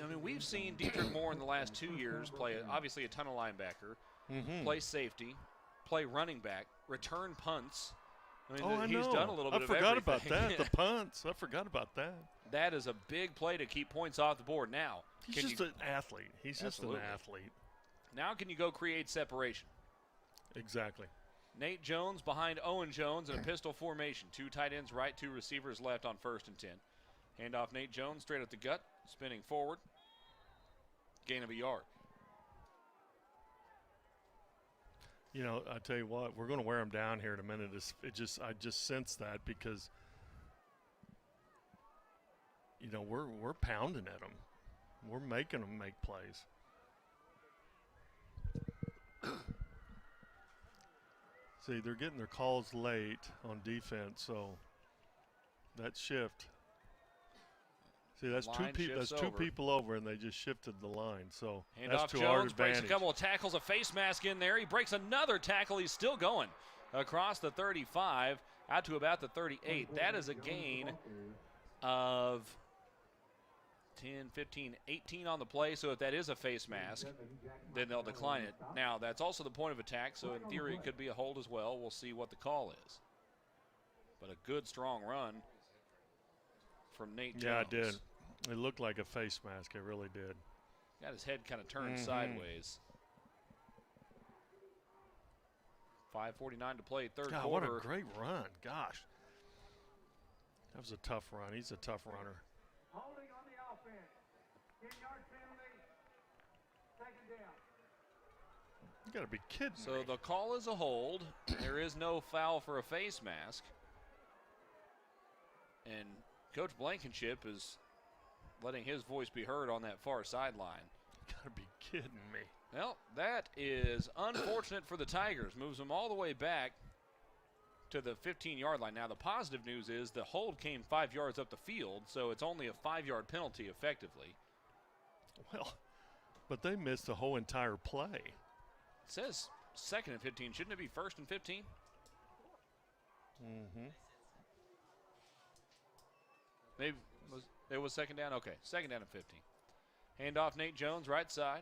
I mean, we've seen Dietrich Moore in the last 2 years play obviously a ton of linebacker, play safety, play running back, return punts. I mean, he's done a little bit of everything. I forgot about that, the punts. I forgot about that. That is a big play to keep points off the board. Now, he's just an athlete. He's just an athlete. Now can you go create separation? Exactly. Nate Jones behind Owen Jones in a pistol formation. 2 tight ends right, 2 receivers left on 1st and 10. Handoff Nate Jones straight at the gut, spinning forward. Gain of a yard. You know, I tell you what, we're going to wear them down here in a minute. I just sense that because, you know, we're pounding at them. We're making them make plays. See, they're getting their calls late on defense, so that shift. See, that's two people over, and they just shifted the line. So that's to our advantage. Breaks a couple of tackles, a face mask in there. He breaks another tackle. He's still going across the 35 out to about the 38. That is a gain of 10, 15, 18 on the play. So if that is a face mask, then they'll decline it. Now, that's also the point of attack, so in theory it could be a hold as well. We'll see what the call is. But a good, strong run from Nate Jones. Yeah, it did. It looked like a face mask. It really did. Got his head kind of turned sideways. 5:49 to play, third quarter. What a great run. Gosh. That was a tough run. He's a tough runner. Holding on the offense. 10-yard penalty. Second down. You got to be kidding me. So the call is a hold. There is no foul for a face mask. And Coach Blankenship is letting his voice be heard on that far sideline. You got to be kidding me. Well, that is unfortunate for the Tigers. Moves them all the way back to the 15-yard line. Now, the positive news is the hold came 5 yards up the field, so it's only a 5-yard penalty effectively. Well, but they missed the whole entire play. It says 2nd and 15. Shouldn't it be 1st and 15? Mm-hmm. Maybe it was 2nd down? Okay, 2nd down and 15. Handoff Nate Jones, right side.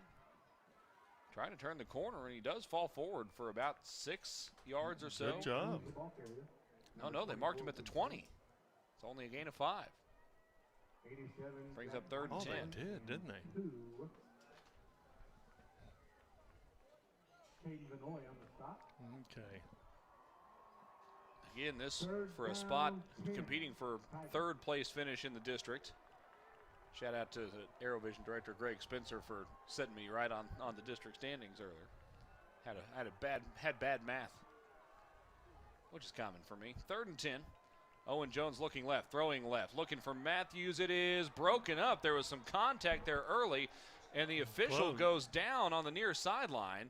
Trying to turn the corner, and he does fall forward for about 6 yards or so. Good job. No, they marked him at the 20. It's only a gain of 5. Brings up 3rd and 10. They did, didn't they? Okay. Again, this for a spot competing for 3rd place finish in the district. Shout out to the ArrowVision director, Greg Spencer, for setting me right on the district standings earlier. Had bad math, which is common for me. 3rd and 10. Owen Jones looking left, throwing left, looking for Matthews. It is broken up. There was some contact there early, and the official goes down on the near sideline.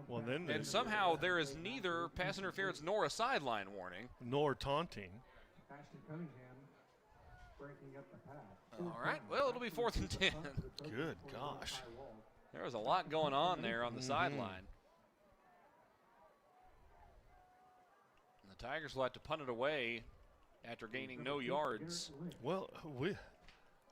Well, then and somehow there is neither pass interference nor a sideline warning. Nor taunting. All right, well, it'll be 4th and 10. Good gosh. There was a lot going on there on the sideline. And the Tigers will have to punt it away after gaining no yards. Well,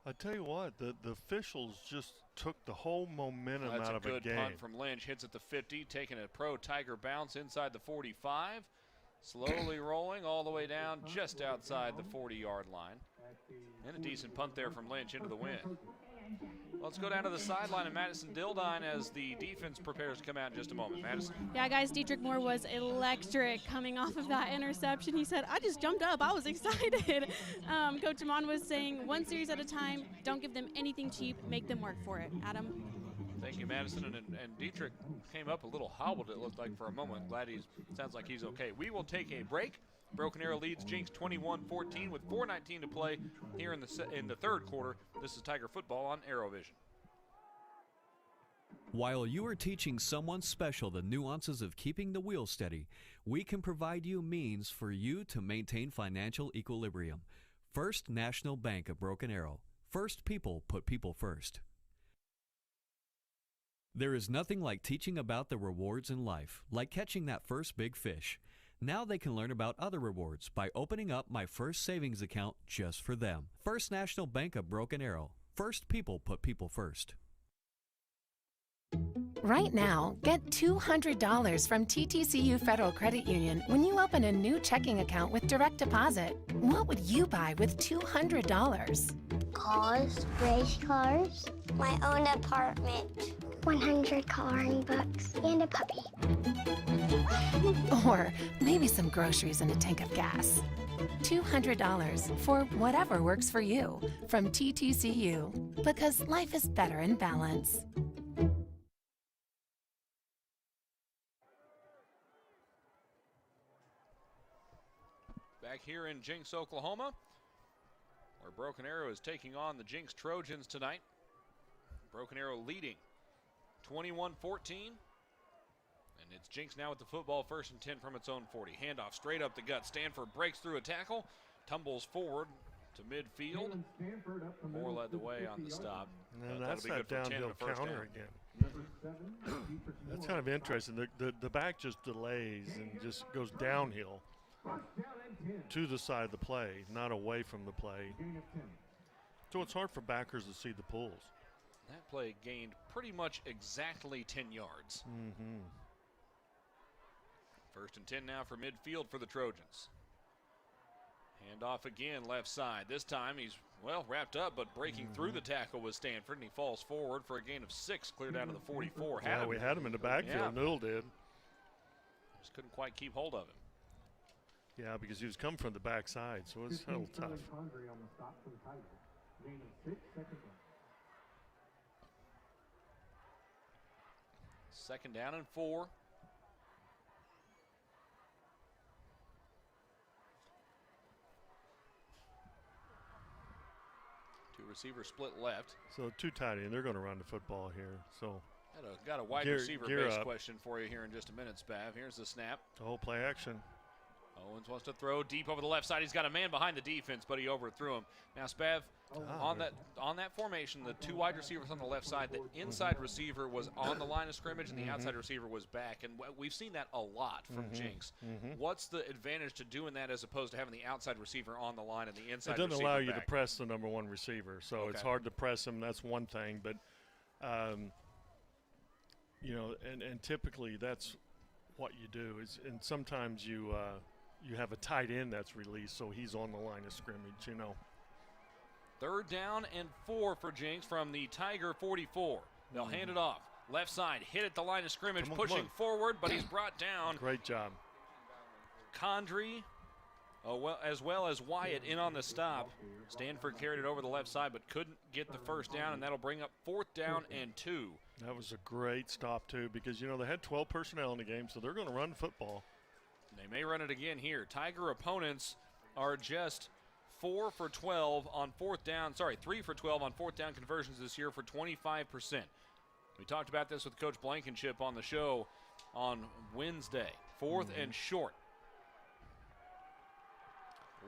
I tell you what, the officials just took the whole momentum out of a game. That's a good punt from Lynch. Hits at the 50, taking a pro Tiger bounce inside the 45. Slowly rolling all the way down just outside the 40-yard line. And a decent punt there from Lynch into the wind. Let's go down to the sideline of Madison Dildine as the defense prepares to come out in just a moment. Madison. Yeah, guys, Dietrich Moore was electric coming off of that interception. He said, I just jumped up. I was excited. Coach Amon was saying, one series at a time. Don't give them anything cheap. Make them work for it. Adam. Thank you, Madison. And Dietrich came up a little hobbled, it looked like, for a moment. Glad sounds like he's okay. We will take a break. Broken Arrow leads Jinx 21-14 with 4:19 to play here in the third quarter. This is Tiger football on ArrowVision. While you are teaching someone special the nuances of keeping the wheel steady, we can provide you means for you to maintain financial equilibrium. First National Bank of Broken Arrow. First people put people first. There is nothing like teaching about the rewards in life, like catching that first big fish. Now they can learn about other rewards by opening up my first savings account just for them. First National Bank of Broken Arrow. First people put people first. Right now, get $200 from TTCU Federal Credit Union when you open a new checking account with direct deposit. What would you buy with $200? Cars, race cars, my own apartment, 100 coloring books, and a puppy. Or maybe some groceries and a tank of gas. $200 for whatever works for you from TTCU, because life is better in balance. Back here in Jinx, Oklahoma, where Broken Arrow is taking on the Jinx Trojans tonight. Broken Arrow leading 21-14. And it's Jinx now with the football, 1st and 10 from its own 40. Handoff straight up the gut. Stanford breaks through a tackle, tumbles forward to midfield. Moore led the way on the stop. And that's that downhill counter again. That's kind of interesting. The back just delays and just goes downhill to the side of the play, not away from the play. So it's hard for backers to see the pulls. That play gained pretty much exactly 10 yards. Mm-hmm. 1st and 10 now for midfield for the Trojans. Handoff again, left side. This time he's, well, wrapped up, but breaking through the tackle with Stanford, and he falls forward for a gain of 6, clear down to the 44. Yeah, we had him in the backfield. Yeah. Newell did. Just couldn't quite keep hold of him. Yeah, because he was coming from the backside, so it was a little tough. Second down and 4. Two receivers split left. So two tight end. They're going to run the football here. So got a wide receiver base question for you here in just a minute, Spav. Here's the snap. The whole play action. Owens wants to throw deep over the left side. He's got a man behind the defense, but he overthrew him. Now, Spav, on that formation, the two wide receivers on the left side, the inside receiver was on the line of scrimmage and the outside receiver was back. And we've seen that a lot from Jinx. What's the advantage to doing that as opposed to having the outside receiver on the line and the inside receiver back? It doesn't allow you to press the number one receiver, so it's hard to press him. That's one thing. But, you know, and typically that's what you do. And sometimes you have a tight end that's released, so he's on the line of scrimmage, you know. 3rd down and 4 for Jinx from the Tiger 44. They'll hand it off. Left side, hit at the line of scrimmage, pushing forward, but he's brought down. Great job. Condry, as well as Wyatt in on the stop. Stanford carried it over the left side, but couldn't get the first down, and that'll bring up 4th down and 2. That was a great stop, too, because, you know, they had 12 personnel in the game, so they're going to run the football. They may run it again here. Tiger opponents are just 4 for 12 on 4th down. 3 for 12 on 4th down conversions this year for 25%. We talked about this with Coach Blankenship on the show on Wednesday. 4th and short.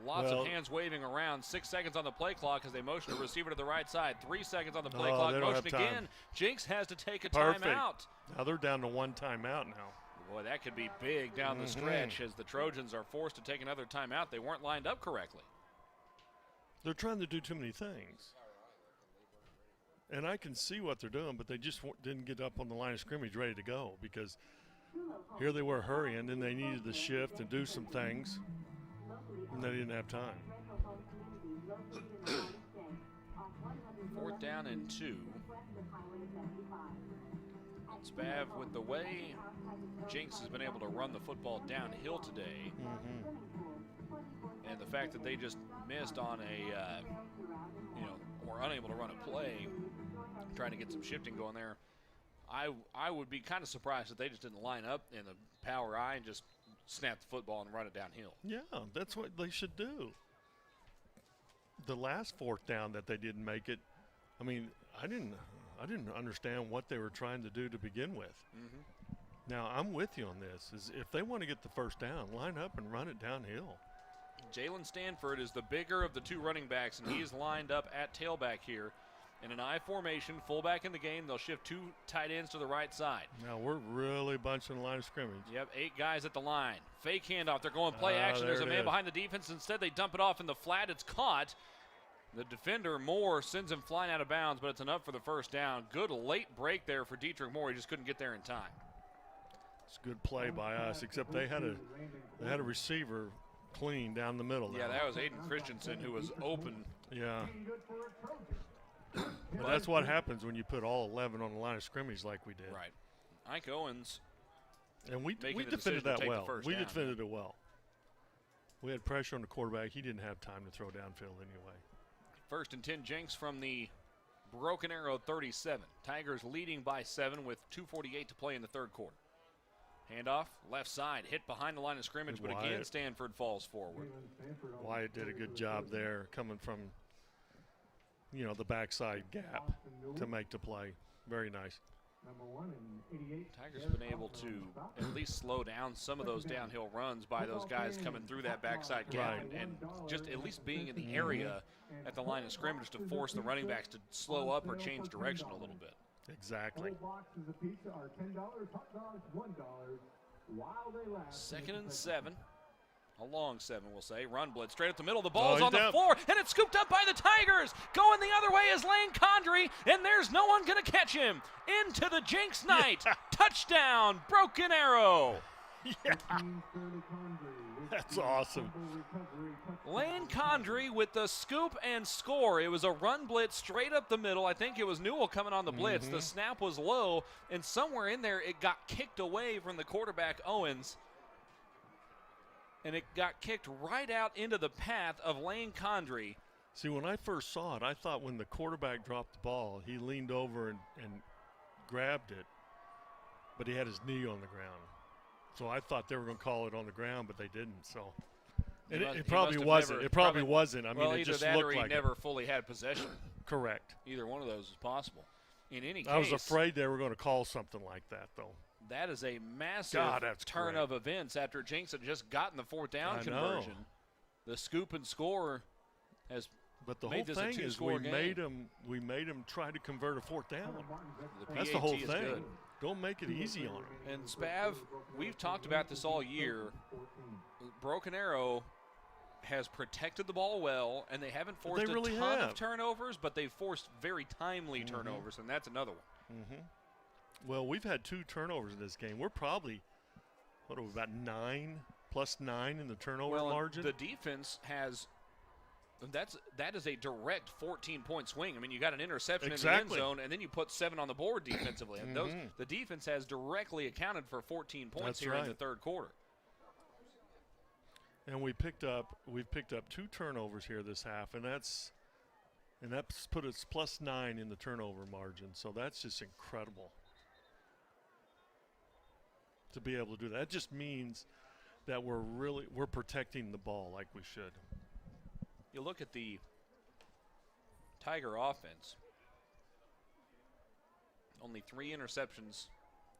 Lots of hands waving around. 6 seconds on the play clock as they motion the receiver to the right side. 3 seconds on the play clock. Motion again. Jinx has to take a timeout. Now they're down to 1 timeout now. Boy, that could be big down the stretch as the Trojans are forced to take another timeout. They weren't lined up correctly. They're trying to do too many things. And I can see what they're doing, but they just didn't get up on the line of scrimmage ready to go because here they were hurrying, and they needed to shift and do some things, and they didn't have time. 4th down and 2. Spav, with the way Jinx has been able to run the football downhill today, and the fact that they just missed on a, were unable to run a play, trying to get some shifting going there, I would be kind of surprised if they just didn't line up in the power I and just snap the football and run it downhill. Yeah, that's what they should do. The last 4th down that they didn't make it, I mean, I didn't understand what they were trying to do to begin with. Now, I'm with you on this. Is if they want to get the 1st down, line up and run it downhill. Jalen Stanford is the bigger of the 2 running backs, and he's lined up at tailback here. In an I formation, fullback in the game, they'll shift 2 tight ends to the right side. Now, we're really bunching the line of scrimmage. Yep, 8 guys at the line. Fake handoff. They're going play action. There's a man behind the defense. Instead, they dump it off in the flat. It's caught. The defender, Moore, sends him flying out of bounds, but it's enough for the 1st down. Good late break there for Dietrich Moore. He just couldn't get there in time. It's a good play by us, except they had a receiver clean down the middle. Yeah, that was Aiden Christensen who was open. Yeah. But that's what happens when you put all 11 on the line of scrimmage like we did. Right. Ike Owens. And we defended that well. We defended it well. We had pressure on the quarterback. He didn't have time to throw downfield anyway. 1st and 10, Jinx from the Broken Arrow 37. Tigers leading by 7 with 2:48 to play in the 3rd quarter. Handoff, left side, hit behind the line of scrimmage, but again Stanford falls forward. Wyatt did a good job there coming from, the backside gap to make the play. Very nice. Tigers have been able to at least slow down some of those downhill runs by those guys coming through that backside gap and just at least being in the area at the line of scrimmage to force the running backs to slow up or change direction a little bit. Exactly. 2nd and 7. A long 7, we'll say. Run blitz straight up the middle. The ball's on the floor, and it's scooped up by the Tigers. Going the other way is Lane Condry, and there's no one going to catch him. Into the Jinx night. Touchdown, Broken Arrow. Yeah. That's awesome. Lane Condry with the scoop and score. It was a run blitz straight up the middle. I think it was Newell coming on the blitz. The snap was low, and somewhere in there it got kicked away from the quarterback, Owens. And it got kicked right out into the path of Lane Condry. See, when I first saw it, I thought when the quarterback dropped the ball, he leaned over and grabbed it, but he had his knee on the ground. So I thought they were going to call it on the ground, but they didn't. So it probably wasn't. It probably wasn't. I mean, it just looked like he never fully had possession. Correct. Either one of those is possible. In any case, I was afraid they were going to call something like that, though. That is a massive turn of events after Jinx had just gotten the 4th down conversion. The scoop and score has made this a 2-score game. But the whole thing is we made them try to convert a 4th down. That's the whole thing. Good. Don't make it easy on them. And Spav, we've talked about this all year. Broken Arrow has protected the ball well, and they haven't forced a ton of turnovers, but they've forced very timely turnovers, and that's another one. Well, we've had 2 turnovers in this game. We're probably, about 9, plus 9 in the turnover margin? The defense has that is a direct 14-point swing. I mean, you got an interception in the end zone, and then you put 7 on the board defensively. And the defense has directly accounted for 14 points in the 3rd quarter. And we've picked up 2 turnovers here this half, and that's put us plus 9 in the turnover margin. So that's just incredible to be able to do that. That just means that we're protecting the ball like we should. You look at the Tiger offense, only 3 interceptions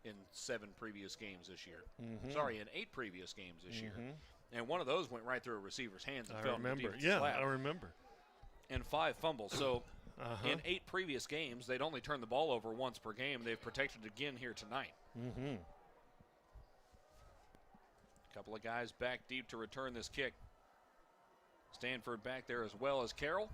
in 7 previous games this year. Sorry, in 8 previous games this year. And one of those went right through a receiver's hands and fell in the defense's lap. I remember. And 5 fumbles. So in 8 previous games, they'd only turned the ball over once per game. They've protected it again here tonight. A couple of guys back deep to return this kick. Stanford back there as well as Carroll.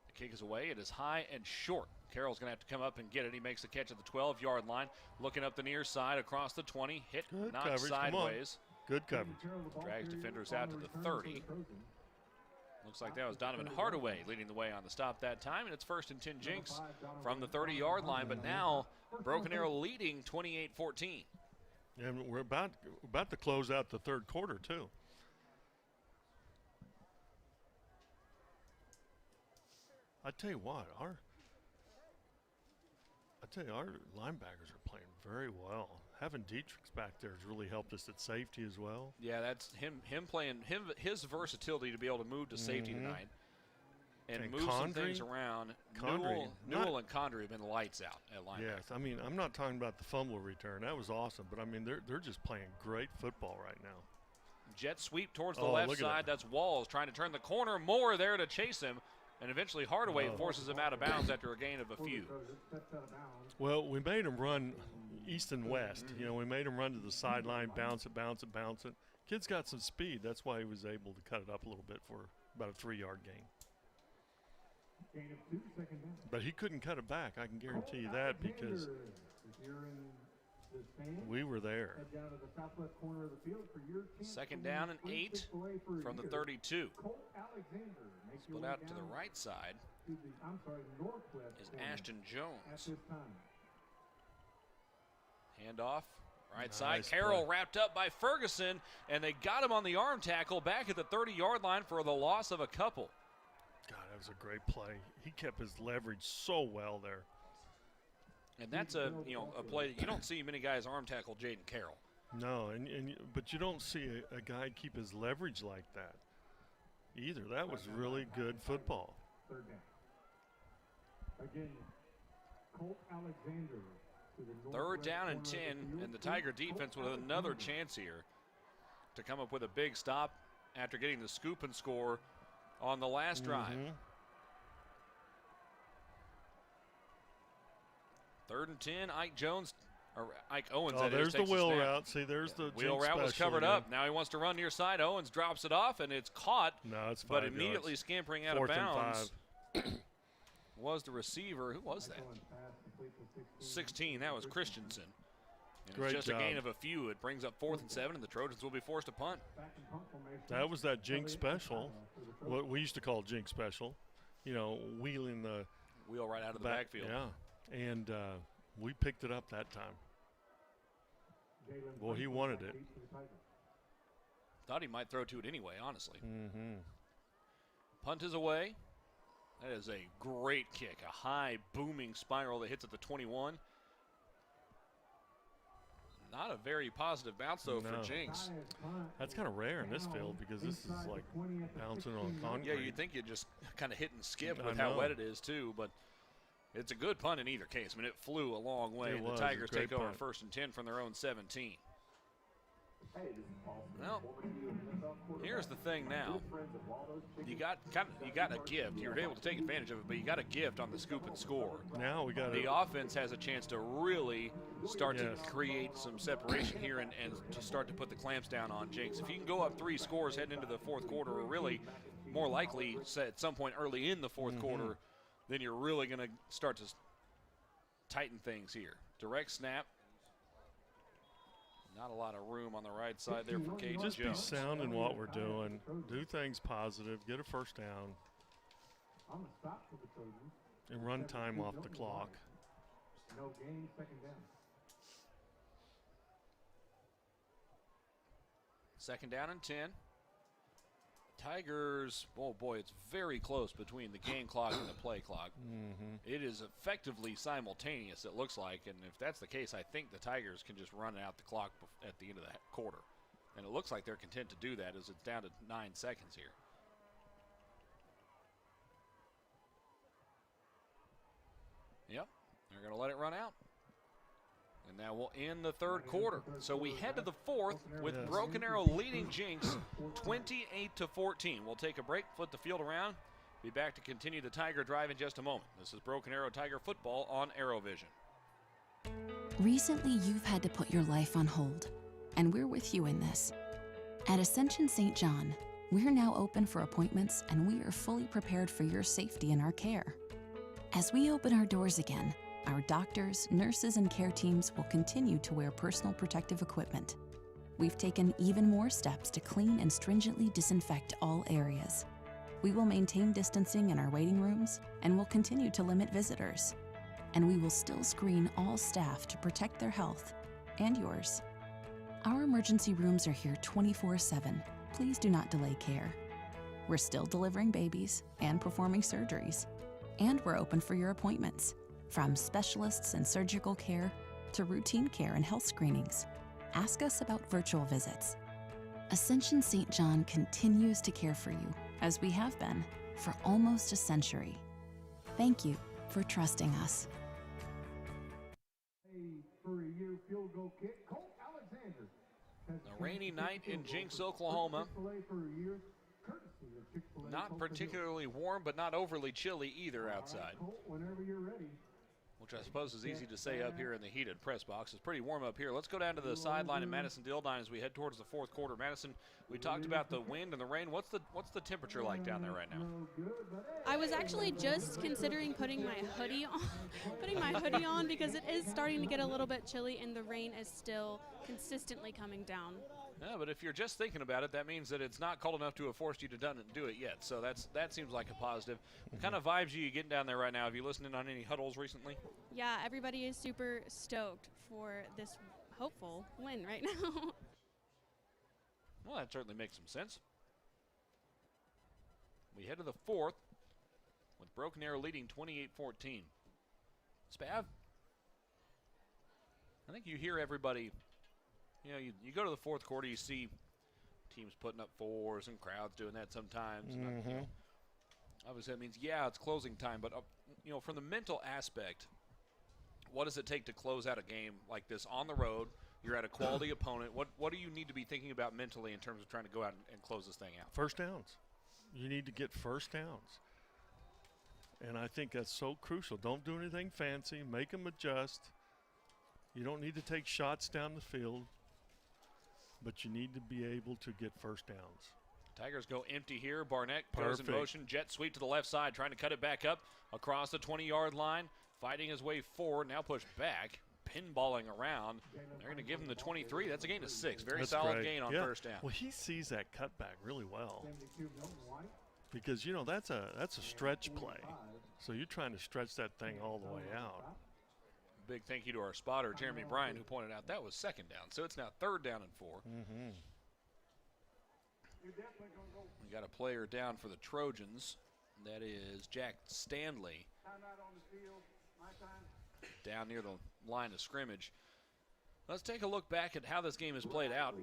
The kick is away. It is high and short. Carroll's going to have to come up and get it. He makes the catch at the 12-yard line. Looking up the near side across the 20. Hit, knocked sideways. Good coverage. Drags defenders out to the 30. Looks like that was Donovan Hardaway leading the way on the stop that time, and it's 1st and 10 Jinx from the 30-yard line, but now Broken Arrow leading 28-14. And we're about to close out the third quarter, too. I tell you what, our linebackers are playing very well. Having Dietrich's back there has really helped us at safety as well. Yeah, that's him playing his versatility to be able to move to safety tonight and move some things around. Newell and Condry have been lights out at linebacker. Yes, I mean, I'm not talking about the fumble return. That was awesome, but I mean, they're just playing great football right now. Jet sweep towards the left side. That's Walls trying to turn the corner. Moore there to chase him. And eventually Hardaway forces him out of bounds after a gain of a few. Well, we made him run east and west. You know, we made him run to the sideline, bounce it, bounce it, bounce it. Kid's got some speed. That's why he was able to cut it up a little bit for about a 3-yard gain. But he couldn't cut it back. I can guarantee you that because we were there. 2nd down and 8 from the 32. Split out to the right side is Ashton Jones. Handoff, right side. Carroll wrapped up by Ferguson, and they got him on the arm tackle back at the 30-yard line for the loss of a couple. God, that was a great play. He kept his leverage so well there. And that's a play that you don't see many guys arm tackle Jaden Carroll. No, but you don't see a guy keep his leverage like that either. That was really good football. 3rd down. Again, Colt Alexander. 3rd down and 10, and the Tiger defense with another chance here to come up with a big stop after getting the scoop and score on the last drive. 3rd and 10, Ike Owens. Oh, there's the wheel route. See, there's the wheel route was covered up. Now he wants to run near side. Owens drops it off, and it's caught. No, it's 5 but immediately yards. Scampering out of bounds was the receiver. Who was that? 16. That was Christensen. And Great it's just job. a gain of a few. It brings up 4th and 7, and the Trojans will be forced to punt. That was that Jinx special, what we used to call Jinx special. You know, wheeling the wheel right out of the backfield. Yeah, and we picked it up that time. Boy, he wanted it. Thought he might throw to it anyway, honestly. Punt is away. That is a great kick, a high booming spiral that hits at the 21. Not a very positive bounce, though, for Jinx. That's kind of rare in this field because this is like bouncing on concrete. Yeah, you'd think you'd just kind of hit and skip with how wet it is, too, but it's a good punt in either case. I mean, it flew a long way. The Tigers take over 1st and 10 from their own 17. Well, here's the thing now. You got a gift. You were able to take advantage of it, but you got a gift on the scoop and score. Now we got the offense has a chance to really start to create some separation here and to start to put the clamps down on Jinx. If you can go up 3 scores heading into the 4th quarter, or really more likely at some point early in the 4th quarter, then you're really going to start to tighten things here. Direct snap. Not a lot of room on the right side there for Cade Jones. Just be sound in what we're doing. Do things positive. Get a 1st down. And run time off the clock. No gain, 2nd down. 2nd down and 10. Tigers, oh boy, it's very close between the game clock and the play clock. It is effectively simultaneous, it looks like, and if that's the case, I think the Tigers can just run out the clock at the end of the quarter. And it looks like they're content to do that as it's down to 9 seconds here. Yep, they're going to let it run out. And that will end the 3rd quarter. So we head to the 4th with Broken Arrow leading Jinx 28-14. We'll take a break, flip the field around, be back to continue the Tiger drive in just a moment. This is Broken Arrow Tiger football on ArrowVision. Recently, you've had to put your life on hold, and we're with you in this. At Ascension St. John, we're now open for appointments, and we are fully prepared for your safety and our care. As we open our doors again, our doctors, nurses, and care teams will continue to wear personal protective equipment. We've taken even more steps to clean and stringently disinfect all areas. We will maintain distancing in our waiting rooms and will continue to limit visitors. And we will still screen all staff to protect their health and yours. Our emergency rooms are here 24/7. Please do not delay care. We're still delivering babies and performing surgeries. And we're open for your appointments, from specialists in surgical care to routine care and health screenings. Ask us about virtual visits. Ascension St. John continues to care for you, as we have been for almost a century. Thank you for trusting us. A rainy night in Jinx, Oklahoma. Not particularly warm, but not overly chilly either outside. Which I suppose is easy to say up here in the heated press box. It's pretty warm up here. Let's go down to the sideline in Madison-Dildine as we head towards the fourth quarter. Madison, we talked about the wind and the rain. What's the temperature like down there right now? I was actually just considering putting my hoodie on, because it is starting to get a little bit chilly and the rain is still consistently coming down. Yeah, but if you're just thinking about it, that means that it's not cold enough to have forced you to do it yet. So that seems like a positive. What kind of vibes are you getting down there right now? Have you listened in on any huddles recently? Yeah, everybody is super stoked for this hopeful win right now. Well, that certainly makes some sense. We head to the fourth with Broken Arrow leading 28-14. Spav, I think you hear everybody. You know, you go to the fourth quarter, you see teams putting up fours and crowds doing that sometimes. And obviously, that means, yeah, it's closing time. But, from the mental aspect, what does it take to close out a game like this on the road? You're at a quality opponent. What do you need to be thinking about mentally in terms of trying to go out and close this thing out? First downs. You need to get first downs. And I think that's so crucial. Don't do anything fancy. Make them adjust. You don't need to take shots down the field, but you need to be able to get first downs. Tigers go empty here. Barnett goes in motion. Jet sweep to the left side, trying to cut it back up across the 20-yard line, fighting his way forward, now pushed back, pinballing around. They're going to give him the 23. That's a gain of 6. Very solid gain on first down. Well, he sees that cutback really well because, that's a stretch play. So you're trying to stretch that thing all the way out. Big thank you to our spotter, Jeremy Bryan, who pointed out that was second down. So it's now third down and 4. We got a player down for the Trojans. That is Jack Stanley. Down near the line of scrimmage. Let's take a look back at how this game has played out.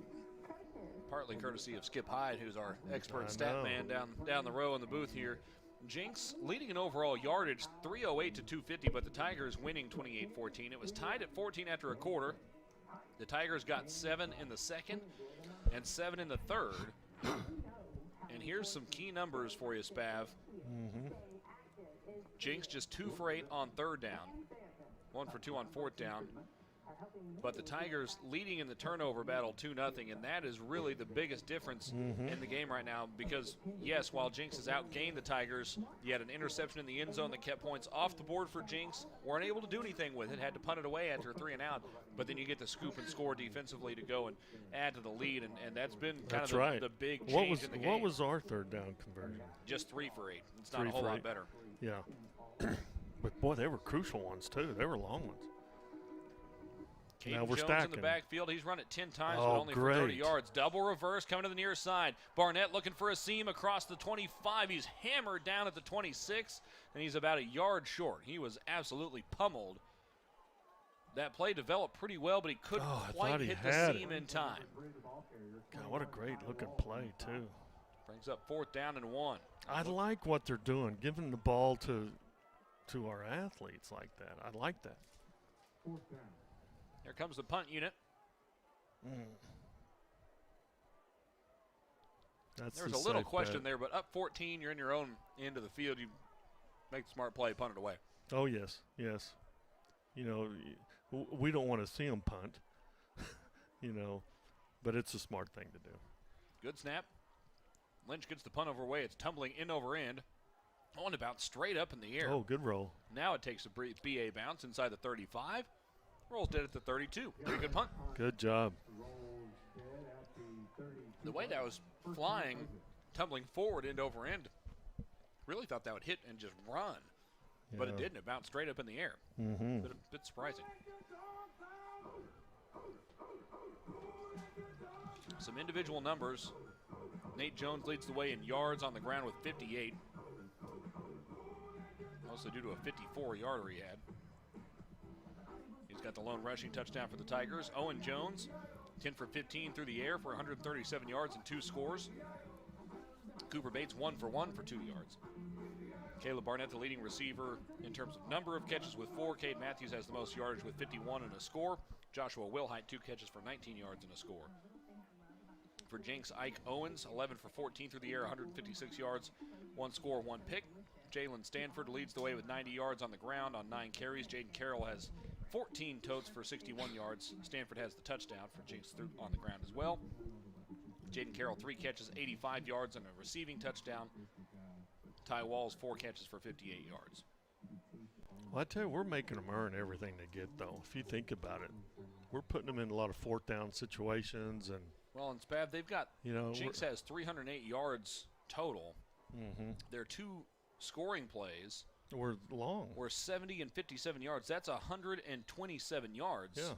Partly courtesy of Skip Hyde, who's our expert stat man down the row in the booth here. Jinx leading in overall yardage, 308 to 250, but the Tigers winning 28-14. It was tied at 14 after a quarter. The Tigers got 7 in the second and 7 in the third. And here's some key numbers for you, Spav. Jinx just 2 for 8 on third down, 1 for 2 on fourth down. But the Tigers leading in the turnover battle 2-0, and that is really the biggest difference in the game right now because, yes, while Jinx has outgained the Tigers, you had an interception in the end zone that kept points off the board for Jinx. Weren't able to do anything with it, had to punt it away after a 3 and out, but then you get the scoop and score defensively to go and add to the lead, and that's been kind of the big change in the game. What was our third down conversion? Just 3 for 8. It's not a whole lot better. Yeah. But, boy, they were crucial ones, too. They were long ones. Now we're Jones stacking. In the backfield. He's run it 10 times, but only for 30 yards. Double reverse coming to the near side. Barnett looking for a seam across the 25. He's hammered down at the 26, and he's about a yard short. He was absolutely pummeled. That play developed pretty well, but he couldn't quite hit the seam in time. God, what a great-looking play, too. Brings up 4th down and 1. I like what they're doing, giving the ball to our athletes like that. I like that. 4th down. Here comes the punt unit. There's a little question there, but up 14, you're in your own end of the field. You make the smart play, punt it away. Oh, yes. We don't want to see them punt, but it's a smart thing to do. Good snap. Lynch gets the punt over away. It's tumbling in over end. On about straight up in the air. Oh, good roll. Now it takes a BA bounce inside the 35. Rolls dead at the 32. Pretty good punt. Good job. The way that was flying, tumbling forward end over end, really thought that would hit and just run, but it Yeah. didn't. It bounced straight up in the air. Mm-hmm. Bit surprising. Some individual numbers. Nate Jones leads the way in yards on the ground with 58. Mostly due to a 54-yarder he had. He's got the lone rushing touchdown for the Tigers. Owen Jones, 10 for 15 through the air for 137 yards and 2 scores. Cooper Bates, 1 for 1 for 2 yards. Caleb Barnett, the leading receiver in terms of number of catches with 4. Cade Matthews has the most yardage with 51 and a score. Joshua Wilhite, 2 catches for 19 yards and a score. For Jinx, Ike Owens, 11 for 14 through the air, 156 yards, 1 score, 1 pick. Jalen Stanford leads the way with 90 yards on the ground on 9 carries. Jaden Carroll has 14 totes for 61 yards. Stanford has the touchdown for Jinx on the ground as well. Jaden Carroll, 3 catches, 85 yards, and a receiving touchdown. Ty Walls, 4 catches for 58 yards. Well, I tell you, we're making them earn everything they get, though. If you think about it, we're putting them in a lot of 4th down situations. And well, and Spav, they've got, Jinx we're- has 308 yards total. Mhm. Their 2 scoring plays We're long. were 70 and 57 yards. That's 127 yards. Yeah.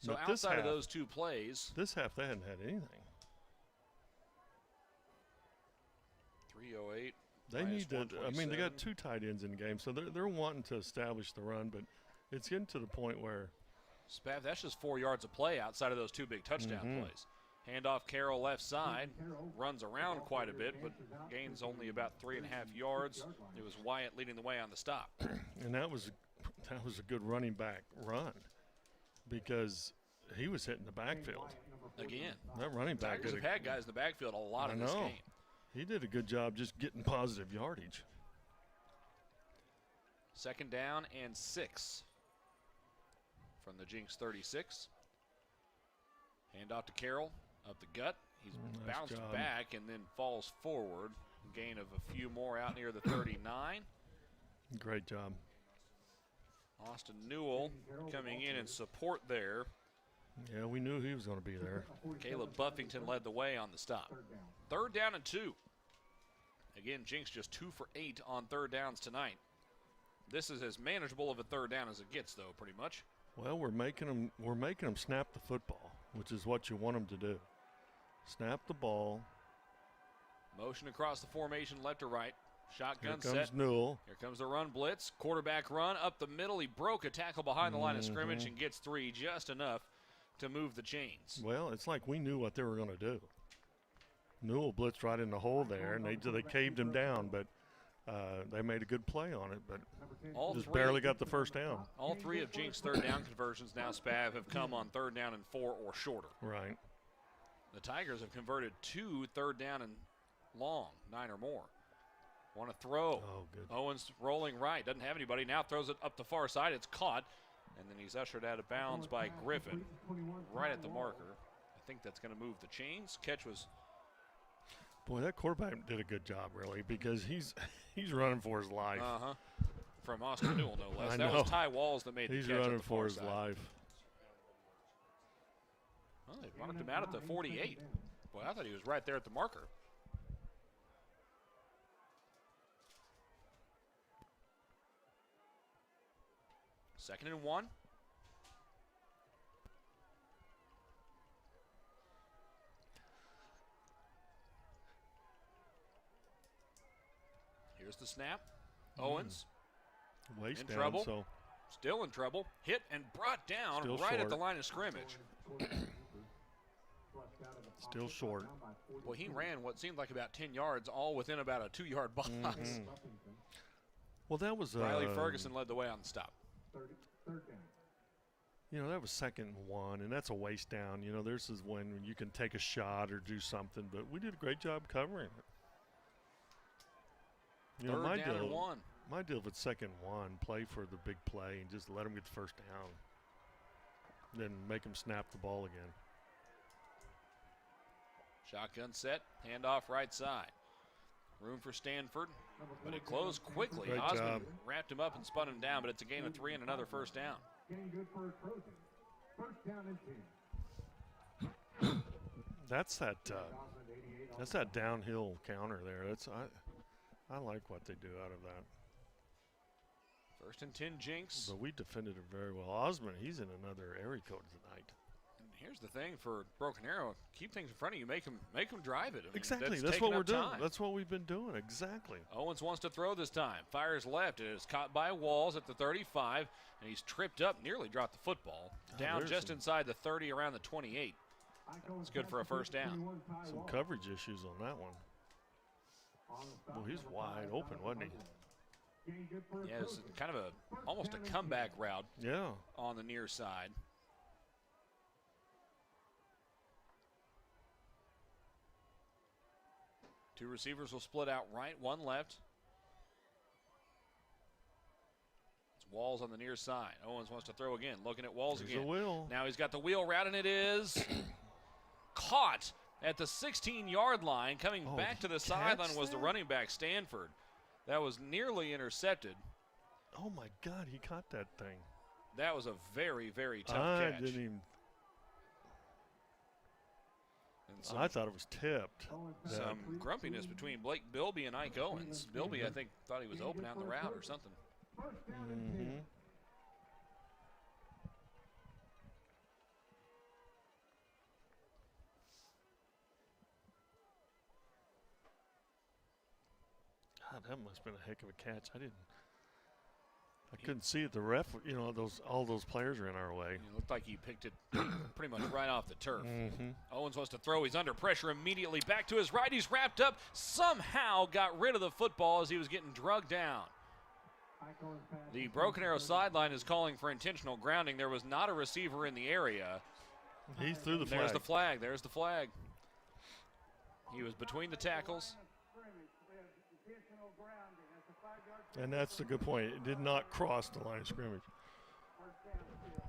So But this outside of half- those 2 plays, This half, they hadn't had anything. 308. They minus need to. I mean, they got 127. 2 tight ends in the game, so they're wanting to establish the run, but it's getting to the point where Spav, that's just 4 yards of play outside of those 2 big touchdown plays. Handoff Carroll left side, runs around quite a bit, but gains only about 3.5 yards. It was Wyatt leading the way on the stop. and that was a good running back run because he was hitting the backfield. Again, That running back Tigers did have had guys in the backfield a lot I of this know. game. He did a good job just getting positive yardage. 2nd down and 6 from the Jinx 36. Handoff to Carroll, up the gut. He's Nice bounced job. back and then falls forward. Gain of a few more out near the 39. Great job. Austin Newell coming in and support there. Yeah, we knew he was going to be there. Caleb Buffington led the way on the stop. 3rd down and 2. Again, Jinx just 2 for 8 on 3rd downs tonight. This is as manageable of a 3rd down as it gets, though, pretty much. Well, we're making them snap the football, which is what you want them to do. Snap the ball. Motion across the formation, left to right. Shotgun Here comes set. Newell. Here comes the run blitz. Quarterback run up the middle. He broke a tackle behind the line of scrimmage and gets 3, just enough to move the chains. Well, it's like we knew what they were going to do. Newell blitzed right in the hole there, and they caved him down, but they made a good play on it, but just barely got the 1st down. All 3 of Jinx 3rd down conversions now, Spav, have come on 3rd down and 4 or shorter. Right. The Tigers have converted 2 3rd down and long, 9 or more. Want to throw. Oh, good. Owens rolling right. Doesn't have anybody. Now throws it up the far side. It's caught. And then he's ushered out of bounds by Griffin right at the marker. I think that's going to move the chains. Catch was. Boy, that quarterback did a good job, really, because he's running for his life. From Austin Newell, no less. I That know. was Ty Walls that made He's the catch. running at the for far his side. life. Well, they marked him out at the 48. Boy, I thought he was right there at the marker. Second and 1. Here's the snap. Owens Waist in down, trouble. so Still in trouble. Hit and brought down Still right at short. the line of scrimmage. still short. Well, he ran what seemed like about 10 yards, all within about a 2-yard box. Well, that was Riley Ferguson led the way on the stop. You know, that was 2nd and 1, and that's a waist down. You know, this is when you can take a shot or do something, but we did a great job covering it. You know, Third down and 1. My deal if it's 2nd and 1, play for the big play and just let them get the 1st down. Then make them snap the ball again. Shotgun set, handoff right side. Room for Stanford, but it closed quickly. Great Osmond job. wrapped him up and spun him down, but it's a gain of 3 and another 1st down. Getting good for Trojan. 1st down and 10. That's that downhill counter there. I like what they do out of that. 1st and 10, Jinx. But we defended it very well. Osmond, he's in another area code tonight. And here's the thing for Broken Arrow: keep things in front of you, make them drive it. I mean, Exactly. That's what we're doing. That's what we've been doing. Exactly. Owens wants to throw this time. Fires left. It is caught by Walls at the 35, and he's tripped up, nearly dropped the football. Down just inside the 30, around the 28. It's good for a first down. Some coverage issues on that one. Well, he's wide open, wasn't he? Yeah, it's kind of almost a comeback route. Yeah. On the near side. Two receivers will split out right, one left. It's Walls on the near side. Owens wants to throw again, looking at Walls again. The wheel. Now he's got the wheel route, and it is caught at the 16-yard line. Coming back to the sideline was the running back, Stanford. That was nearly intercepted. Oh, my God, he caught that thing. That was a very, very tough catch. Didn't even. I thought it was tipped. Some grumpiness between Blake Bilby and Ike Owens. Bilby, I think, thought he was open out in the route or something. Mm-hmm. God, that must have been a heck of a catch. I couldn't see it. The ref, all those players are in our way. It looked like he picked it pretty much right off the turf. Mm-hmm. Owens wants to throw. He's under pressure immediately. Back to his right. He's wrapped up. Somehow got rid of the football as he was getting drugged down. The Broken Arrow sideline is calling for intentional grounding. There was not a receiver in the area. He threw the flag. There's the flag. There's the flag. He was between the tackles. And that's the good point. It did not cross the line of scrimmage.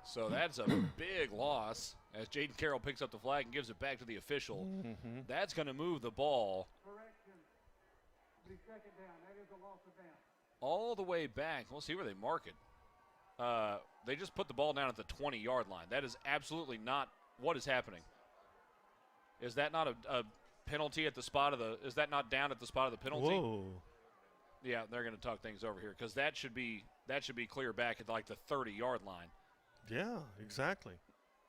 So that's a big loss as Jaden Carroll picks up the flag and gives it back to the official. Mm-hmm. That's going to move the ball all the way back. We'll see where they mark it. They just put the ball down at the 20-yard line. That is absolutely not what is happening. Is that not a penalty at the spot of the – is that not down at the spot of the penalty? Whoa. Yeah, they're going to talk things over here because that should be clear back at like the 30-yard line. Yeah, exactly.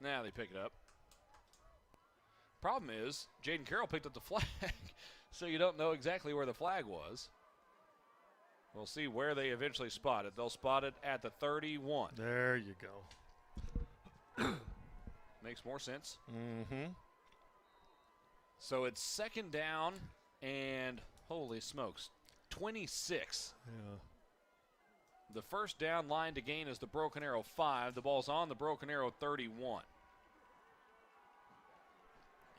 Now they pick it up. Problem is, Jaden Carroll picked up the flag, so you don't know exactly where the flag was. We'll see where they eventually spot it. They'll spot it at the 31. There you go. Makes more sense. Mm-hmm. So it's second down, and holy smokes, 26. Yeah. The first down line to gain is the Broken Arrow 5. The ball's on the Broken Arrow 31.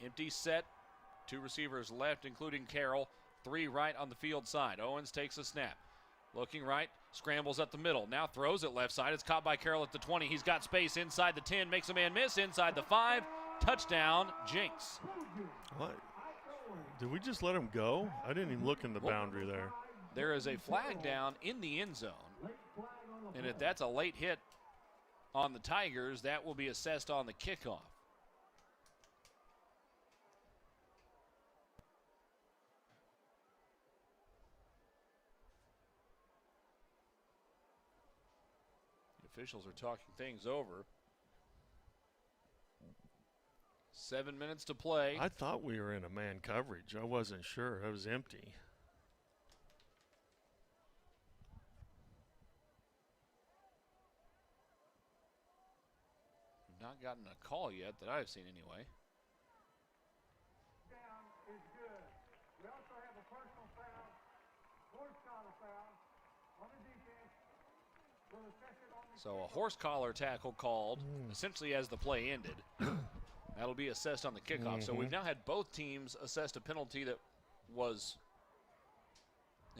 Empty set. Two receivers left, including Carroll. Three right on the field side. Owens takes a snap. Looking right, scrambles up the middle. Now throws it left side. It's caught by Carroll at the 20. He's got space inside the 10. Makes a man miss inside the 5. Touchdown, Jinx. What? Did we just let him go? I didn't even look in the boundary there. There is a flag down in the end zone. And if that's a late hit on the Tigers, that will be assessed on the kickoff. The officials are talking things over. 7 minutes to play. I thought we were in a man coverage. I wasn't sure. It was empty. Not gotten a call yet that I've seen anyway. Down is good. We also have a personal foul, horse collar foul on the defense. For the second on the So a horse collar tackle called essentially as the play ended. That'll be assessed on the kickoff. So we've now had both teams assessed a penalty that was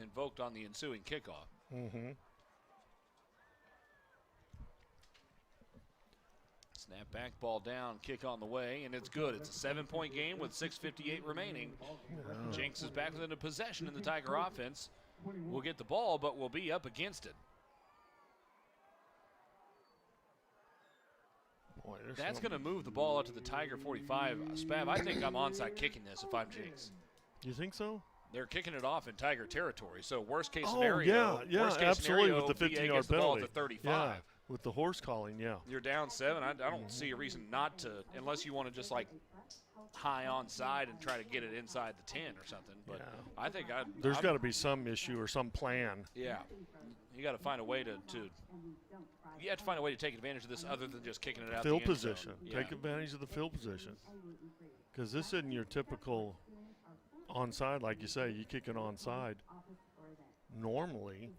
invoked on the ensuing kickoff. Mm-hmm. Snap back, ball down, kick on the way, and it's good. It's a 7-point game with 6:58 remaining. Jinx is back within a possession in the Tiger offense. We'll get the ball, but we'll be up against it. Boy, that's going to move the ball out to the Tiger 45. Spav, I think I'm onside kicking this if I'm Jinx. You think so? they're kicking it off in Tiger territory. So worst case scenario, yeah, worst case absolutely, scenario, with the VA 15-yard gets the ball penalty. at the 35. Yeah, with the horse calling, yeah. You're down 7. I don't see a reason not to, unless you want to just like high onside and try to get it inside the 10 or something. But I think there's got to be some issue or some plan. Yeah, you got to find a way to you have to find a way to take advantage of this other than just kicking it out. Field the end zone. position. Yeah. Take advantage of the field position. Because this isn't your typical onside, like you say. You kick it onside normally,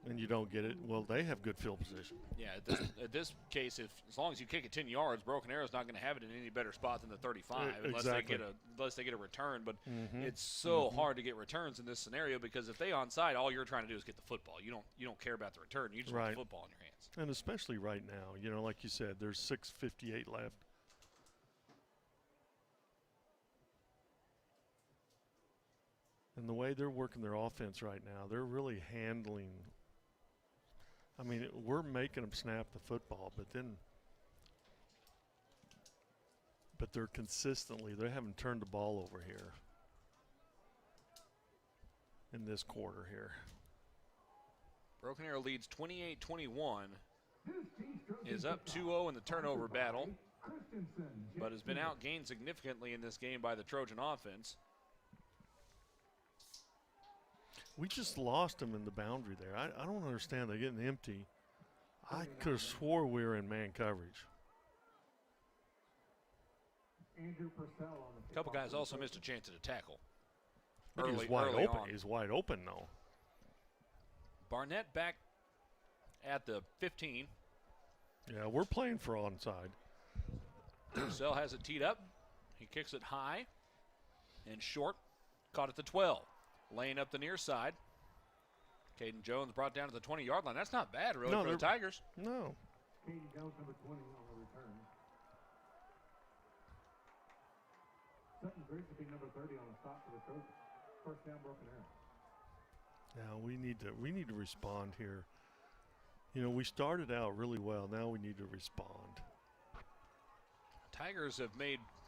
and you don't get it. Well, they have good field position. Yeah, at this case, as long as you kick it 10 yards, Broken Arrow's not going to have it in any better spot than the 35 unless they get a return. But it's so hard to get returns in this scenario because if they onside, all you're trying to do is get the football. You don't care about the return. You just want the football in your hands. And especially right now, like you said, there's 6:58 left. And the way they're working their offense right now, they're really handling. I mean, we're making them snap the football, but they're they haven't turned the ball over here in this quarter here. Broken Arrow leads 28-21, is up 2-0 in the turnover battle, but has been outgained significantly in this game by the Trojan offense. We just lost them in the boundary there. I don't understand. They're getting empty. I could have swore we were in man coverage. A couple guys also missed a chance at a tackle. He's wide open. He's wide open, though. Barnett back at the 15. Yeah, we're playing for onside. Purcell has it teed up. He kicks it high and short. Caught at the 12. Laying up the near side. Caden Jones brought down to the 20-yard line. That's not bad, really, for the Tigers. No. Caden Jones, number 20, on the return. Sutton Griggs will be number 30 on the stop for the Trojans. First down, Broken Arrow. Now we need to respond here. We started out really well. Now we need to respond. Tigers have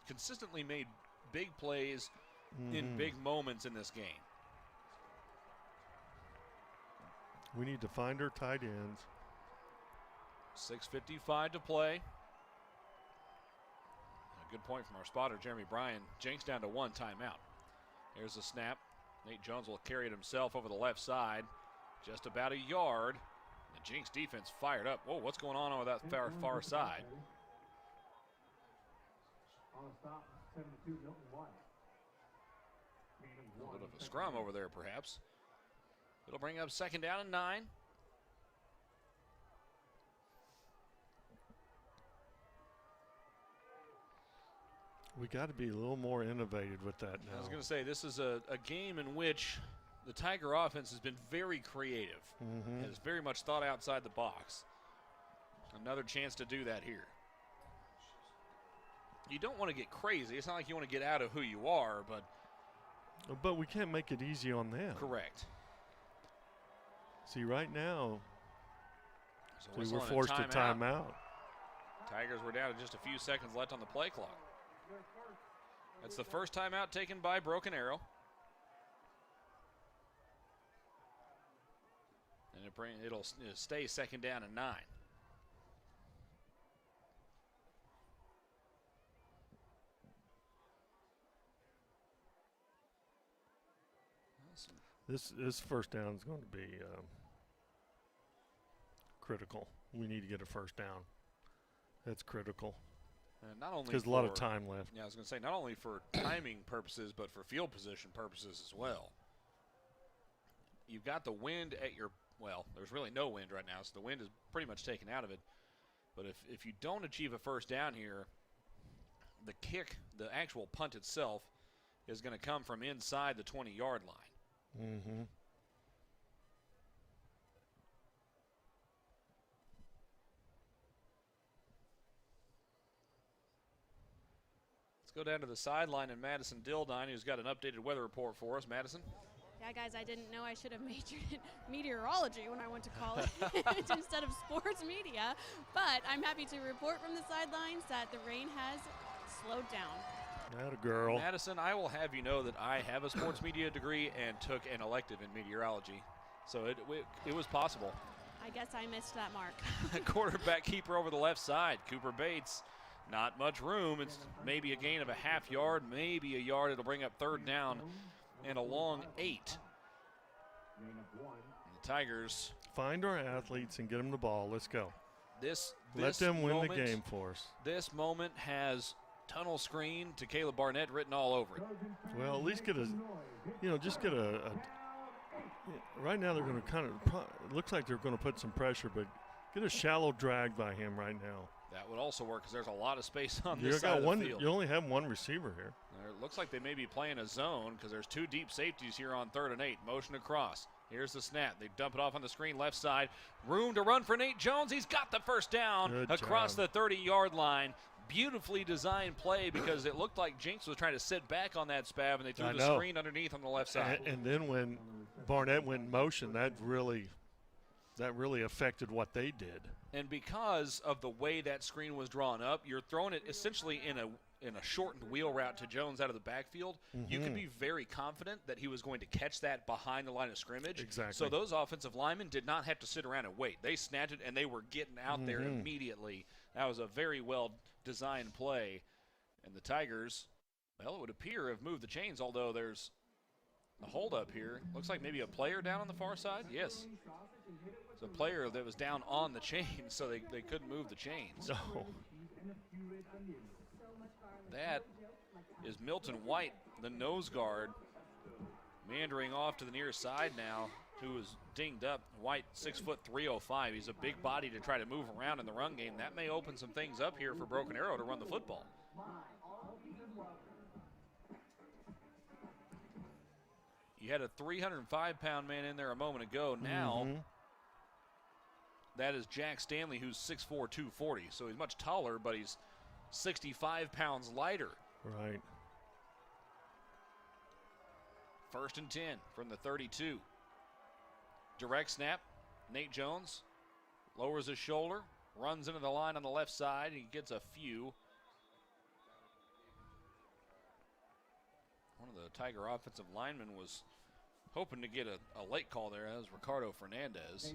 consistently made big plays in big moments in this game. We need to find our tight ends. 6:55 to play. A good point from our spotter, Jeremy Bryan. Jinx down to 1 timeout. Here's the snap. Nate Jones will carry it himself over the left side. Just about a yard. The Jinx defense fired up. Whoa, what's going on over that far side? On a stop, 72, Milton White. A bit of a scrum over there, perhaps. It'll bring up second down and 9. We got to be a little more innovative with that now. I was going to say, this is a game in which the Tiger offense has been very creative. Has very much thought outside the box. Another chance to do that here. You don't want to get crazy. It's not like you want to get out of who you are, But we can't make it easy on them. Correct. See, right now, we were forced to time out. Tigers were down to just a few seconds left on the play clock. That's the first timeout taken by Broken Arrow. And it'll stay second down and 9. This first down is going to be critical. We need to get a first down. That's critical. Not only because a lot of time left. Yeah, I was going to say not only for timing purposes, but for field position purposes as well. You've got the wind at your there's really no wind right now, so the wind is pretty much taken out of it. But if you don't achieve a first down here, the kick, the actual punt itself, is going to come from inside the 20-yard line. Let's go down to the sideline and Madison Dildine, who's got an updated weather report for us. Madison? Yeah, guys, I didn't know I should have majored in meteorology when I went to college instead of sports media. But I'm happy to report from the sidelines that the rain has slowed down. That a girl. Madison, I will have you know that I have a sports media degree and took an elective in meteorology. So it was possible. I guess I missed that mark. Quarterback keeper over the left side, Cooper Bates. Not much room. It's maybe a gain of a half yard, maybe a yard. It'll bring up third down and a long 8. The Tigers find our athletes and get them the ball. Let's go. Let them win the game for us. This moment has tunnel screen to Caleb Barnett written all over it. Well, at least get a right now they're going to kind of, it looks like they're going to put some pressure, but get a shallow drag by him right now. That would also work because there's a lot of space on this side of the field. You only have one receiver here. It looks like they may be playing a zone because there's 2 deep safeties here on 3rd and 8. Motion across. Here's the snap. They dump it off on the screen left side. Room to run for Nate Jones. He's got the first down across the 30-yard line. Beautifully designed play because it looked like Jinx was trying to sit back on that spav, and they threw the screen underneath on the left side. And then when Barnett went in motion, that really affected what they did. And because of the way that screen was drawn up, you're throwing it essentially in a shortened wheel route to Jones out of the backfield. You could be very confident that he was going to catch that behind the line of scrimmage. Exactly. So those offensive linemen did not have to sit around and wait. They snatched it, and they were getting out there immediately. That was a very well-designed play. And the Tigers, well, it would appear have moved the chains, although there's a hold-up here. Looks like maybe a player down on the far side. Yes. It's a player that was down on the chains, so they couldn't move the chains. No. That is Milton White, the nose guard, meandering off to the near side now, who is dinged up. White, 6'3", 305. He's a big body to try to move around in the run game. That may open some things up here for Broken Arrow to run the football. You had a 305-pound man in there a moment ago. Now, that is Jack Stanley, who's 6'4", 240. So he's much taller, but he's 65 pounds lighter. Right. 1st and 10 from the 32. Direct snap. Nate Jones lowers his shoulder, runs into the line on the left side. He gets a few. One of the Tiger offensive linemen was hoping to get a late call there. That was Ricardo Fernandez.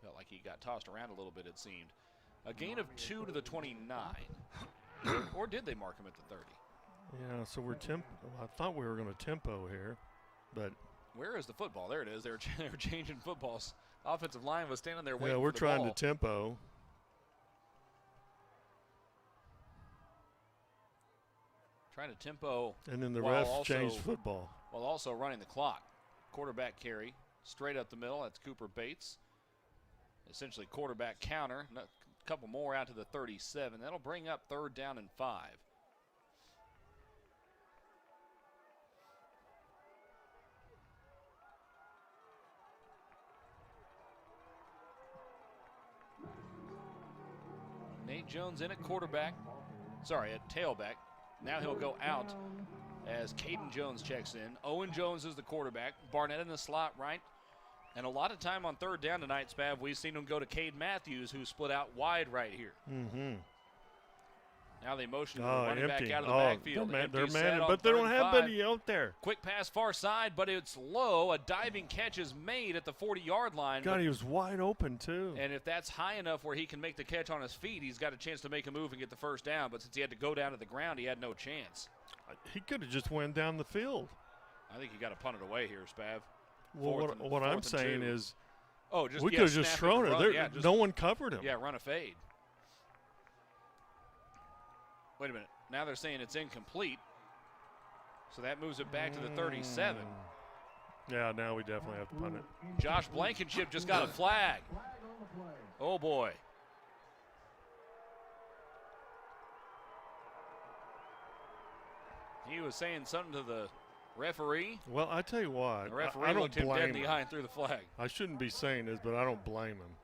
Felt like he got tossed around a little bit, it seemed. A gain of 2 to the 29. Or did they mark him at the 30? Yeah, so I thought we were going to tempo here, but. Where is the football? There it is. They're changing footballs. Offensive line was standing there waiting Yeah, we're for the trying ball. to tempo. Trying to tempo. And then the refs changed football. While also running the clock. Quarterback carry straight up the middle. That's Cooper Bates. Essentially quarterback counter. A couple more out to the 37. That'll bring up 3rd down and 5. Nate Jones in at quarterback. Sorry, at tailback. Now he'll go out as Caden Jones checks in. Owen Jones is the quarterback. Barnett in the slot right. And a lot of time on 3rd down tonight, Spav, we've seen him go to Cade Matthews, who split out wide right here. Now they motion the running back out of the backfield. They're manning, but they don't have anybody out there. Quick pass far side, but it's low. A diving catch is made at the 40-yard line. God, he was wide open, too. And if that's high enough where he can make the catch on his feet, he's got a chance to make a move and get the first down. But since he had to go down to the ground, he had no chance. He could have just went down the field. I think you got to punt it away here, Spav. Well, what I'm saying is we could have just thrown it. No one covered him. Yeah, run a fade. Wait a minute. Now they're saying it's incomplete. So that moves it back to the 37. Yeah, now we definitely have to punt it. Josh Blankenship just got a flag. Oh, boy. He was saying something to the referee. Well, I tell you what. The referee looked him dead in the eye and threw the flag. I shouldn't be saying this, but I don't blame him.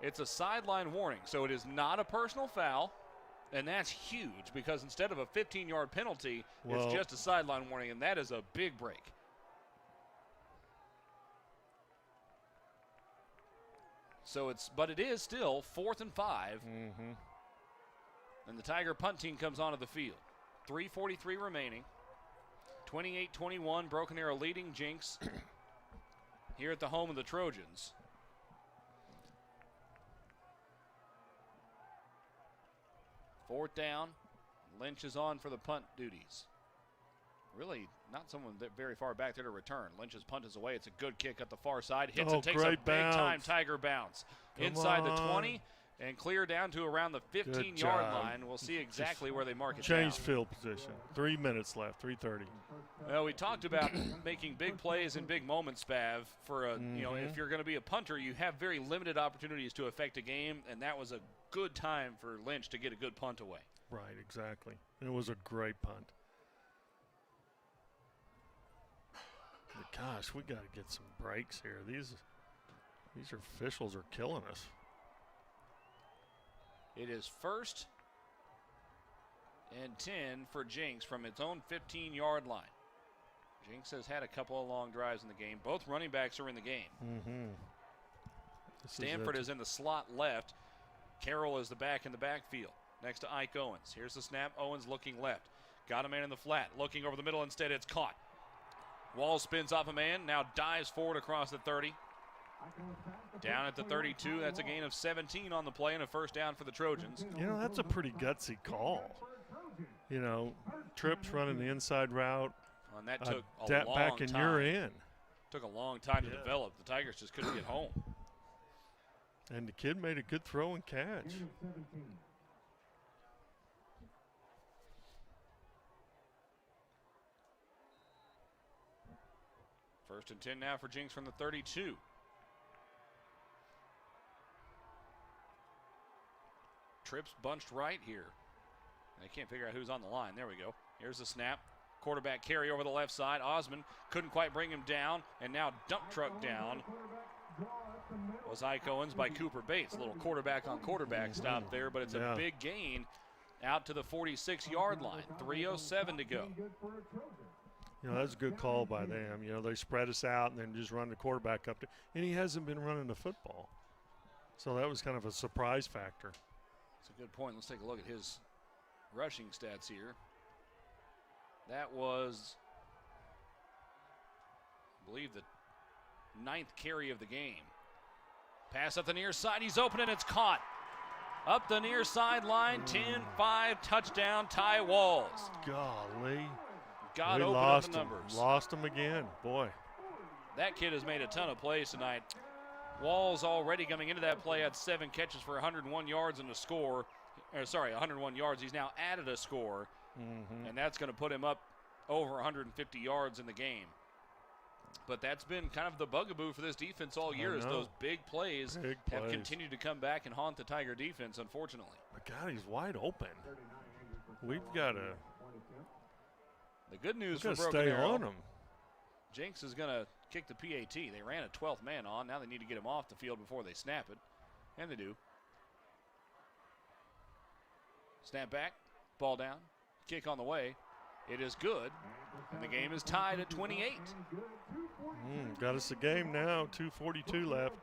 It's a sideline warning, so it is not a personal foul. And that's huge because instead of a 15-yard penalty, it's just a sideline warning, and that is a big break. So but it is still 4th and 5. And the Tiger punt team comes onto the field. 3:43 remaining. 28-21, Broken Arrow leading Jinx here at the home of the Trojans. Fourth down. Lynch is on for the punt duties. Really not someone that very far back there to return. Lynch's punt is away. It's a good kick at the far side. Hits and takes a big-time Tiger bounce. Inside the 20 and clear down to around the 15-yard line. We'll see exactly where they mark it down. Change field position. 3 minutes left, 3:30. Well, we talked about making big plays in big moments, Spav. For a, you know, if you're going to be a punter, you have very limited opportunities to affect a game, and that was a good time for Lynch to get a good punt away. Right, exactly. And it was a great punt. But gosh, we got to get some breaks here. These officials are killing us. It is 1st and 10 for Jinx from its own 15-yard line. Jinx has had a couple of long drives in the game. Both running backs are in the game. Stanford is in the slot left. Carroll is the back in the backfield next to Ike Owens. Here's the snap. Owens looking left. Got a man in the flat. Looking over the middle. Instead, it's caught. Wall spins off a man. Now dives forward across the 30. Down at the 32. That's a gain of 17 on the play and a first down for the Trojans. You know, that's a pretty gutsy call. You know, Tripp's running the inside route. And that took a step long back and time. you're in. Took a long time to develop. The Tigers just couldn't get home. And the kid made a good throw and catch. First and 10 now for Jinx from the 32. Trips bunched right here. They can't figure out who's on the line. There we go. Here's the snap. Quarterback carry over the left side. Osmond couldn't quite bring him down, and now dump truck down was Ike Owens by Cooper Bates. A little quarterback on quarterback stop there, but it's a big gain out to the 46-yard line. 3:07 to go. You know, that's a good call by them. You know, they spread us out and then just run the quarterback up. And he hasn't been running the football. So that was kind of a surprise factor. That's a good point. Let's take a look at his rushing stats here. That was, I believe, the 9th carry of the game. Pass up the near side. He's open and it's caught. Up the near sideline, 10-5 touchdown, Ty Walls. Golly. God open up the numbers. Lost him again, boy. That kid has made a ton of plays tonight. Walls already coming into that play had 7 catches for 101 yards and a score. 101 yards. He's now added a score, and that's going to put him up over 150 yards in the game. But that's been kind of the bugaboo for this defense all year, is those big plays have continued to come back and haunt the Tiger defense, unfortunately. But God, he's wide open. We've got to. The good news for Broken stay Arrow, on him. Jinx is going to kick the PAT. They ran a 12th man on. Now they need to get him off the field before they snap it, and they do. Snap back, ball down, kick on the way. It is good, and the game is tied at 28. Got us a game now, 2:42 left.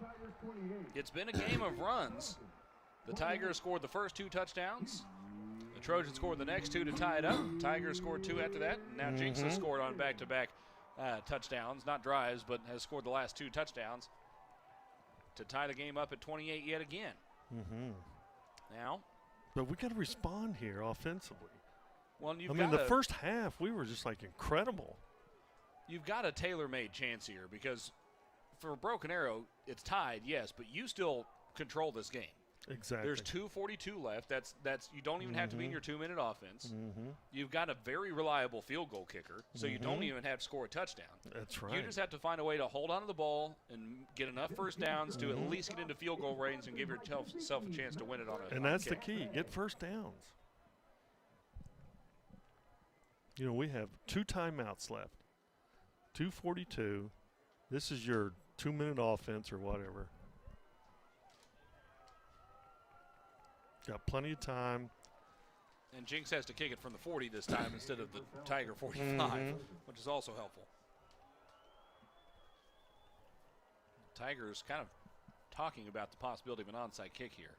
It's been a game of runs. The Tigers scored the first 2 touchdowns. The Trojans scored the next 2 to tie it up. Tigers scored 2 after that. Now Jinx has scored on back-to-back touchdowns, not drives, but has scored the last 2 touchdowns to tie the game up at 28 yet again. Now. But we got to respond here offensively. Well, the first half, we were just like incredible. You've got a tailor-made chance here because for Broken Arrow, it's tied, yes, but you still control this game. Exactly. There's 2:42 left. That's you don't even have to be in your 2-minute offense. You've got a very reliable field goal kicker, so you don't even have to score a touchdown. That's right. You just have to find a way to hold on to the ball and get enough first downs to at least get into field goal range and give yourself a chance to win it on a And that's kick. the key. Get first downs. You know, we have 2 timeouts left. 2:42. This is your 2-minute offense or whatever. Got plenty of time. And Jinx has to kick it from the 40 this time instead of the Tiger 45, which is also helpful. Tigers kind of talking about the possibility of an onside kick here.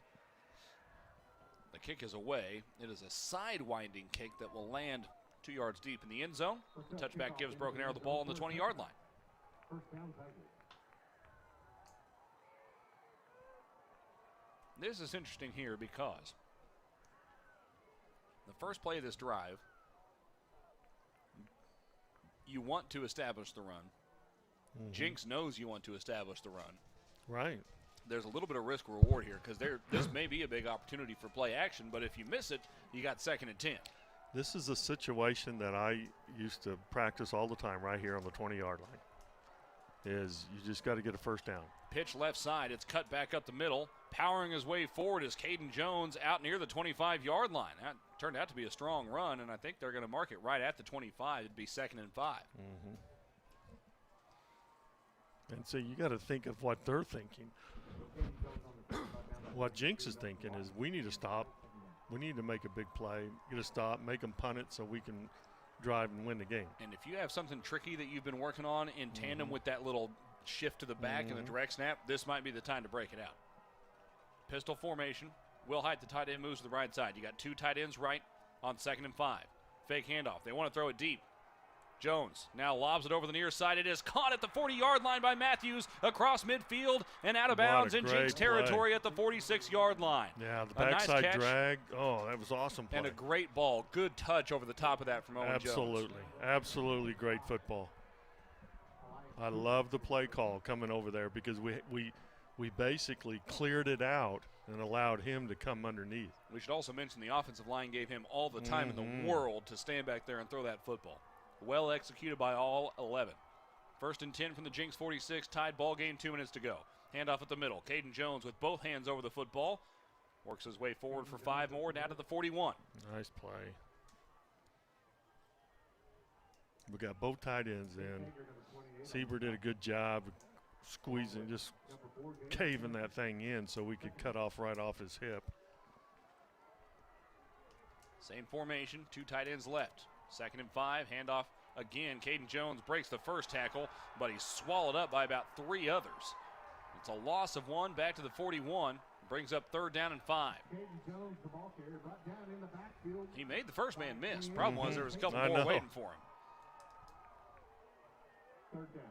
The kick is away. It is a side-winding kick that will land 2 yards deep in the end zone. The touchback gives Broken Arrow the ball on the 20-yard line. This is interesting here because the first play of this drive, you want to establish the run. Jinx knows you want to establish the run. Right. There's a little bit of risk reward here because this may be a big opportunity for play action, but if you miss it, you got 2nd and 10. This is a situation that I used to practice all the time right here on the 20-yard line. Is you just got to get a first down. Pitch left side. It's cut back up the middle. Powering his way forward is Caden Jones out near the 25-yard line. That turned out to be a strong run, and I think they're going to mark it right at the 25. It'd be 2nd and 5. And so you got to think of what they're thinking. What Jinx is thinking is we need to stop. We need to make a big play, get a stop, make them punt it so we can drive and win the game. And if you have something tricky that you've been working on in tandem with that little shift to the back and the direct snap, this might be the time to break it out. Pistol formation. Will Height, the tight end, moves to the right side. You got 2 tight ends right on 2nd and 5. Fake handoff. They want to throw it deep. Jones now lobs it over the near side. It is caught at the 40-yard line by Matthews across midfield and out of bounds in Jinx territory at the 46-yard line. Yeah, the backside nice drag. Oh, that was awesome play. And a great ball. Good touch over the top of that from Owen Jones. Absolutely great football. I love the play call coming over there because we basically cleared it out and allowed him to come underneath. We should also mention the offensive line gave him all the time in the world to stand back there and throw that football. Well executed by all 11. 1st and 10 from the Jinx 46, tied ball game, 2 minutes to go. Handoff at the middle. Caden Jones with both hands over the football. Works his way forward for 5 more, down to the 41. Nice play. We got both tight ends in. Sieber did a good job squeezing, just caving that thing in so we could cut off right off his hip. Same formation, 2 tight ends left. 2nd and 5, handoff again. Caden Jones breaks the first tackle, but he's swallowed up by about 3 others. It's a loss of 1, back to the 41. Brings up 3rd down and 5. He made the first man miss. Problem was there was a couple more waiting for him. 3rd down.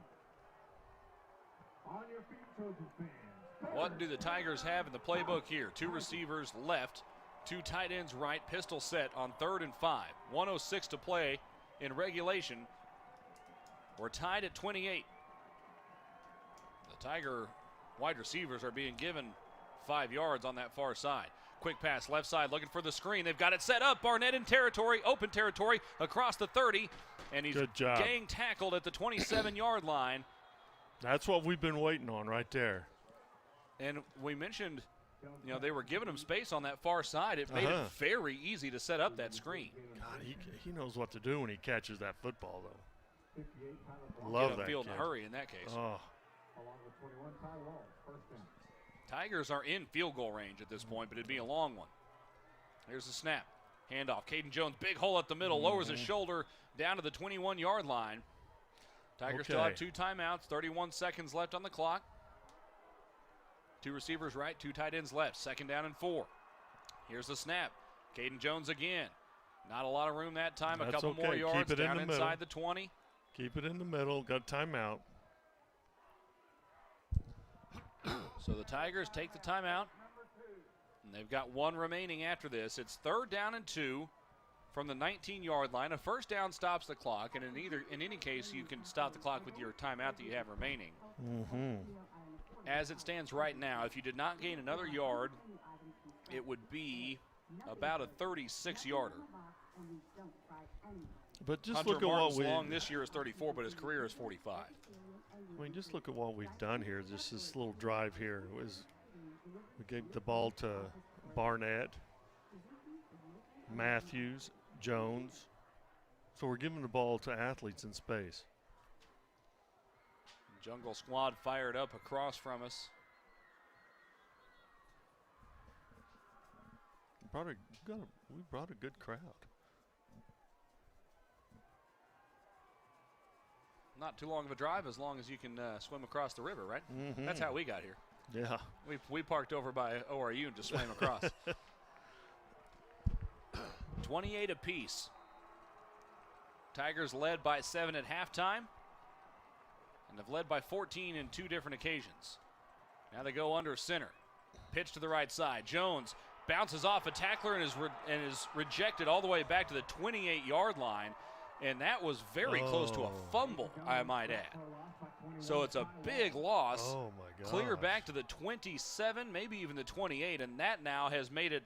On your feet, Trojan fans. What do the Tigers have in the playbook here? 2 receivers left. 2 tight ends right, pistol set on 3rd and 5. 1:06 to play in regulation. We're tied at 28. The Tiger wide receivers are being given 5 yards on that far side. Quick pass left side looking for the screen. They've got it set up. Barnett in territory, open territory across the 30. And he's gang tackled at the 27-yard line. That's what we've been waiting on right there. And we mentioned, you know, they were giving him space on that far side. It made it very easy to set up that screen. God, he knows what to do when he catches that football, though. Love that field kid. in a hurry in that case. Oh. Tigers are in field goal range at this point, but it'd be a long one. Here's the snap. Handoff. Caden Jones, big hole up the middle, lowers his shoulder down to the 21-yard line. Tigers still have 2 timeouts, 31 seconds left on the clock. 2 receivers right, 2 tight ends left. 2nd down and 4. Here's the snap. Caden Jones again. Not a lot of room that time. That's a couple more yards Keep it down in the inside middle. the 20. Keep it in the middle. Got timeout. So the Tigers take the timeout. And they've got 1 remaining after this. It's 3rd down and 2 from the 19-yard line. A first down stops the clock, and in any case, you can stop the clock with your timeout that you have remaining. As it stands right now, if you did not gain another yard, it would be about a 36-yarder. But just Hunter look at Martin's what we long this year is 34, but his career is 45. I mean, just look at what we've done here. Just this little drive here was we gave the ball to Barnett, Matthews, Jones. So we're giving the ball to athletes in space. Jungle Squad fired up across from us. We brought a good crowd. Not too long of a drive as long as you can swim across the river, right? That's how we got here. Yeah. We parked over by ORU and just swam across. 28 apiece. Tigers led by 7 at halftime and have led by 14 in 2 different occasions. Now they go under center. Pitch to the right side. Jones bounces off a tackler and is rejected all the way back to the 28-yard line. And that was very close to a fumble, I might add. So it's a big loss. Oh, my God. Clear back to the 27, maybe even the 28, and that now has made it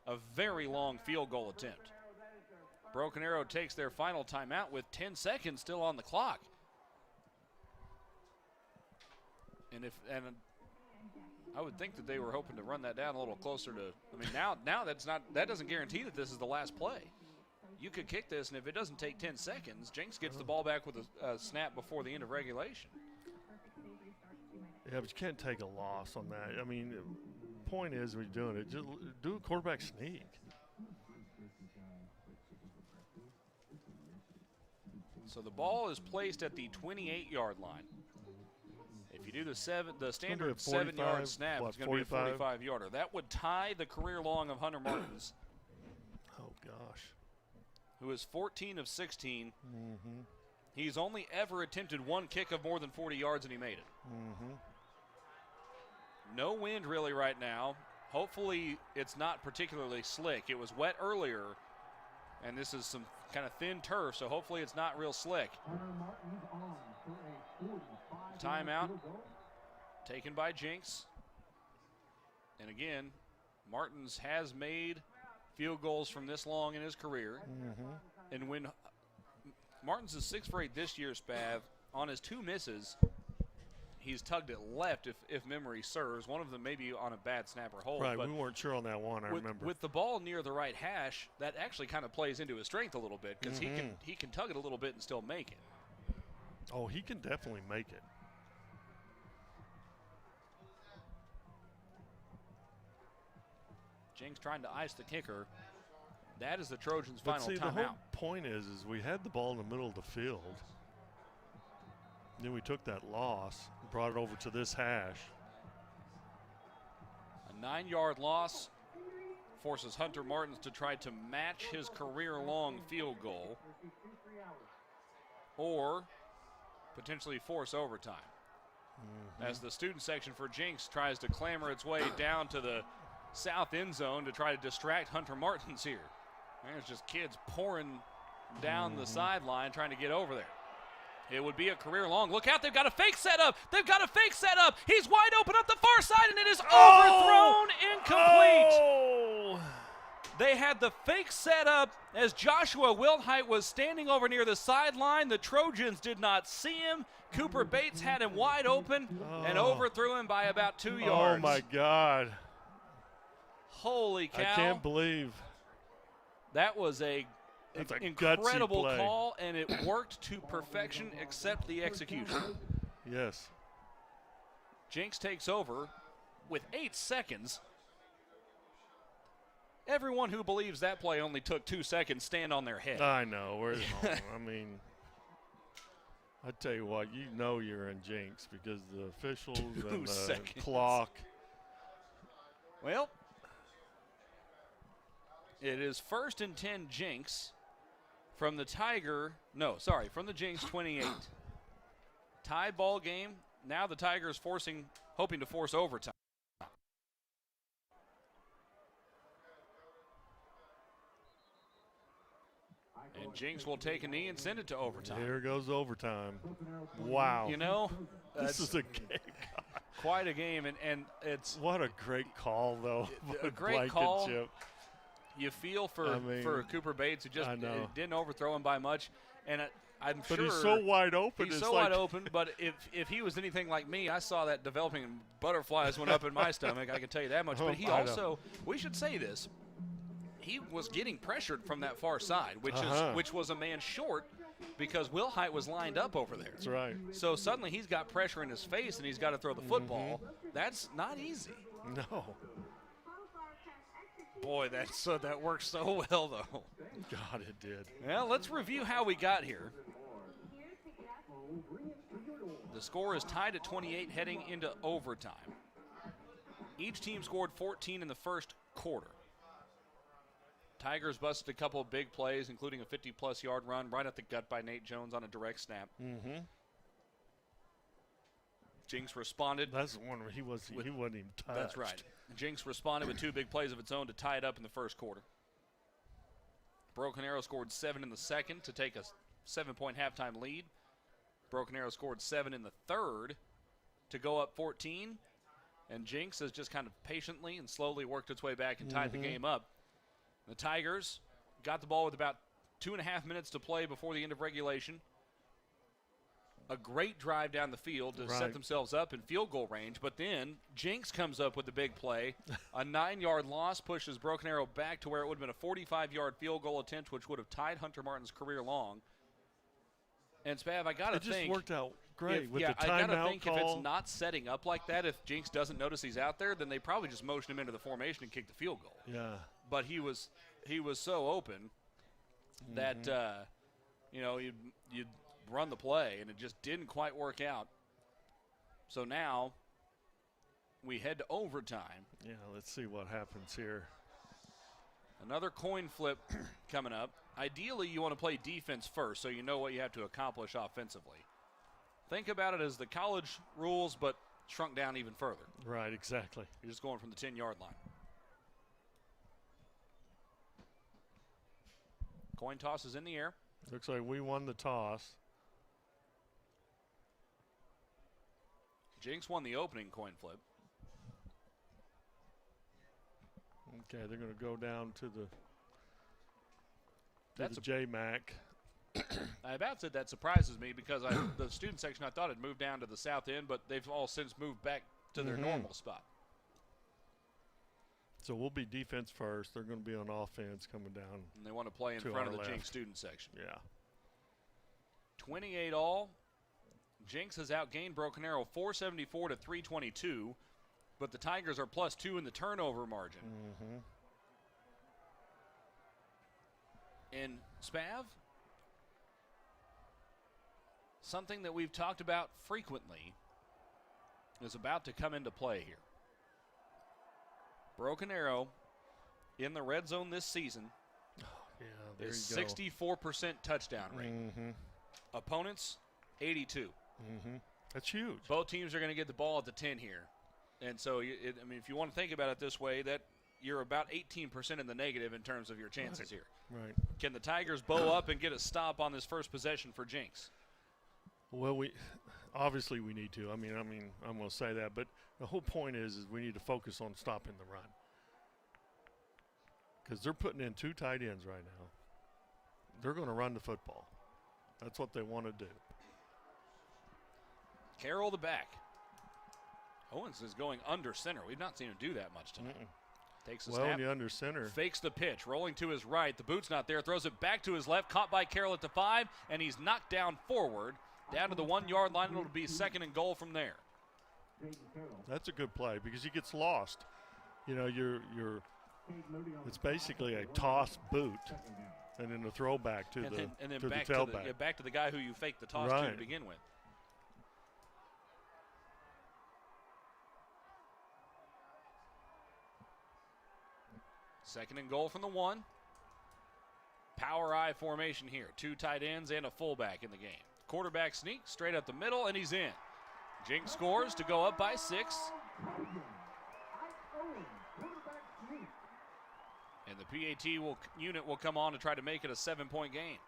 a very long field goal attempt. Broken Arrow takes their final timeout with 10 seconds still on the clock. And I would think that they were hoping to run that down a little closer to. I mean, now that doesn't guarantee that this is the last play. You could kick this, and if it doesn't take 10 seconds, Jinx gets the ball back with a snap before the end of regulation. Yeah, but you can't take a loss on that. I mean, point is when you're doing it, just do a quarterback sneak. So the ball is placed at the 28-yard line. If you do the standard 7-yard snap, it's going to be a 45-yarder. That would tie the career long of Hunter Martins. Oh, gosh. Who is 14 of 16. He's only ever attempted one kick of more than 40 yards, and he made it. No wind really right now. Hopefully it's not particularly slick. It was wet earlier, and this is some kind of thin turf, so hopefully it's not real slick. Timeout taken by Jinx. And again, Martins has made field goals from this long in his career. And when Martins is 6 for 8 this year, Spav, on his 2 misses, he's tugged it left if memory serves. One of them maybe on a bad snap or hold. Right, but we weren't sure on that one, I remember. With the ball near the right hash, that actually kind of plays into his strength a little bit because he can tug it a little bit and still make it. Oh, he can definitely make it. Jinx trying to ice the kicker. That is the Trojans' But final see, timeout. the whole point is we had the ball in the middle of the field. Then we took that loss, brought it over to this hash. A 9-yard loss forces Hunter Martins to try to match his career-long field goal or potentially force overtime. As the student section for Jinx tries to clamber its way down to the south end zone to try to distract Hunter Martins here. There's just kids pouring down the sideline trying to get over there. It would be a career long. Look out, they've got a fake setup. They've got a fake setup. He's wide open up the far side, and it is overthrown, incomplete. They had the fake setup as Joshua Wildheit was standing over near the sideline. The Trojans did not see him. Cooper Bates had him wide open and overthrew him by about 2 yards. Oh, my God. Holy cow. I can't believe. That was an incredible play. call, and it worked to perfection except the execution. Yes. Jinx takes over with 8 seconds. Everyone who believes that play only took 2 seconds stand on their head. I know. I mean, I tell you what, you know you're in Jinx because the officials and the clock. Well, it is 1st and 10 Jinx from the from the Jinx 28. Tie ball game. Now the Tigers hoping to force overtime. And Jinx will take a knee and send it to overtime. Here goes overtime. Wow. You know, this is a game. Quite a game, and it's what a great call though. A great call. You feel for Cooper Bates, who just didn't overthrow him by much, and I'm sure. But he's so wide open. He's so wide open. But if he was anything like me, I saw that developing and butterflies went up in my stomach. I can tell you that much. But he also, we should say this, he was getting pressured from that far side, which was a man short, because Wildheit was lined up over there. That's right. So suddenly he's got pressure in his face and he's got to throw the football. That's not easy. No. Boy, that worked so well, though. God, it did. Well, let's review how we got here. The score is tied at 28 heading into overtime. Each team scored 14 in the first quarter. Tigers busted a couple of big plays, including a 50-plus yard run right at the gut by Nate Jones on a direct snap. Mm-hmm. Jinx responded. That's the one where he wasn't even touched. That's right. Jinx responded with 2 big plays of its own to tie it up in the first quarter. Broken Arrow scored 7 in the second to take a 7-point halftime lead. Broken Arrow scored 7 in the third to go up 14. And Jinx has just kind of patiently and slowly worked its way back and tied the game up. The Tigers got the ball with about 2.5 minutes to play before the end of regulation. A great drive down the field to set themselves up in field goal range, but then Jinx comes up with the big play. A 9-yard loss pushes Broken Arrow back to where it would have been a 45-yard field goal attempt, which would have tied Hunter Martin's career long. And Spav, I gotta think it just worked out great with the timeout I gotta think call. if it's not setting up like that, if Jinx doesn't notice he's out there, then they probably just motion him into the formation and kick the field goal. Yeah. But he was so open that you run the play, and it just didn't quite work out. So now we head to overtime. Yeah, let's see what happens here. Another coin flip coming up. Ideally, you want to play defense first so you know what you have to accomplish offensively. Think about it as the college rules, but shrunk down even further. Right, exactly. You're just going from the 10-yard line. Coin toss is in the air. Looks like we won the toss. Jinx won the opening coin flip. Okay, they're going to go down to the J-Mac. I about said that surprises me because the student section I thought had moved down to the south end, but they've all since moved back to their normal spot. So we'll be defense first. They're going to be on offense coming down. And they want to play in front of the Jinx student section. Yeah. 28 all. Jinx has outgained Broken Arrow 474 to 322, but the Tigers are +2 in the turnover margin. And Spav, something that we've talked about frequently is about to come into play here. Broken Arrow in the red zone this season is 64% touchdown rate. Opponents, 82. That's huge. Both teams are going to get the ball at the 10 here. And so, if you want to think about it this way, that you're about 18% in the negative in terms of your chances here. Right. Can the Tigers bow up and get a stop on this first possession for Jinx? Well, obviously we need to. I'm going to say that, but the whole point is we need to focus on stopping the run. Because they're putting in 2 tight ends right now. They're going to run the football. That's what they want to do. Carroll the back. Owens is going under center. We've not seen him do that much tonight. Takes a snap. In the under center. Fakes the pitch. Rolling to his right. The boot's not there. Throws it back to his left. Caught by Carroll at the 5. And he's knocked down forward. Down to the 1-yard line. It'll be 2nd and goal from there. That's a good play because he gets lost. It's basically a toss boot. And then a throwback to the tailback. Back to the guy who you faked the toss to begin with. Second and goal from the 1. Power I formation here. 2 tight ends and a fullback in the game. Quarterback sneak straight up the middle, and he's in. Jinx scores to go up by 6. And the PAT unit will come on to try to make it a 7-point game.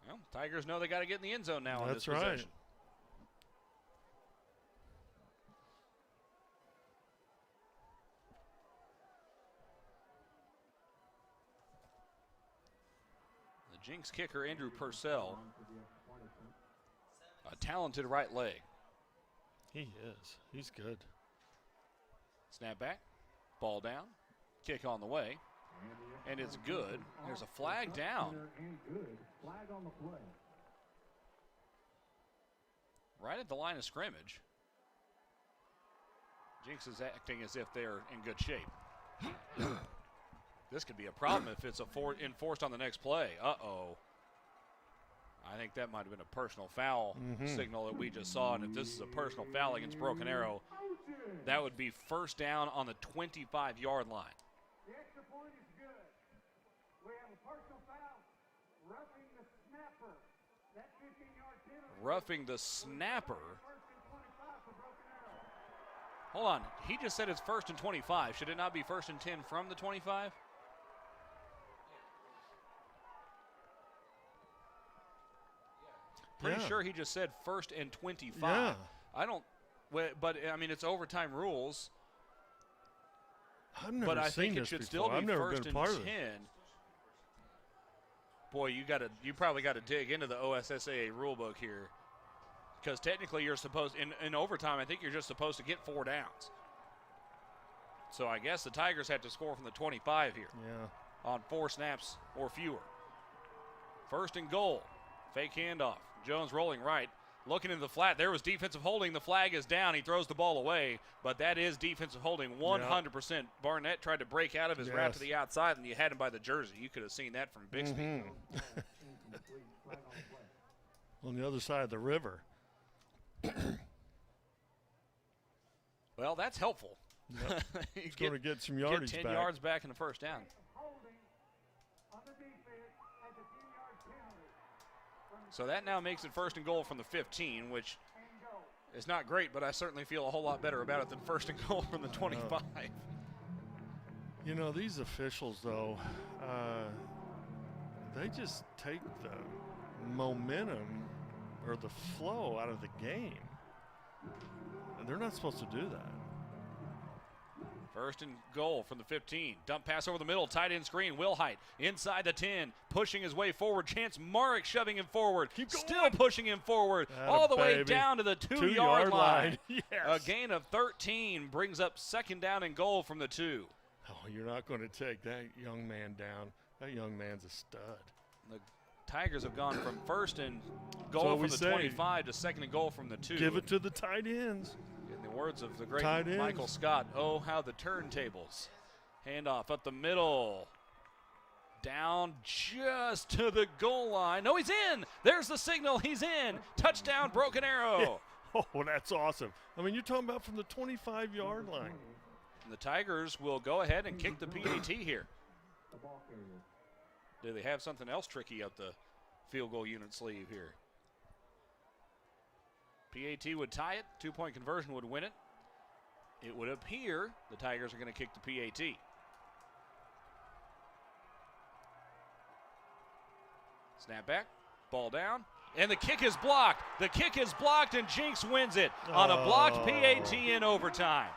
Well, Tigers know they got to get in the end zone now on this possession. Jinx kicker Andrew Purcell, a talented right leg. He is. He's good. Snap back, ball down, kick on the way, and it's good. There's a flag down. Right at the line of scrimmage. Jinx is acting as if they're in good shape. This could be a problem if it's enforced on the next play. Uh-oh. I think that might have been a personal foul signal that we just saw, and if this is a personal foul against Broken Arrow, That would be first down on the 25-yard line. The extra point is good. We have a personal foul, roughing the snapper. That 15-yard penalty. Roughing the snapper. First and 25 for Broken Arrow. Hold on. He just said it's first and 25. Should it not be first and 10 from the 25? Pretty sure he just said first and 25. Yeah. I don't, but I mean, it's overtime rules. I've never but I seen think it this should before. still be I've never first been and a part 10. of it. Boy, you probably got to dig into the OSSAA rule book here, because technically you're supposed in overtime. I think you're just supposed to get 4 downs. So I guess the Tigers have to score from the 25 here. Yeah. On 4 snaps or fewer. First and goal. Fake handoff. Jones rolling right. Looking into the flat. There was defensive holding. The flag is down. He throws the ball away, but that is defensive holding 100%. Yep. Barnett tried to break out of his route to the outside, and you had him by the jersey. You could have seen that from Bixby. On the other side of the river. Well, that's helpful. Yep. He's going to get some yardage get 10 back. yards back in the first down. So that now makes it first and goal from the 15, which is not great, but I certainly feel a whole lot better about it than first and goal from the 25. You know, these officials, though, they just take the momentum or the flow out of the game. And they're not supposed to do that. First and goal from the 15. Dump pass over the middle. Tight end screen. Wilhite inside the 10. Pushing his way forward. Chance Marek shoving him forward. Still pushing him forward. All the way down to the 2-yard line. Yes. A gain of 13 brings up second down and goal from the 2. Oh, you're not going to take that young man down. That young man's a stud. The Tigers have gone from first and goal from the 25 to second and goal from the 2. Give it to the tight ends. In the words of the great Tight ends. Michael Scott, oh, how the turntables. Handoff up the middle. Down just to the goal line. No, he's in. There's the signal. He's in. Touchdown, Broken Arrow. Yeah. Oh, that's awesome. I mean, you're talking about from the 25-yard line. And the Tigers will go ahead and kick the PAT here. Do they have something else tricky up the field goal unit sleeve here? PAT would tie it. 2-point conversion would win it. It would appear the Tigers are going to kick the PAT. Snap back, ball down, and the kick is blocked. The kick is blocked, and Jinx wins it on a blocked PAT in overtime.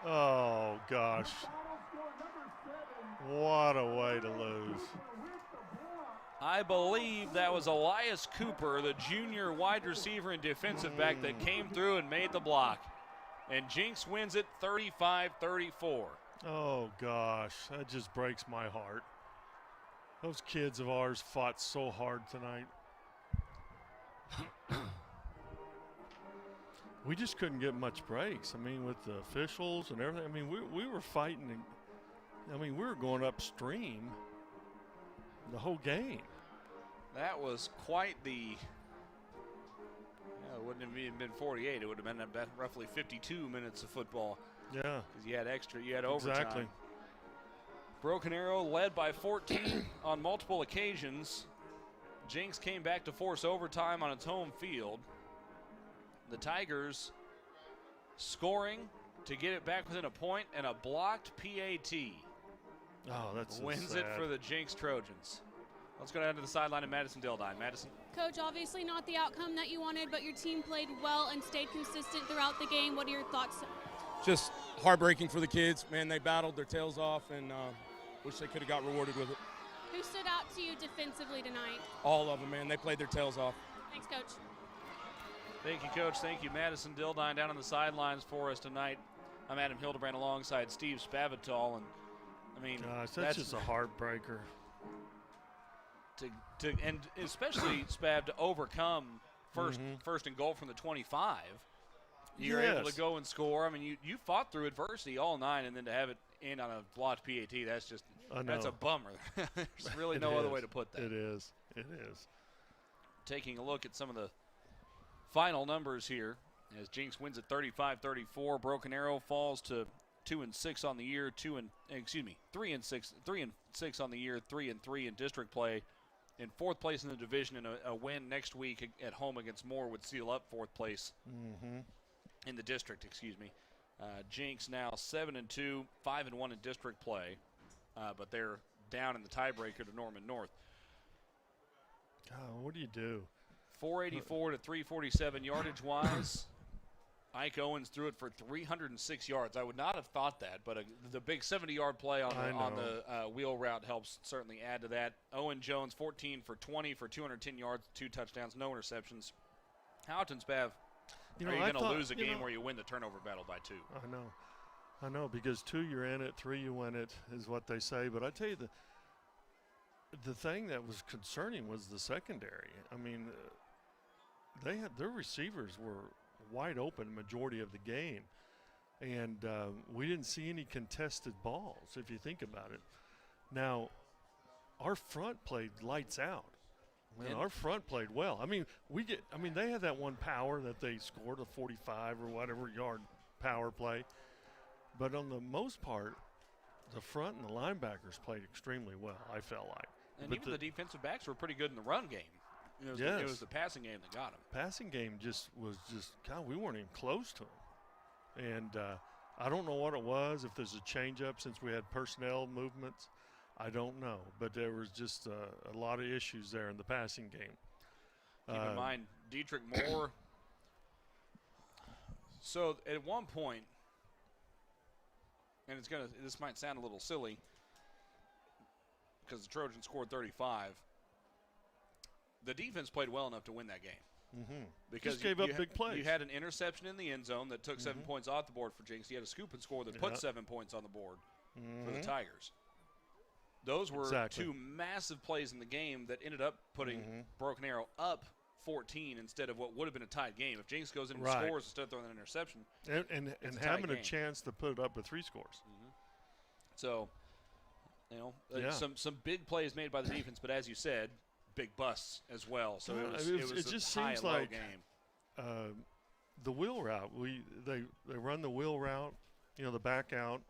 Oh, gosh. What a way to lose. I believe that was Elias Cooper, the junior wide receiver and defensive back that came through and made the block. And Jinx wins it 35-34. Oh, gosh. That just breaks my heart. Those kids of ours fought so hard tonight. We just couldn't get much breaks. I mean, with the officials and everything. I mean, we were fighting. I mean, we were going upstream the whole game. That was quite the, it wouldn't have even been 48. It would have been about roughly 52 minutes of football. Yeah. Because you had extra, you had overtime. Exactly. Broken Arrow led by 14 on multiple occasions. Jinx came back to force overtime on its home field. The Tigers scoring to get it back within a point, and a blocked PAT. Oh, that's so wins sad. it for the Jinx Trojans. Let's go down to the sideline of Madison Dildine. Madison. Coach, obviously not the outcome that you wanted, but your team played well and stayed consistent throughout the game. What are your thoughts? Just heartbreaking for the kids. Man, they battled their tails off, and wish they could have got rewarded with it. Who stood out to you defensively tonight? All of them, man. They played their tails off. Thanks, Coach. Thank you, Coach. Thank you, Madison Dildine, down on the sidelines for us tonight. I'm Adam Hildebrand alongside Steve Spavital, and I mean, that's just a heartbreaker. And especially Spav to overcome first and goal from the 25. You're able to go and score. I mean, you fought through adversity all night, and then to have it end on a blocked PAT, that's a bummer. There's really no other way to put that. It is. It is. Taking a look at some of the final numbers here as Jinx wins at 35-34. Broken Arrow falls to 2-6 on the year, 3-6 on the year, 3-3 in district play. In fourth place in the division, and a win next week at home against Moore would seal up fourth place in the district. Jinx now 7-2, 5-1 in district play, but they're down in the tiebreaker to Norman North. God, what do you do? 484 to 347 yardage wise. Ike Owens threw it for 306 yards. I would not have thought that, but the big 70-yard play on the wheel route helps certainly add to that. Owen Jones, 14 for 20 for 210 yards, 2 touchdowns, no interceptions. How often, Spav, are you going to lose a game where you win the turnover battle by 2? I know, because 2 you're in it, 3 you win it is what they say. But I tell you, the thing that was concerning was the secondary. I mean, their receivers were wide open majority of the game, and we didn't see any contested balls, if you think about it. Now, our front played lights out. Man, our front played well. I mean, they had that one power that they scored, a 45 or whatever yard power play, but on the most part, the front and the linebackers played extremely well, I felt like. And even the defensive backs were pretty good in the run game. It was the passing game that got him. Passing game God, we weren't even close to him. And I don't know what it was, if there's a change-up since we had personnel movements. I don't know. But there was just a lot of issues there in the passing game. Keep in mind, Dietrich Moore. So at one point, and this might sound a little silly because the Trojans scored 35. The defense played well enough to win that game. Because just gave up big plays. You had an interception in the end zone that took 7 points off the board for Jinx. You had a scoop and score that put 7 points on the board for the Tigers. Those were 2 massive plays in the game that ended up putting Broken Arrow up 14 instead of what would have been a tied game. If Jinx goes in and scores instead of throwing an interception. And having a chance to put it up with 3 scores. So, some big plays made by the defense, but as you said, big busts as well. So it just seems like game. The wheel route. They run the wheel route, the back out,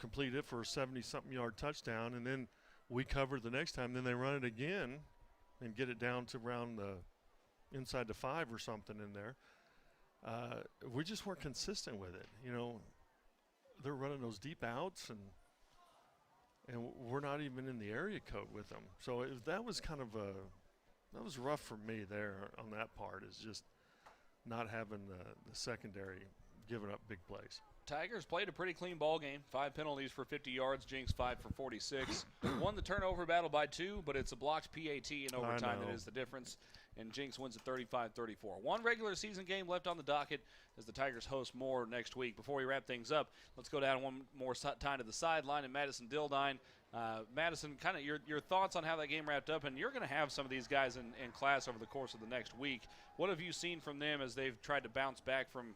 complete it for a 70-something yard touchdown, and then we cover the next time. Then they run it again and get it down to around the inside the 5 or something in there. We just weren't consistent with it. They're running those deep outs and we're not even in the area code with them. So that was kind of that was rough for me there on that part, is just not having the secondary giving up big plays. Tigers played a pretty clean ball game. 5 penalties for 50 yards. Jinx 5 for 46. Won the turnover battle by 2, but it's a blocked PAT in overtime that is the difference. And Jinx wins at 35-34. 1 regular season game left on the docket as the Tigers host Moore next week. Before we wrap things up, let's go down one more time to the sideline in Madison Dildine. Madison, kind of your thoughts on how that game wrapped up, and you're going to have some of these guys in class over the course of the next week. What have you seen from them as they've tried to bounce back from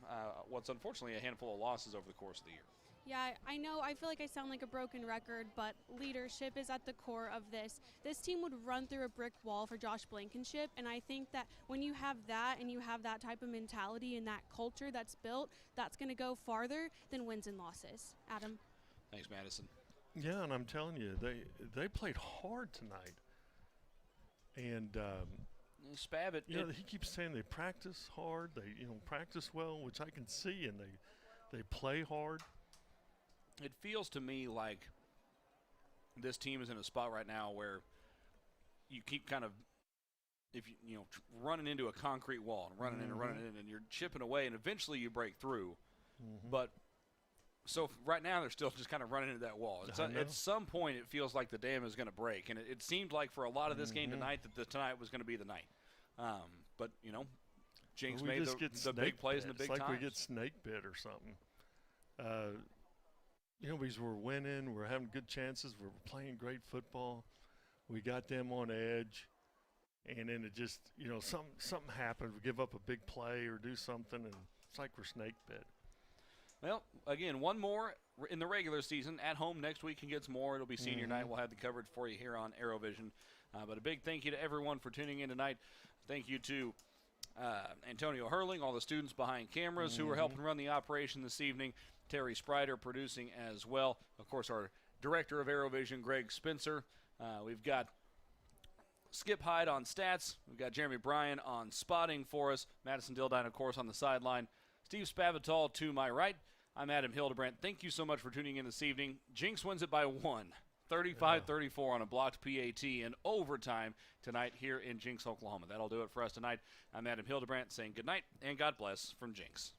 what's unfortunately a handful of losses over the course of the year? Yeah, I know I feel like I sound like a broken record, but leadership is at the core of this. This team would run through a brick wall for Josh Blankenship, and I think that when you have that and you have that type of mentality and that culture that's built, that's going to go farther than wins and losses. Adam? Thanks, Madison. Yeah, and I'm telling you, they played hard tonight. And Spav, he keeps saying they practice hard, they practice well, which I can see, and they play hard. It feels to me like this team is in a spot right now where you keep kind of, running into a concrete wall and running in, and you're chipping away, and eventually you break through. But so right now they're still just kind of running into that wall. At some point it feels like the dam is going to break, and it seemed like for a lot of this game tonight that tonight was going to be the night. But Jinx made the big plays in the big times. It's like we get snake bit or something. Because we're winning, we're having good chances, we're playing great football. We got them on edge, and then it just, something happens. We give up a big play or do something, and it's like we're snake bit. Well, again, one more in the regular season. At home next week against Moore. It'll be senior night. We'll have the coverage for you here on ArrowVision. But a big thank you to everyone for tuning in tonight. Thank you to Antonio Hurling, all the students behind cameras who are helping run the operation this evening. Terry Sprider producing as well. Of course, our director of ArrowVision, Greg Spencer. We've got Skip Hyde on stats. We've got Jeremy Bryan on spotting for us. Madison Dildine, of course, on the sideline. Steve Spavital to my right. I'm Adam Hildebrandt. Thank you so much for tuning in this evening. Jinx wins it by 1, 35-34 on a blocked PAT in overtime tonight here in Jinx, Oklahoma. That'll do it for us tonight. I'm Adam Hildebrandt saying good night and God bless from Jinx.